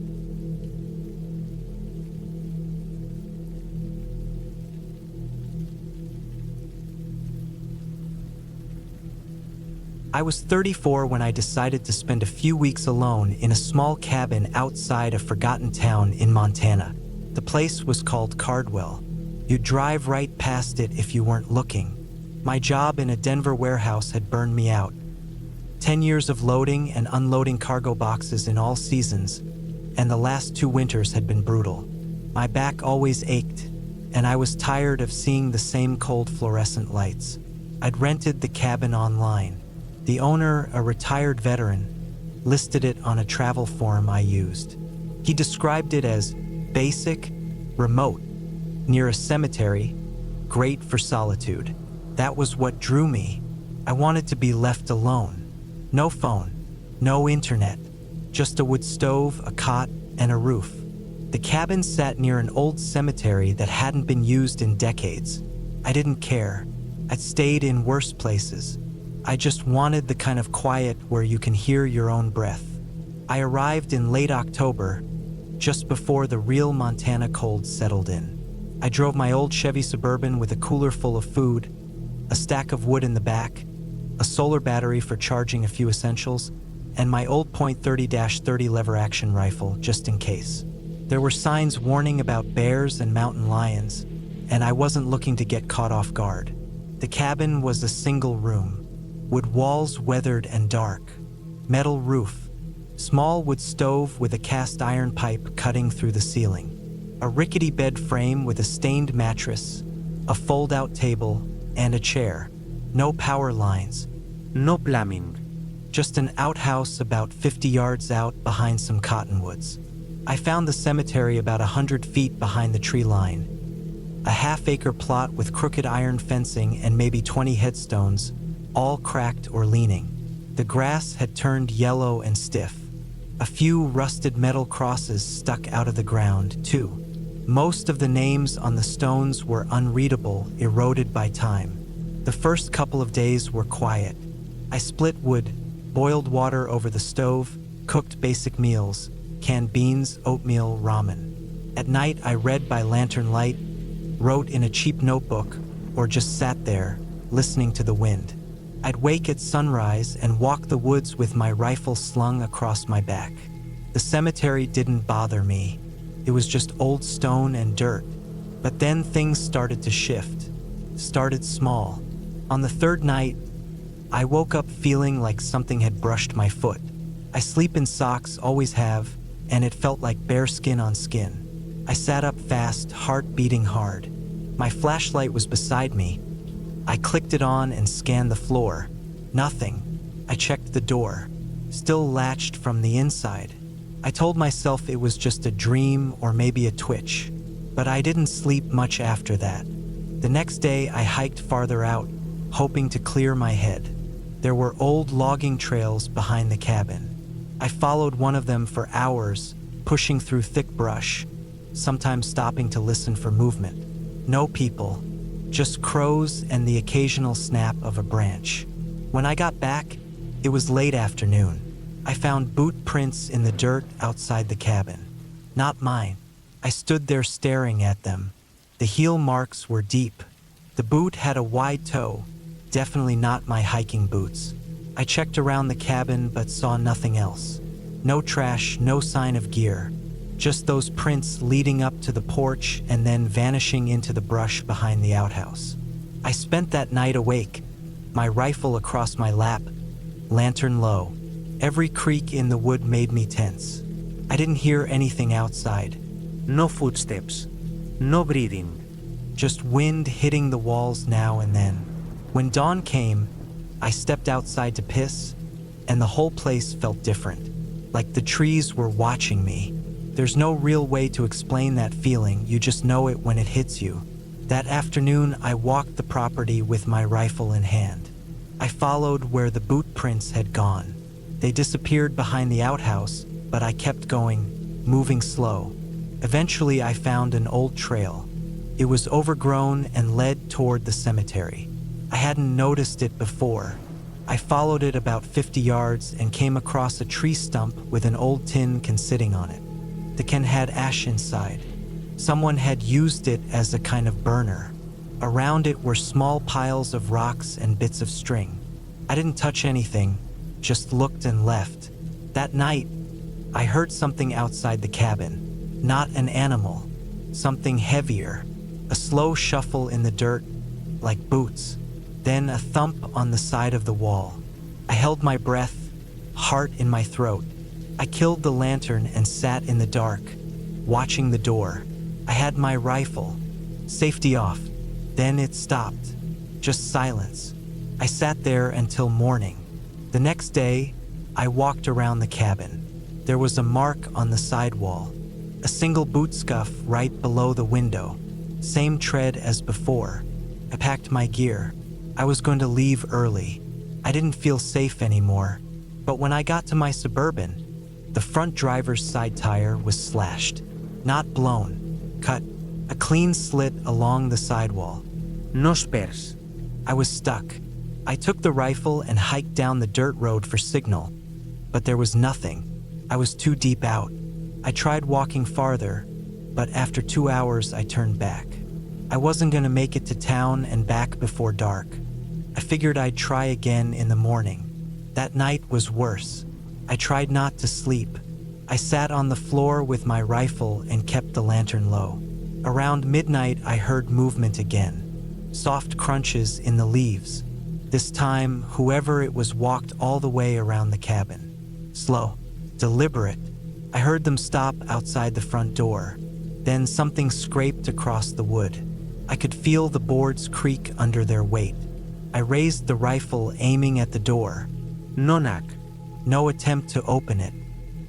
I was 34 when I decided to spend a few weeks alone in a small cabin outside a forgotten town in Montana. The place was called Cardwell. You'd drive right past it if you weren't looking. My job in a Denver warehouse had burned me out. 10 years of loading and unloading cargo boxes in all seasons, and the last 2 winters had been brutal. My back always ached. and I was tired of seeing the same cold fluorescent lights. I'd rented the cabin online. The owner, a retired veteran, listed it on a travel forum I used. He described it as basic, remote, near a cemetery, great for solitude. That was what drew me. I wanted to be left alone. No phone, no internet, just a wood stove, a cot, and a roof. The cabin sat near an old cemetery that hadn't been used in decades. I didn't care. I'd stayed in worse places. I just wanted the kind of quiet where you can hear your own breath. I arrived in late October, just before the real Montana cold settled in. I drove my old Chevy Suburban with a cooler full of food, a stack of wood in the back, a solar battery for charging a few essentials, and my old .30-30 lever-action rifle, just in case. There were signs warning about bears and mountain lions, and I wasn't looking to get caught off guard. The cabin was a single room, wood walls weathered and dark, metal roof, small wood stove with a cast iron pipe cutting through the ceiling, a rickety bed frame with a stained mattress, a fold-out table, and a chair. No power lines, No plumbing. just an outhouse about 50 yards out behind some cottonwoods. I found the cemetery about 100 feet behind the tree line. A half-acre plot with crooked iron fencing and maybe 20 headstones, all cracked or leaning. The grass had turned yellow and stiff. A few rusted metal crosses stuck out of the ground, too. Most of the names on the stones were unreadable, eroded by time. The first couple of days were quiet. I split wood, boiled water over the stove, cooked basic meals, canned beans, oatmeal, ramen. At night, I read by lantern light, wrote in a cheap notebook, or just sat there, listening to the wind. I'd wake at sunrise and walk the woods with my rifle slung across my back. The cemetery didn't bother me. It was just old stone and dirt. But then things started to shift. Started small. On the third night, I woke up feeling like something had brushed my foot. I sleep in socks, always have, and it felt like bare skin on skin. I sat up fast, heart beating hard. My flashlight was beside me. I clicked it on and scanned the floor. Nothing. I checked the door. Still latched from the inside. I told myself it was just a dream or maybe a twitch. But I didn't sleep much after that. The next day, I hiked farther out, hoping to clear my head. There were old logging trails behind the cabin. I followed one of them for hours, pushing through thick brush, sometimes stopping to listen for movement. No people, just crows and the occasional snap of a branch. When I got back, it was late afternoon. I found boot prints in the dirt outside the cabin. Not mine. I stood there staring at them. The heel marks were deep. The boot had a wide toe, definitely not my hiking boots. I checked around the cabin but saw nothing else. No trash, no sign of gear. Just those prints leading up to the porch and then vanishing into the brush behind the outhouse. I spent that night awake, my rifle across my lap, lantern low. Every creak in the wood made me tense. I didn't hear anything outside. No footsteps. No breathing. Just wind hitting the walls now and then. When dawn came, I stepped outside to piss, and the whole place felt different, like the trees were watching me. There's no real way to explain that feeling, you just know it when it hits you. That afternoon, I walked the property with my rifle in hand. I followed where the boot prints had gone. They disappeared behind the outhouse, but I kept going, moving slow. Eventually, I found an old trail. It was overgrown and led toward the cemetery. I hadn't noticed it before. I followed it about 50 yards and came across a tree stump with an old tin can sitting on it. The can had ash inside. Someone had used it as a kind of burner. Around it were small piles of rocks and bits of string. I didn't touch anything, just looked and left. That night, I heard something outside the cabin. Not an animal, something heavier. A slow shuffle in the dirt, like boots. Then a thump on the side of the wall. I held my breath, heart in my throat. I killed the lantern and sat in the dark, watching the door. I had my rifle, Safety off. Then it stopped. Just silence. I sat there until morning. The next day, I walked around the cabin. There was a mark on the sidewall, a single boot scuff right below the window. Same tread as before. I packed my gear. I was going to leave early. I didn't feel safe anymore. But when I got to my Suburban, the front driver's side tire was slashed. Not blown, cut. A clean slit along the sidewall. No spares. I was stuck. I took the rifle and hiked down the dirt road for signal. But there was nothing. I was too deep out. I tried walking farther, but after 2 hours I turned back. I wasn't going to make it to town and back before dark. I figured I'd try again in the morning. That night was worse. I tried not to sleep. I sat on the floor with my rifle and kept the lantern low. Around midnight I heard movement again. Soft crunches in the leaves. This time, whoever it was walked all the way around the cabin. Slow, deliberate. I heard them stop outside the front door. Then something scraped across the wood. I could feel the boards creak under their weight. I raised the rifle, aiming at the door. No knock. No attempt to open it.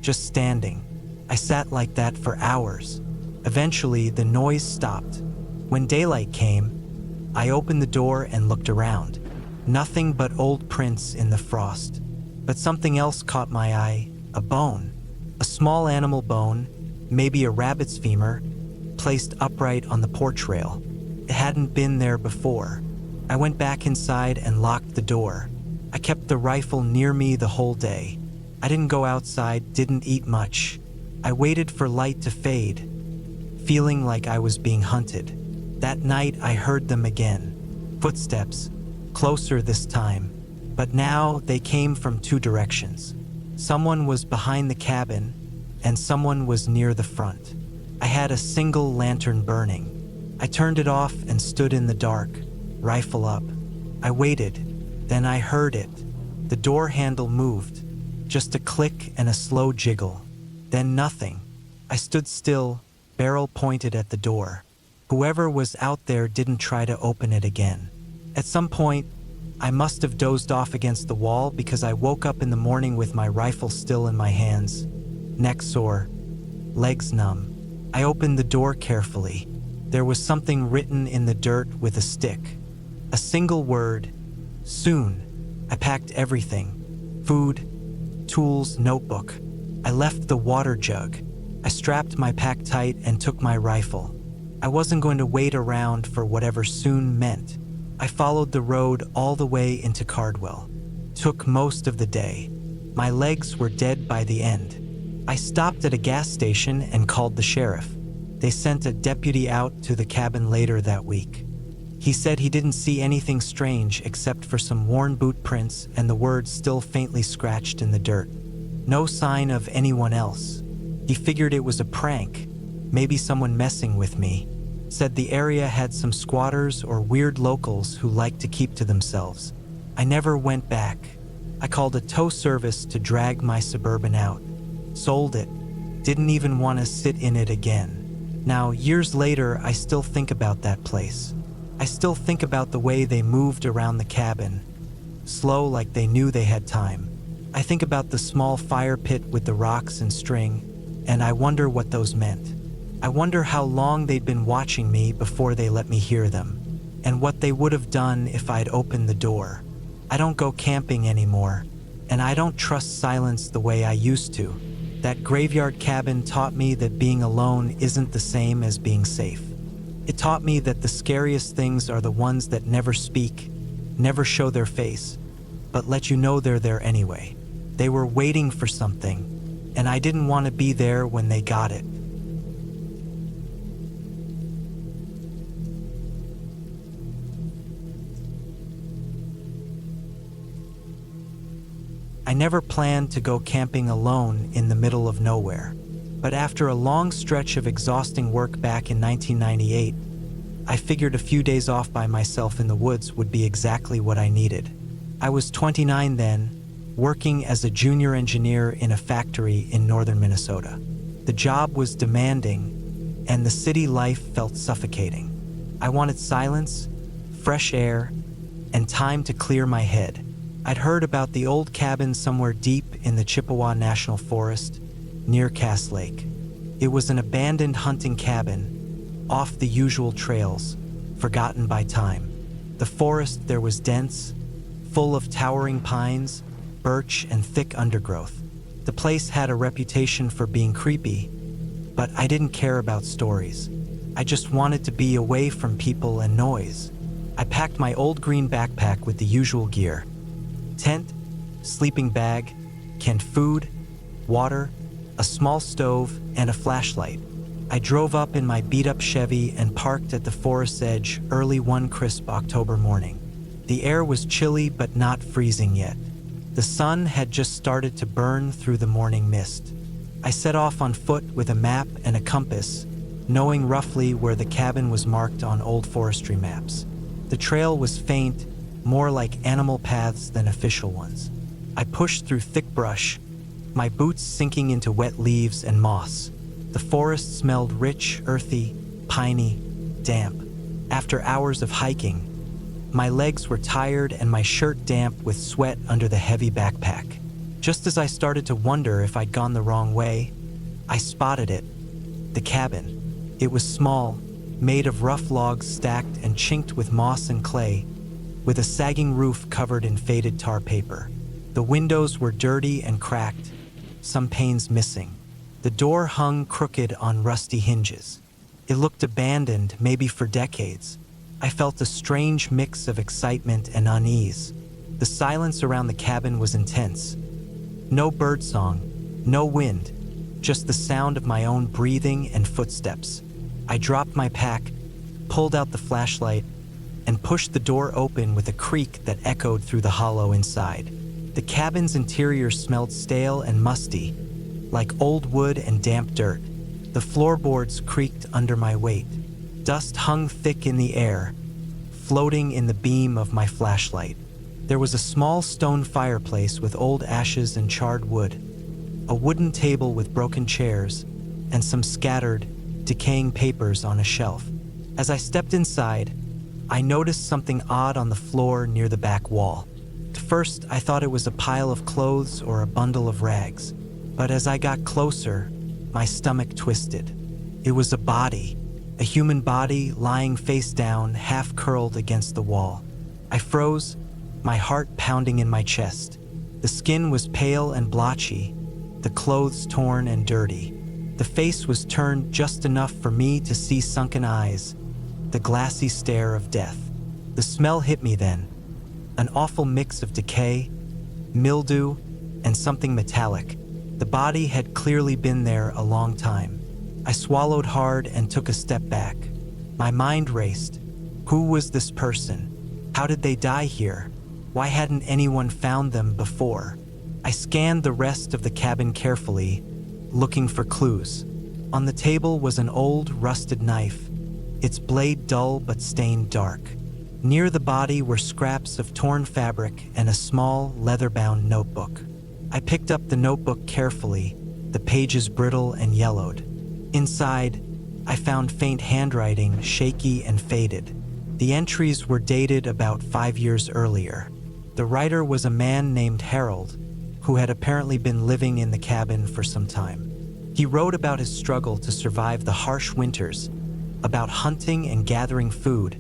Just standing. I sat like that for hours. Eventually, the noise stopped. When daylight came, I opened the door and looked around. Nothing but old prints in the frost. But something else caught my eye. A bone. A small animal bone, maybe a rabbit's femur, placed upright on the porch rail. It hadn't been there before. I went back inside and locked the door. I kept the rifle near me the whole day. I didn't go outside, didn't eat much. I waited for light to fade, feeling like I was being hunted. That night I heard them again. Footsteps, closer this time. But now they came from 2 directions. Someone was behind the cabin, and someone was near the front. I had a single lantern burning. I turned it off and stood in the dark, rifle up. I waited, then I heard it. The door handle moved, just a click and a slow jiggle. Then nothing. I stood still, barrel pointed at the door. Whoever was out there didn't try to open it again. At some point, I must have dozed off against the wall because I woke up in the morning with my rifle still in my hands, neck sore, legs numb. I opened the door carefully. There was something written in the dirt with a stick. A single word, soon. I packed everything, food, tools, notebook. I left the water jug. I strapped my pack tight and took my rifle. I wasn't going to wait around for whatever soon meant. I followed the road all the way into Cardwell. Took most of the day. My legs were dead by the end. I stopped at a gas station and called the sheriff. They sent a deputy out to the cabin later that week. He said he didn't see anything strange except for some worn boot prints and the words still faintly scratched in the dirt. No sign of anyone else. He figured it was a prank, maybe someone messing with me. Said the area had some squatters or weird locals who liked to keep to themselves. I never went back. I called a tow service to drag my Suburban out. Sold it. Didn't even want to sit in it again. Now, years later, I still think about that place. I still think about the way they moved around the cabin, slow like they knew they had time. I think about the small fire pit with the rocks and string, and I wonder what those meant. I wonder how long they'd been watching me before they let me hear them, and what they would have done if I'd opened the door. I don't go camping anymore, and I don't trust silence the way I used to. That graveyard cabin taught me that being alone isn't the same as being safe. It taught me that the scariest things are the ones that never speak, never show their face, but let you know they're there anyway. They were waiting for something, and I didn't want to be there when they got it. I never planned to go camping alone in the middle of nowhere, but after a long stretch of exhausting work back in 1998, I figured a few days off by myself in the woods would be exactly what I needed. I was 29 then, working as a junior engineer in a factory in northern Minnesota. The job was demanding, and the city life felt suffocating. I wanted silence, fresh air, and time to clear my head. I'd heard about the old cabin somewhere deep in the Chippewa National Forest, near Cass Lake. It was an abandoned hunting cabin, off the usual trails, forgotten by time. The forest there was dense, full of towering pines, birch, and thick undergrowth. The place had a reputation for being creepy, but I didn't care about stories. I just wanted to be away from people and noise. I packed my old green backpack with the usual gear: tent, sleeping bag, canned food, water, a small stove, and a flashlight. I drove up in my beat-up Chevy and parked at the forest's edge early one crisp October morning. The air was chilly but not freezing yet. The sun had just started to burn through the morning mist. I set off on foot with a map and a compass, knowing roughly where the cabin was marked on old forestry maps. The trail was faint, more like animal paths than official ones. I pushed through thick brush, my boots sinking into wet leaves and moss. The forest smelled rich, earthy, piney, damp. After hours of hiking, my legs were tired and my shirt damp with sweat under the heavy backpack. Just as I started to wonder if I'd gone the wrong way, I spotted it. The cabin. It was small, made of rough logs stacked and chinked with moss and clay, with a sagging roof covered in faded tar paper. The windows were dirty and cracked, some panes missing. The door hung crooked on rusty hinges. It looked abandoned, maybe for decades. I felt a strange mix of excitement and unease. The silence around the cabin was intense. No birdsong, no wind, just the sound of my own breathing and footsteps. I dropped my pack, pulled out the flashlight, and pushed the door open with a creak that echoed through the hollow inside. The cabin's interior smelled stale and musty, like old wood and damp dirt. The floorboards creaked under my weight. Dust hung thick in the air, floating in the beam of my flashlight. There was a small stone fireplace with old ashes and charred wood, a wooden table with broken chairs, and some scattered, decaying papers on a shelf. As I stepped inside, I noticed something odd on the floor near the back wall. At first, I thought it was a pile of clothes or a bundle of rags, but as I got closer, my stomach twisted. It was a body, a human body lying face down, half curled against the wall. I froze, my heart pounding in my chest. The skin was pale and blotchy, the clothes torn and dirty. The face was turned just enough for me to see sunken eyes, the glassy stare of death. The smell hit me then, an awful mix of decay, mildew, and something metallic. The body had clearly been there a long time. I swallowed hard and took a step back. My mind raced. Who was this person? How did they die here? Why hadn't anyone found them before? I scanned the rest of the cabin carefully, looking for clues. On the table was an old, rusted knife, its blade dull but stained dark. Near the body were scraps of torn fabric and a small, leather-bound notebook. I picked up the notebook carefully, the pages brittle and yellowed. Inside, I found faint handwriting, shaky and faded. The entries were dated about 5 years earlier. The writer was a man named Harold, who had apparently been living in the cabin for some time. He wrote about his struggle to survive the harsh winters, about hunting and gathering food,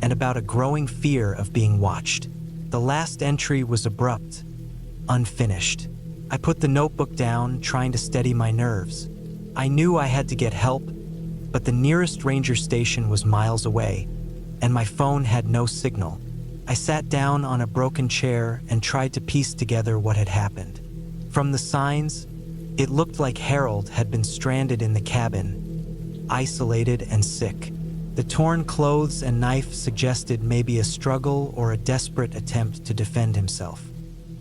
and about a growing fear of being watched. The last entry was abrupt, unfinished. I put the notebook down, trying to steady my nerves. I knew I had to get help, but the nearest ranger station was miles away, and my phone had no signal. I sat down on a broken chair and tried to piece together what had happened. From the signs, it looked like Harold had been stranded in the cabin, isolated and sick. The torn clothes and knife suggested maybe a struggle or a desperate attempt to defend himself.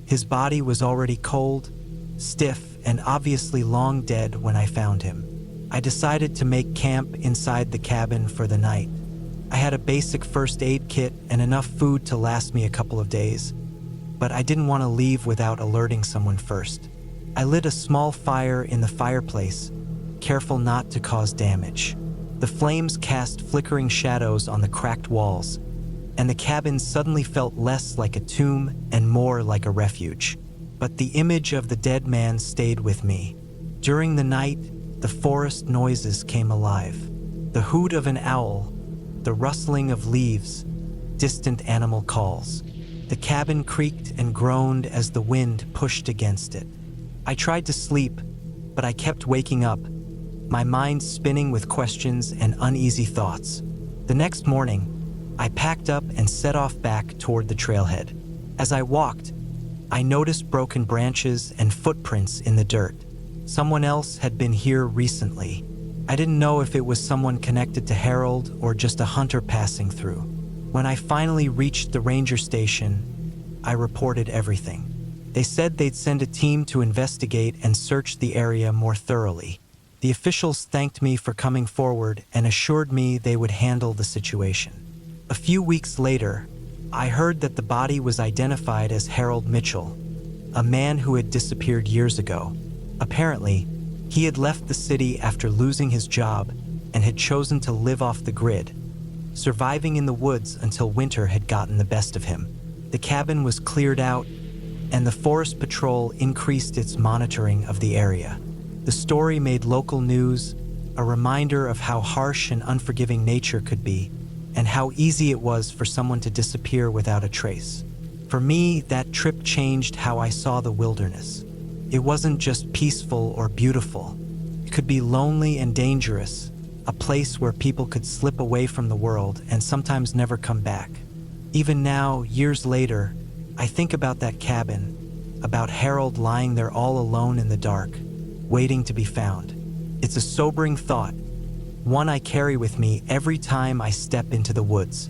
His body was already cold, stiff, and obviously long dead when I found him. I decided to make camp inside the cabin for the night. I had a basic first aid kit and enough food to last me a couple of days, but I didn't want to leave without alerting someone first. I lit a small fire in the fireplace, careful not to cause damage. The flames cast flickering shadows on the cracked walls, and the cabin suddenly felt less like a tomb and more like a refuge. But the image of the dead man stayed with me. During the night, the forest noises came alive. The hoot of an owl, the rustling of leaves, distant animal calls. The cabin creaked and groaned as the wind pushed against it. I tried to sleep, but I kept waking up, my mind spinning with questions and uneasy thoughts. The next morning, I packed up and set off back toward the trailhead. As I walked, I noticed broken branches and footprints in the dirt. Someone else had been here recently. I didn't know if it was someone connected to Harold or just a hunter passing through. When I finally reached the ranger station, I reported everything. They said they'd send a team to investigate and search the area more thoroughly. The officials thanked me for coming forward and assured me they would handle the situation. A few weeks later, I heard that the body was identified as Harold Mitchell, a man who had disappeared years ago. Apparently, he had left the city after losing his job and had chosen to live off the grid, surviving in the woods until winter had gotten the best of him. The cabin was cleared out, and the Forest Patrol increased its monitoring of the area. The story made local news, a reminder of how harsh and unforgiving nature could be, and how easy it was for someone to disappear without a trace. For me, that trip changed how I saw the wilderness. It wasn't just peaceful or beautiful. It could be lonely and dangerous, a place where people could slip away from the world and sometimes never come back. Even now, years later, I think about that cabin, about Harold lying there all alone in the dark, waiting to be found. It's a sobering thought, one I carry with me every time I step into the woods.